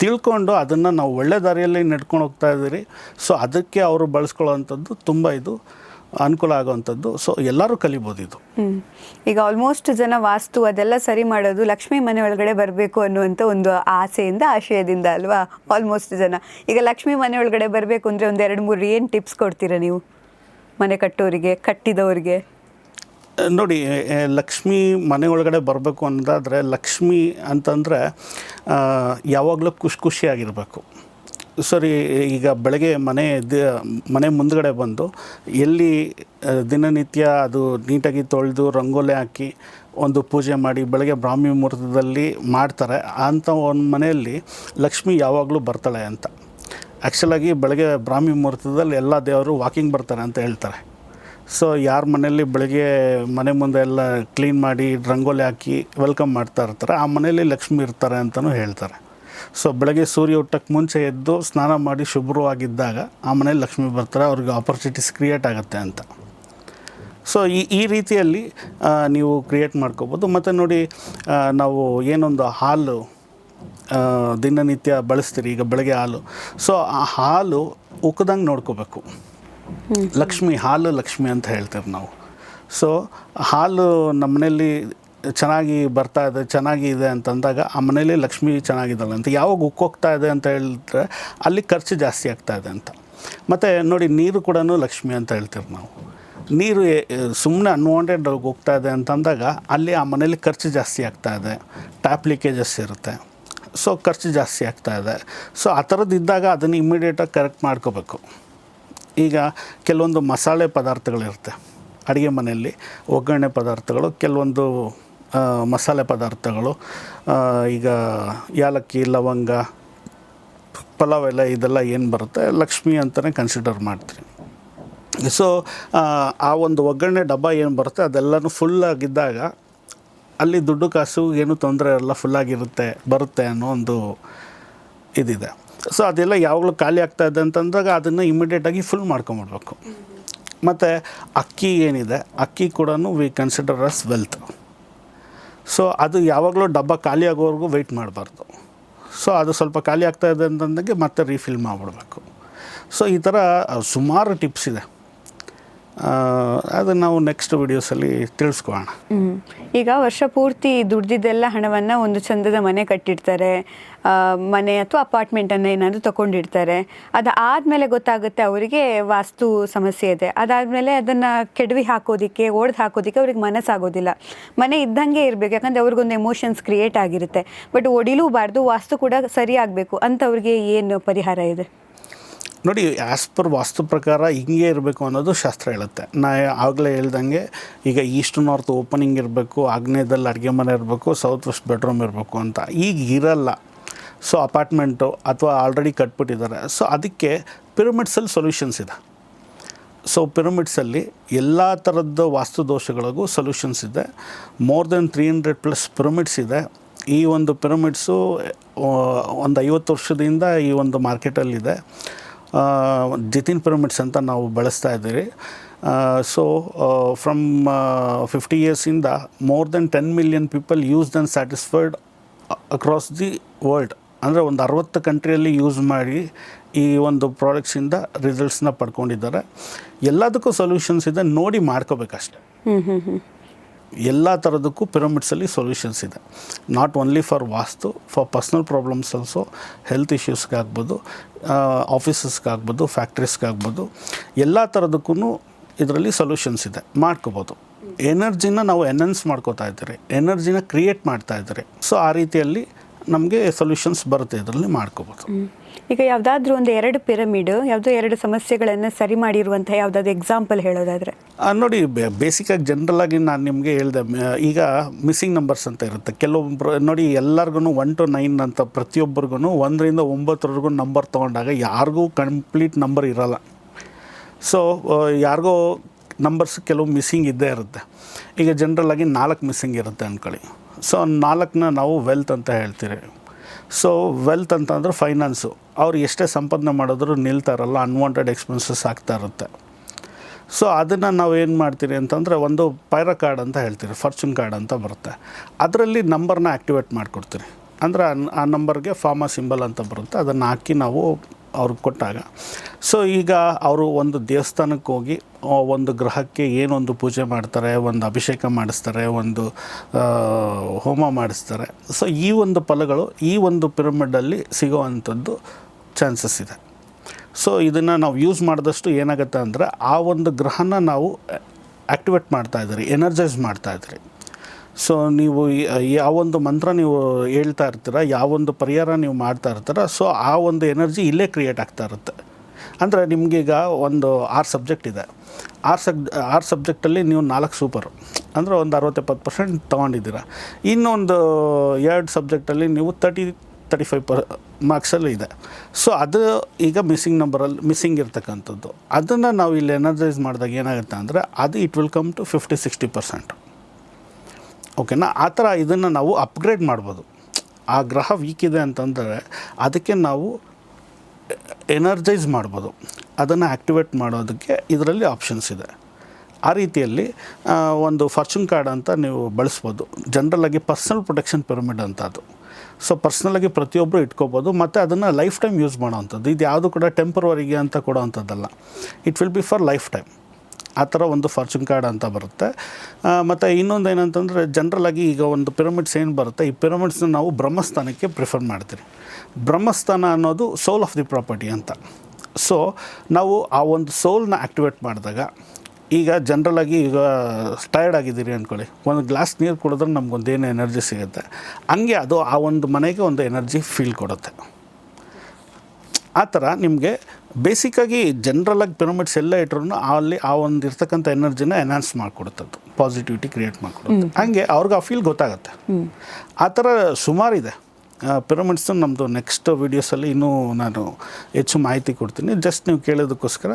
ತಿಳ್ಕೊಂಡು ಅದನ್ನು ನಾವು ಒಳ್ಳೆ ದಾರಿಯಲ್ಲಿ ನಡ್ಕೊಂಡು ಹೋಗ್ತಾ ಇದ್ದೀರಿ. ಸೊ ಅದಕ್ಕೆ ಅವರು ಬಳಸ್ಕೊಳ್ಳೋವಂಥದ್ದು ತುಂಬ ಇದು ಅನುಕೂಲ ಆಗೋವಂಥದ್ದು. ಸೊ ಎಲ್ಲರೂ ಕಲಿಬೋದು ಇದು. ಈಗ ಆಲ್ಮೋಸ್ಟ್ ಜನ ವಾಸ್ತು ಅದೆಲ್ಲ ಸರಿ ಮಾಡೋದು ಲಕ್ಷ್ಮೀ ಮನೆ ಒಳಗಡೆ ಬರಬೇಕು ಅನ್ನುವಂಥ ಒಂದು ಆಶಯದಿಂದ ಅಲ್ವಾ ಆಲ್ಮೋಸ್ಟ್ ಜನ. ಈಗ ಲಕ್ಷ್ಮೀ ಮನೆ ಒಳಗಡೆ ಬರಬೇಕು ಅಂದರೆ ಒಂದು 2-3 ಏನು ಟಿಪ್ಸ್ ಕೊಡ್ತೀರಾ ನೀವು ಮನೆ ಕಟ್ಟೋರಿಗೆ, ಕಟ್ಟಿದವ್ರಿಗೆ? ನೋಡಿ, ಲಕ್ಷ್ಮಿ ಮನೆ ಒಳಗಡೆ ಬರಬೇಕು ಅನ್ನೋದಾದರೆ ಲಕ್ಷ್ಮಿ ಅಂತಂದರೆ ಯಾವಾಗಲೂ ಖುಷಿಯಾಗಿರಬೇಕು. ಸರಿ, ಈಗ ಬೆಳಗ್ಗೆ ಮನೆ ಮುಂದ್ಗಡೆ ಬಂದು ಎಲ್ಲಿ ದಿನನಿತ್ಯ ಅದು ನೀಟಾಗಿ ತೊಳೆದು ರಂಗೋಲಿ ಹಾಕಿ ಒಂದು ಪೂಜೆ ಮಾಡಿ ಬೆಳಗ್ಗೆ ಬ್ರಾಹ್ಮಿ ಮುಹೂರ್ತದಲ್ಲಿ ಮಾಡ್ತಾರೆ. ಅಂಥ ಒಂದು ಮನೆಯಲ್ಲಿ ಲಕ್ಷ್ಮಿ ಯಾವಾಗಲೂ ಬರ್ತಾಳೆ ಅಂತ. ಆ್ಯಕ್ಚುಲಾಗಿ ಬೆಳಗ್ಗೆ ಬ್ರಾಹ್ಮಿ ಮುಹೂರ್ತದಲ್ಲಿ ಎಲ್ಲ ದೇವರು ವಾಕಿಂಗ್ ಬರ್ತಾರೆ ಅಂತ ಹೇಳ್ತಾರೆ. ಸೊ ಯಾರ ಮನೆಯಲ್ಲಿ ಬೆಳಗ್ಗೆ ಮನೆ ಮುಂದೆ ಎಲ್ಲ ಕ್ಲೀನ್ ಮಾಡಿ ರಂಗೋಲಿ ಹಾಕಿ ವೆಲ್ಕಮ್ ಮಾಡ್ತಾ ಇರ್ತಾರೆ, ಆ ಮನೆಯಲ್ಲಿ ಲಕ್ಷ್ಮಿ ಇರ್ತಾರೆ ಅಂತಲೂ ಹೇಳ್ತಾರೆ. ಸೊ ಬೆಳಗ್ಗೆ ಸೂರ್ಯ ಹುಟ್ಟಕ್ಕೆ ಮುಂಚೆ ಎದ್ದು ಸ್ನಾನ ಮಾಡಿ ಶುಭ್ರವಾಗಿದ್ದಾಗ ಆ ಮನೇಲಿ ಲಕ್ಷ್ಮಿ ಬರ್ತಾರೆ, ಅವ್ರಿಗೆ ಆಪರ್ಚುನಿಟೀಸ್ ಕ್ರಿಯೇಟ್ ಆಗುತ್ತೆ ಅಂತ. ಸೊ ಈ ರೀತಿಯಲ್ಲಿ ನೀವು ಕ್ರಿಯೇಟ್ ಮಾಡ್ಕೋಬೋದು. ಮತ್ತು ನೋಡಿ, ನಾವು ಏನೊಂದು ಹಾಲು ದಿನನಿತ್ಯ ಬಳಸ್ತೀರಿ, ಈಗ ಬೆಳಗ್ಗೆ ಹಾಲು. ಸೊ ಆ ಹಾಲು ಉಕ್ಕದಂಗೆ ನೋಡ್ಕೋಬೇಕು. ಹಾಲು ಲಕ್ಷ್ಮಿ ಅಂತ ಹೇಳ್ತೀವಿ ನಾವು. ಸೊ ಹಾಲು ನಮ್ಮ ಮನೆಯಲ್ಲಿ ಚೆನ್ನಾಗಿ ಬರ್ತಾ ಇದೆ, ಚೆನ್ನಾಗಿದೆ ಅಂತಂದಾಗ ಆ ಮನೇಲಿ ಲಕ್ಷ್ಮಿ ಚೆನ್ನಾಗಿದ್ದಾಳೆ ಅಂತ. ಯಾವಾಗ ಉಕ್ಕೋಗ್ತಾ ಇದೆ ಅಂತ ಹೇಳಿದ್ರೆ ಅಲ್ಲಿ ಖರ್ಚು ಜಾಸ್ತಿ ಆಗ್ತಾ ಇದೆ ಅಂತ. ಮತ್ತು ನೋಡಿ, ನೀರು ಕೂಡ ಲಕ್ಷ್ಮಿ ಅಂತ ಹೇಳ್ತೀವಿ ನಾವು. ನೀರು ಸುಮ್ಮನೆ ಅನ್ವಾಂಟೆಡ್ ಹೋಗ್ತಾ ಇದೆ ಅಂತಂದಾಗ ಅಲ್ಲಿ ಆ ಮನೇಲಿ ಖರ್ಚು ಜಾಸ್ತಿ ಆಗ್ತಾ ಇದೆ, ಟ್ಯಾಪ್ ಲೀಕೇಜಸ್ ಇರುತ್ತೆ. ಸೊ ಖರ್ಚು ಜಾಸ್ತಿ ಆಗ್ತಾ ಇದೆ. ಸೊ ಆ ಥರದ್ದು ಇದ್ದಾಗ ಅದನ್ನು ಇಮ್ಮಿಡಿಯೇಟಾಗಿ ಕರೆಕ್ಟ್ ಮಾಡ್ಕೋಬೇಕು. ಈಗ ಕೆಲವೊಂದು ಮಸಾಲೆ ಪದಾರ್ಥಗಳಿರುತ್ತೆ ಅಡುಗೆ ಮನೆಯಲ್ಲಿ, ಒಗ್ಗರಣೆ ಪದಾರ್ಥಗಳು, ಕೆಲವೊಂದು ಮಸಾಲೆ ಪದಾರ್ಥಗಳು, ಈಗ ಯಾಲಕ್ಕಿ, ಲವಂಗ, ಪಲಾವ್ ಎಲೆ, ಇದೆಲ್ಲ ಏನು ಬರುತ್ತೆ ಲಕ್ಷ್ಮಿ ಅಂತಲೇ ಕನ್ಸಿಡರ್ ಮಾಡ್ತೀವಿ. ಸೊ ಆ ಒಂದು ಒಗ್ಗರಣೆ ಡಬ್ಬ ಏನು ಬರುತ್ತೆ ಅದೆಲ್ಲನೂ ಫುಲ್ಲಾಗಿದ್ದಾಗ ಅಲ್ಲಿ ದುಡ್ಡು ಕಾಸು ಏನೂ ತೊಂದರೆ ಇರಲ್ಲ, ಬರುತ್ತೆ ಅನ್ನೋ ಒಂದು ಇದಿದೆ. ಸೊ ಅದೆಲ್ಲ ಯಾವಾಗಲೂ ಖಾಲಿ ಆಗ್ತಾಯಿದೆ ಅಂತಂದಾಗ ಅದನ್ನು ಇಮಿಡಿಯೇಟಾಗಿ ಫುಲ್ ಮಾಡ್ಕೊಂಬಿಡ್ಬೇಕು. ಮತ್ತು ಅಕ್ಕಿ ಏನಿದೆ, ಅಕ್ಕಿ ಕೂಡ we consider us wealth. So ಅದು ಯಾವಾಗಲೂ ಡಬ್ಬ ಖಾಲಿ ಆಗೋವರೆಗೂ ವೆಯ್ಟ್ ಮಾಡಬಾರ್ದು. ಸೊ ಅದು ಸ್ವಲ್ಪ ಖಾಲಿ ಆಗ್ತಾಯಿದೆ ಅಂತಂದಾಗೆ ಮತ್ತೆ ರೀಫಿಲ್ ಮಾಡಿಬಿಡ್ಬೇಕು. ಸೊ ಈ ಥರ ಸುಮಾರು ಟಿಪ್ಸ್ ಇದೆ. ಅದನ್ನು ನಾವು ನೆಕ್ಸ್ಟ್ ವಿಡಿಯೋಸಲ್ಲಿ ತಿಳಿಸ್ಕೊಳ್ಳೋಣ. ಈಗ ವರ್ಷ ಪೂರ್ತಿ ದುಡ್ದಿದ್ದೆಲ್ಲ ಹಣವನ್ನು ಒಂದು ಚಂದದ ಮನೆ ಕಟ್ಟಿರ್ತಾರೆ, ಮನೆ ಅಥವಾ ಅಪಾರ್ಟ್ಮೆಂಟನ್ನು ಏನಾದರೂ ತೊಗೊಂಡಿರ್ತಾರೆ. ಅದಾದಮೇಲೆ ಗೊತ್ತಾಗುತ್ತೆ ಅವರಿಗೆ ವಾಸ್ತು ಸಮಸ್ಯೆ ಇದೆ. ಅದಾದಮೇಲೆ ಅದನ್ನು ಕೆಡವಿ ಹಾಕೋದಕ್ಕೆ, ಒಡೆದು ಹಾಕೋದಕ್ಕೆ ಅವ್ರಿಗೆ ಮನಸ್ಸಾಗೋದಿಲ್ಲ. ಮನೆ ಇದ್ದಂಗೆ ಇರಬೇಕು, ಯಾಕಂದರೆ ಅವ್ರಿಗೊಂದು ಎಮೋಷನ್ಸ್ ಕ್ರಿಯೇಟ್ ಆಗಿರುತ್ತೆ. ಬಟ್ ಒಡಿಲೂಬಾರ್ದು, ವಾಸ್ತು ಕೂಡ ಸರಿ ಆಗಬೇಕು ಅಂಥವ್ರಿಗೆ ಏನು ಪರಿಹಾರ ಇದೆ? ನೋಡಿ, ಆ್ಯಸ್ ಪರ್ ವಾಸ್ತು ಪ್ರಕಾರ ಹಿಂಗೆ ಇರಬೇಕು ಅನ್ನೋದು ಶಾಸ್ತ್ರ ಹೇಳುತ್ತೆ. ನಾ ಆಗಲೇ ಹೇಳ್ದಂಗೆ ಈಗ ಈಸ್ಟ್ ನಾರ್ತ್ ಓಪನಿಂಗ್ ಇರಬೇಕು, ಆಗ್ನೇಯದಲ್ಲಿ ಅಡುಗೆ ಮನೆ ಇರಬೇಕು, ಸೌತ್ ವೆಸ್ಟ್ ಬೆಡ್ರೂಮ್ ಇರಬೇಕು ಅಂತ. ಈಗ ಇರಲ್ಲ. ಸೊ ಅಪಾರ್ಟ್ಮೆಂಟು ಅಥವಾ ಆಲ್ರೆಡಿ ಕಟ್ಬಿಟ್ಟಿದ್ದಾರೆ. ಸೊ ಅದಕ್ಕೆ ಪಿರಮಿಡ್ಸಲ್ಲಿ ಸೊಲ್ಯೂಷನ್ಸ್ ಇದೆ. ಸೊ ಪಿರಮಿಡ್ಸಲ್ಲಿ ಎಲ್ಲ ಥರದ ವಾಸ್ತು ದೋಷಗಳಿಗೂ ಸೊಲ್ಯೂಷನ್ಸ್ ಇದೆ. ಮೋರ್ ದೆನ್ 300+ ಪಿರಮಿಡ್ಸ್ ಇದೆ. ಈ ಒಂದು ಪಿರಮಿಡ್ಸು ಒಂದು 50 ವರ್ಷದಿಂದ ಈ ಒಂದು ಮಾರ್ಕೆಟಲ್ಲಿದೆ. ಜಿತಿನ್ ಪಿರಮಿಡ್ಸ್ ಅಂತ ನಾವು ಬಳಸ್ತಾ ಇದ್ದೀವಿ. ಸೊ ಫ್ರಮ್ 50 ಇಯರ್ಸಿಂದ more than 10 million people used and satisfied across the world. ಅಂದರೆ ಒಂದು 60 ಕಂಟ್ರಿಯಲ್ಲಿ ಯೂಸ್ ಮಾಡಿ ಈ ಒಂದು ಪ್ರಾಡಕ್ಟ್ಸಿಂದ ರಿಸಲ್ಟ್ಸ್ನ ಪಡ್ಕೊಂಡಿದ್ದಾರೆ. ಎಲ್ಲದಕ್ಕೂ ಸೊಲ್ಯೂಷನ್ಸ್ ಇದೆ, ನೋಡಿ ಮಾಡ್ಕೋಬೇಕಷ್ಟೆ. ಎಲ್ಲ ಥರದಕ್ಕೂ ಪಿರಮಿಡ್ಸಲ್ಲಿ ಸೊಲ್ಯೂಷನ್ಸ್ ಇದೆ. Not only for vastu, for personal problems also, health ಇಶ್ಯೂಸ್ಗಾಗ್ಬೋದು, ಆಫೀಸಸ್ಗಾಗ್ಬೋದು, ಫ್ಯಾಕ್ಟ್ರೀಸ್ಗಾಗ್ಬೋದು, ಎಲ್ಲ ಥರದಕ್ಕೂ ಇದರಲ್ಲಿ ಸೊಲ್ಯೂಷನ್ಸ್ ಇದೆ, ಮಾಡ್ಕೋಬೋದು. ಎನರ್ಜಿನ ನಾವು ಎನ್ಹೆನ್ಸ್ ಮಾಡ್ಕೋತಾ ಇದ್ದೀರಿ, ಎನರ್ಜಿನ ಕ್ರಿಯೇಟ್ ಮಾಡ್ತಾ ಇದ್ದೀರಿ. ಸೊ ಆ ರೀತಿಯಲ್ಲಿ ನಮಗೆ ಸೊಲ್ಯೂಷನ್ಸ್ ಬರುತ್ತೆ, ಇದರಲ್ಲಿ ಮಾಡ್ಕೋಬೋದು. ಈಗ ಯಾವುದಾದ್ರೂ ಒಂದು 2 ಪಿರಮಿಡ್, ಯಾವುದೋ 2 ಸಮಸ್ಯೆಗಳನ್ನು ಸರಿ ಮಾಡಿರುವಂಥ ಯಾವುದಾದ್ರು ಎಕ್ಸಾಂಪಲ್ ಹೇಳೋದಾದರೆ? ನೋಡಿ, ಬೇಸಿಕಾಗಿ ಜನರಲಾಗಿ ನಾನು ನಿಮಗೆ ಹೇಳಿದೆ, ಈಗ ಮಿಸ್ಸಿಂಗ್ ನಂಬರ್ಸ್ ಅಂತ ಇರುತ್ತೆ. ಕೆಲವೊಬ್ಬರು ನೋಡಿ, ಎಲ್ಲರಿಗೂ 1 to 9 ಅಂತ ಪ್ರತಿಯೊಬ್ಬರಿಗೂ 1 ರಿಂದ 9 ನಂಬರ್ ತೊಗೊಂಡಾಗ ಯಾರಿಗೂ ಕಂಪ್ಲೀಟ್ ನಂಬರ್ ಇರೋಲ್ಲ. ಸೊ ಯಾರಿಗೋ ನಂಬರ್ಸ್ ಕೆಲವು ಮಿಸ್ಸಿಂಗ್ ಇದ್ದೇ ಇರುತ್ತೆ. ಈಗ ಜನರಲಾಗಿ 4 ಮಿಸ್ಸಿಂಗ್ ಇರುತ್ತೆ ಅಂದ್ಕೊಳ್ಳಿ. ಸೊ 4ನ ನಾವು ವೆಲ್ತ್ ಅಂತ ಹೇಳ್ತೀರಿ. ಸೊ ವೆಲ್ತ್ ಅಂತಂದರೆ ಫೈನಾನ್ಸು, ಅವ್ರು ಎಷ್ಟೇ ಸಂಪಾದನೆ ಮಾಡಿದ್ರು ನಿಲ್ತಾ ಇರಲ್ಲ, ಅನ್ವಾಂಟೆಡ್ ಎಕ್ಸ್ಪೆನ್ಸಸ್ ಆಗ್ತಾ ಇರುತ್ತೆ. ಸೊ ಅದನ್ನು ನಾವು ಏನು ಮಾಡ್ತೀರಿ ಅಂತಂದರೆ, ಒಂದು ಪೈರಾ ಕಾರ್ಡ್ ಅಂತ ಹೇಳ್ತೀರಿ, ಫಾರ್ಚೂನ್ ಕಾರ್ಡ್ ಅಂತ ಬರುತ್ತೆ. ಅದರಲ್ಲಿ ನಂಬರ್ನ ಆ್ಯಕ್ಟಿವೇಟ್ ಮಾಡಿಕೊಡ್ತೀರಿ. ಅಂದರೆ ಆ ನಂಬರ್ಗೆ ಫಾರ್ಮಾ ಸಿಂಬಲ್ ಅಂತ ಬರುತ್ತೆ, ಅದನ್ನು ಹಾಕಿ ನಾವು ಅವ್ರಿಗೆ ಕೊಟ್ಟಾಗ, ಸೊ ಈಗ ಅವರು ಒಂದು ದೇವಸ್ಥಾನಕ್ಕೆ ಹೋಗಿ ಒಂದು ಗ್ರಹಕ್ಕೆ ಏನೊಂದು ಪೂಜೆ ಮಾಡ್ತಾರೆ, ಒಂದು ಅಭಿಷೇಕ ಮಾಡಿಸ್ತಾರೆ, ಒಂದು ಹೋಮ ಮಾಡಿಸ್ತಾರೆ. ಸೊ ಈ ಒಂದು ಫಲಗಳು ಈ ಒಂದು ಪಿರಮಿಡಲ್ಲಿ ಸಿಗೋವಂಥದ್ದು ಚಾನ್ಸಸ್ ಇದೆ. ಸೊ ಇದನ್ನು ನಾವು ಯೂಸ್ ಮಾಡಿದಷ್ಟು ಏನಾಗುತ್ತೆ ಅಂದರೆ, ಆ ಒಂದು ಗ್ರಹನ ನಾವು ಆ್ಯಕ್ಟಿವೇಟ್ ಮಾಡ್ತಾಯಿದ್ದೀರಿ, ಎನರ್ಜೈಸ್ ಮಾಡ್ತಾಯಿದ್ದೀರಿ. ಸೊ ನೀವು ಯಾವೊಂದು ಮಂತ್ರ ನೀವು ಹೇಳ್ತಾ ಇರ್ತೀರ, ಯಾವೊಂದು ಪರಿಹಾರ ನೀವು ಮಾಡ್ತಾ ಇರ್ತೀರ, ಸೊ ಆ ಒಂದು ಎನರ್ಜಿ ಇಲ್ಲೇ ಕ್ರಿಯೇಟ್ ಆಗ್ತಾ ಇರುತ್ತೆ. ಅಂದರೆ ನಿಮಗೀಗ ಒಂದು 6 ಸಬ್ಜೆಕ್ಟ್ ಇದೆ, 6 ಸಬ್ಜೆಕ್ಟಲ್ಲಿ ನೀವು 4 ಸೂಪರು, ಅಂದರೆ ಒಂದು 60-70% ತೊಗೊಂಡಿದ್ದೀರ. ಇನ್ನೊಂದು 2 ಸಬ್ಜೆಕ್ಟಲ್ಲಿ ನೀವು 30-35 ಮಾರ್ಕ್ಸಲ್ಲಿ ಇದೆ. ಸೊ ಅದು ಈಗ ಮಿಸ್ಸಿಂಗ್ ಇರ್ತಕ್ಕಂಥದ್ದು. ಅದನ್ನು ನಾವು ಇಲ್ಲಿ ಎನರ್ಜೈಸ್ ಮಾಡಿದಾಗ ಏನಾಗುತ್ತೆ ಅಂದರೆ, ಅದು ಇಟ್ ವಿಲ್ ಕಮ್ ಟು 50-60%. ಓಕೆನಾ? ಆ ಥರ ಇದನ್ನು ನಾವು ಅಪ್ಗ್ರೇಡ್ ಮಾಡ್ಬೋದು. ಆ ಗ್ರಹ ವೀಕ್ ಇದೆ ಅಂತಂದರೆ ಅದಕ್ಕೆ ನಾವು ಎನರ್ಜೈಸ್ ಮಾಡ್ಬೋದು, ಅದನ್ನು ಆ್ಯಕ್ಟಿವೇಟ್ ಮಾಡೋದಕ್ಕೆ ಇದರಲ್ಲಿ ಆಪ್ಷನ್ಸ್ ಇದೆ. ಆ ರೀತಿಯಲ್ಲಿ ಒಂದು ಫಾರ್ಚೂನ್ ಕಾರ್ಡ್ ಅಂತ ನೀವು ಬಳಸ್ಬೋದು. ಜನರಲಾಗಿ ಪರ್ಸ್ನಲ್ ಪ್ರೊಟೆಕ್ಷನ್ ಪಿರಮಿಡ್ ಅಂತ ಅದು. ಸೊ ಪರ್ಸ್ನಲಾಗಿ ಪ್ರತಿಯೊಬ್ಬರು ಇಟ್ಕೋಬೋದು, ಮತ್ತು ಅದನ್ನು ಲೈಫ್ ಟೈಮ್ ಯೂಸ್ ಮಾಡೋವಂಥದ್ದು. ಇದು ಯಾವುದು ಕೂಡ ಟೆಂಪರವರಿಗೆ ಅಂತ ಕೊಡೋವಂಥದ್ದಲ್ಲ, it will be for life time. ಆ ಥರ ಒಂದು ಫಾರ್ಚೂನ್ ಕಾರ್ಡ್ ಅಂತ ಬರುತ್ತೆ. ಮತ್ತು ಇನ್ನೊಂದು ಏನಂತಂದರೆ, ಜನರಲಾಗಿ ಈಗ ಒಂದು ಪಿರಮಿಡ್ಸ್ ಏನು ಬರುತ್ತೆ, ಈ ಪಿರಮಿಡ್ಸ್ನ ನಾವು ಬ್ರಹ್ಮಸ್ಥಾನಕ್ಕೆ ಪ್ರಿಫರ್ ಮಾಡ್ತೀವಿ. ಬ್ರಹ್ಮಸ್ಥಾನ ಅನ್ನೋದು ಸೋಲ್ ಆಫ್ ದಿ ಪ್ರಾಪರ್ಟಿ ಅಂತ. ಸೊ ನಾವು ಆ ಒಂದು ಸೋಲ್ನ ಆ್ಯಕ್ಟಿವೇಟ್ ಮಾಡಿದಾಗ, ಈಗ ಜನರಲಾಗಿ ಈಗ ಟಯರ್ಡ್ ಆಗಿದ್ದೀರಿ ಅಂದ್ಕೊಳ್ಳಿ, ಒಂದು ಗ್ಲಾಸ್ ನೀರು ಕುಡಿದ್ರೆ ನಮಗೊಂದೇನು ಎನರ್ಜಿ ಸಿಗುತ್ತೆ, ಹಂಗೆ ಅದು ಆ ಒಂದು ಮನೆಗೆ ಒಂದು ಎನರ್ಜಿ ಫೀಲ್ ಕೊಡುತ್ತೆ. ಆ ಥರ ನಿಮಗೆ ಬೇಸಿಕ್ಕಾಗಿ ಜನರಲಾಗಿ ಪಿರಮಿಡ್ಸ್ ಎಲ್ಲ ಇಟ್ಟರು ಅಲ್ಲಿ ಆ ಒಂದು ಇರ್ತಕ್ಕಂಥ ಎನರ್ಜಿನ ಎನ್ಹಾನ್ಸ್ ಮಾಡಿಕೊಡುತ್ತದ್ದು, ಪಾಸಿಟಿವಿಟಿ ಕ್ರಿಯೇಟ್ ಮಾಡಿಕೊಡುತ್ತೆ. ಹಾಗೆ ಅವ್ರಿಗೆ ಆ ಫೀಲ್ ಗೊತ್ತಾಗುತ್ತೆ. ಆ ಥರ ಸುಮಾರಿದೆ ಪಿರಮಿಡ್ಸು. ನಮ್ಮದು ನೆಕ್ಸ್ಟ್ ವೀಡಿಯೋಸಲ್ಲಿ ಇನ್ನೂ ನಾನು ಹೆಚ್ಚು ಮಾಹಿತಿ ಕೊಡ್ತೀನಿ. ಜಸ್ಟ್ ನೀವು ಕೇಳೋದಕ್ಕೋಸ್ಕರ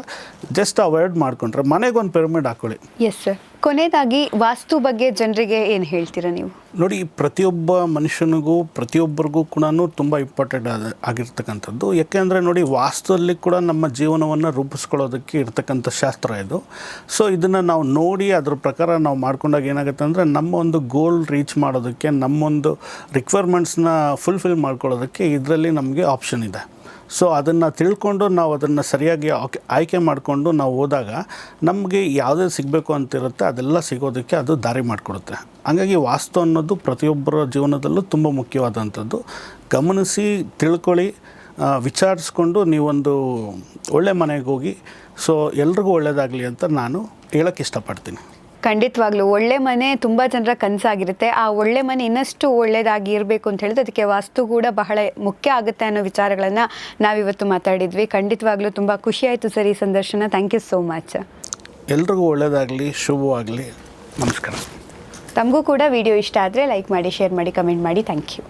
ಜಸ್ಟ್ ಅವಾಯ್ಡ್ ಮಾಡಿಕೊಂಡ್ರೆ ಮನೆಗೊಂದು ಪಿರಮಿಡ್ ಹಾಕ್ಕೊಳ್ಳಿ. Yes sir. ಕೊನೆಯದಾಗಿ ವಾಸ್ತು ಬಗ್ಗೆ ಜನರಿಗೆ ಏನು ಹೇಳ್ತೀರಾ ನೀವು? ನೋಡಿ, ಪ್ರತಿಯೊಬ್ಬ ಮನುಷ್ಯನಿಗೂ ಪ್ರತಿಯೊಬ್ಬರಿಗೂ ಕೂಡ ತುಂಬ ಇಂಪಾರ್ಟೆಂಟ್ ಆಗಿರ್ತಕ್ಕಂಥದ್ದು. ಯಾಕೆಂದರೆ ನೋಡಿ, ವಾಸ್ತುವಲ್ಲಿ ಕೂಡ ನಮ್ಮ ಜೀವನವನ್ನು ರೂಪಿಸ್ಕೊಳ್ಳೋದಕ್ಕೆ ಇರ್ತಕ್ಕಂಥ ಶಾಸ್ತ್ರ ಇದು. ಸೊ ಇದನ್ನು ನಾವು ನೋಡಿ ಅದ್ರ ಪ್ರಕಾರ ನಾವು ಮಾಡ್ಕೊಂಡಾಗ ಏನಾಗುತ್ತೆ ಅಂದರೆ, ನಮ್ಮ ಒಂದು ಗೋಲ್ ರೀಚ್ ಮಾಡೋದಕ್ಕೆ, ನಮ್ಮೊಂದು ರಿಕ್ವೈರ್ಮೆಂಟ್ಸ್ನ ಫುಲ್ಫಿಲ್ ಮಾಡ್ಕೊಳ್ಳೋದಕ್ಕೆ ಇದರಲ್ಲಿ ನಮಗೆ ಆಪ್ಷನ್ ಇದೆ. ಸೊ ಅದನ್ನು ತಿಳ್ಕೊಂಡು ನಾವು ಅದನ್ನು ಸರಿಯಾಗಿ ಆಯ್ಕೆ ಮಾಡಿಕೊಂಡು ನಾವು ಹೋದಾಗ ನಮಗೆ ಯಾವುದೇ ಸಿಗಬೇಕು ಅಂತಿರುತ್ತೆ ಅದೆಲ್ಲ ಸಿಗೋದಕ್ಕೆ ಅದು ದಾರಿ ಮಾಡಿಕೊಡುತ್ತೆ. ಹಾಗಾಗಿ ವಾಸ್ತು ಅನ್ನೋದು ಪ್ರತಿಯೊಬ್ಬರ ಜೀವನದಲ್ಲೂ ತುಂಬ ಮುಖ್ಯವಾದಂಥದ್ದು. ಗಮನಿಸಿ ತಿಳ್ಕೊಳ್ಳಿ, ವಿಚಾರಿಸ್ಕೊಂಡು ನೀವೊಂದು ಒಳ್ಳೆ ಮನೆಗೆ ಹೋಗಿ ಸೊ ಎಲ್ರಿಗೂ ಒಳ್ಳೆಯದಾಗಲಿ ಅಂತ ನಾನು ಹೇಳೋಕ್ಕೆ ಇಷ್ಟಪಡ್ತೀನಿ. ಖಂಡಿತವಾಗ್ಲೂ ಒಳ್ಳೆ ಮನೆ ತುಂಬ ಜನರ ಕನಸಾಗಿರುತ್ತೆ. ಆ ಒಳ್ಳೆ ಮನೆ ಇನ್ನಷ್ಟು ಒಳ್ಳೆಯದಾಗಿ ಇರಬೇಕು ಅಂತ ಹೇಳಿದ್ರೆ ಅದಕ್ಕೆ ವಾಸ್ತು ಕೂಡ ಬಹಳ ಮುಖ್ಯ ಆಗುತ್ತೆ ಅನ್ನೋ ವಿಚಾರಗಳನ್ನು ನಾವಿವತ್ತು ಮಾತಾಡಿದ್ವಿ. ಖಂಡಿತವಾಗ್ಲೂ ತುಂಬ ಖುಷಿಯಾಯಿತು ಸರ್ ಈ ಸಂದರ್ಶನ. Thank you so much. ಎಲ್ರಿಗೂ ಒಳ್ಳೆಯದಾಗಲಿ, ಶುಭವಾಗಲಿ. ನಮಸ್ಕಾರ. ತಮಗೂ ಕೂಡ ವಿಡಿಯೋ ಇಷ್ಟ ಆದರೆ ಲೈಕ್ ಮಾಡಿ, ಶೇರ್ ಮಾಡಿ, ಕಮೆಂಟ್ ಮಾಡಿ. Thank you.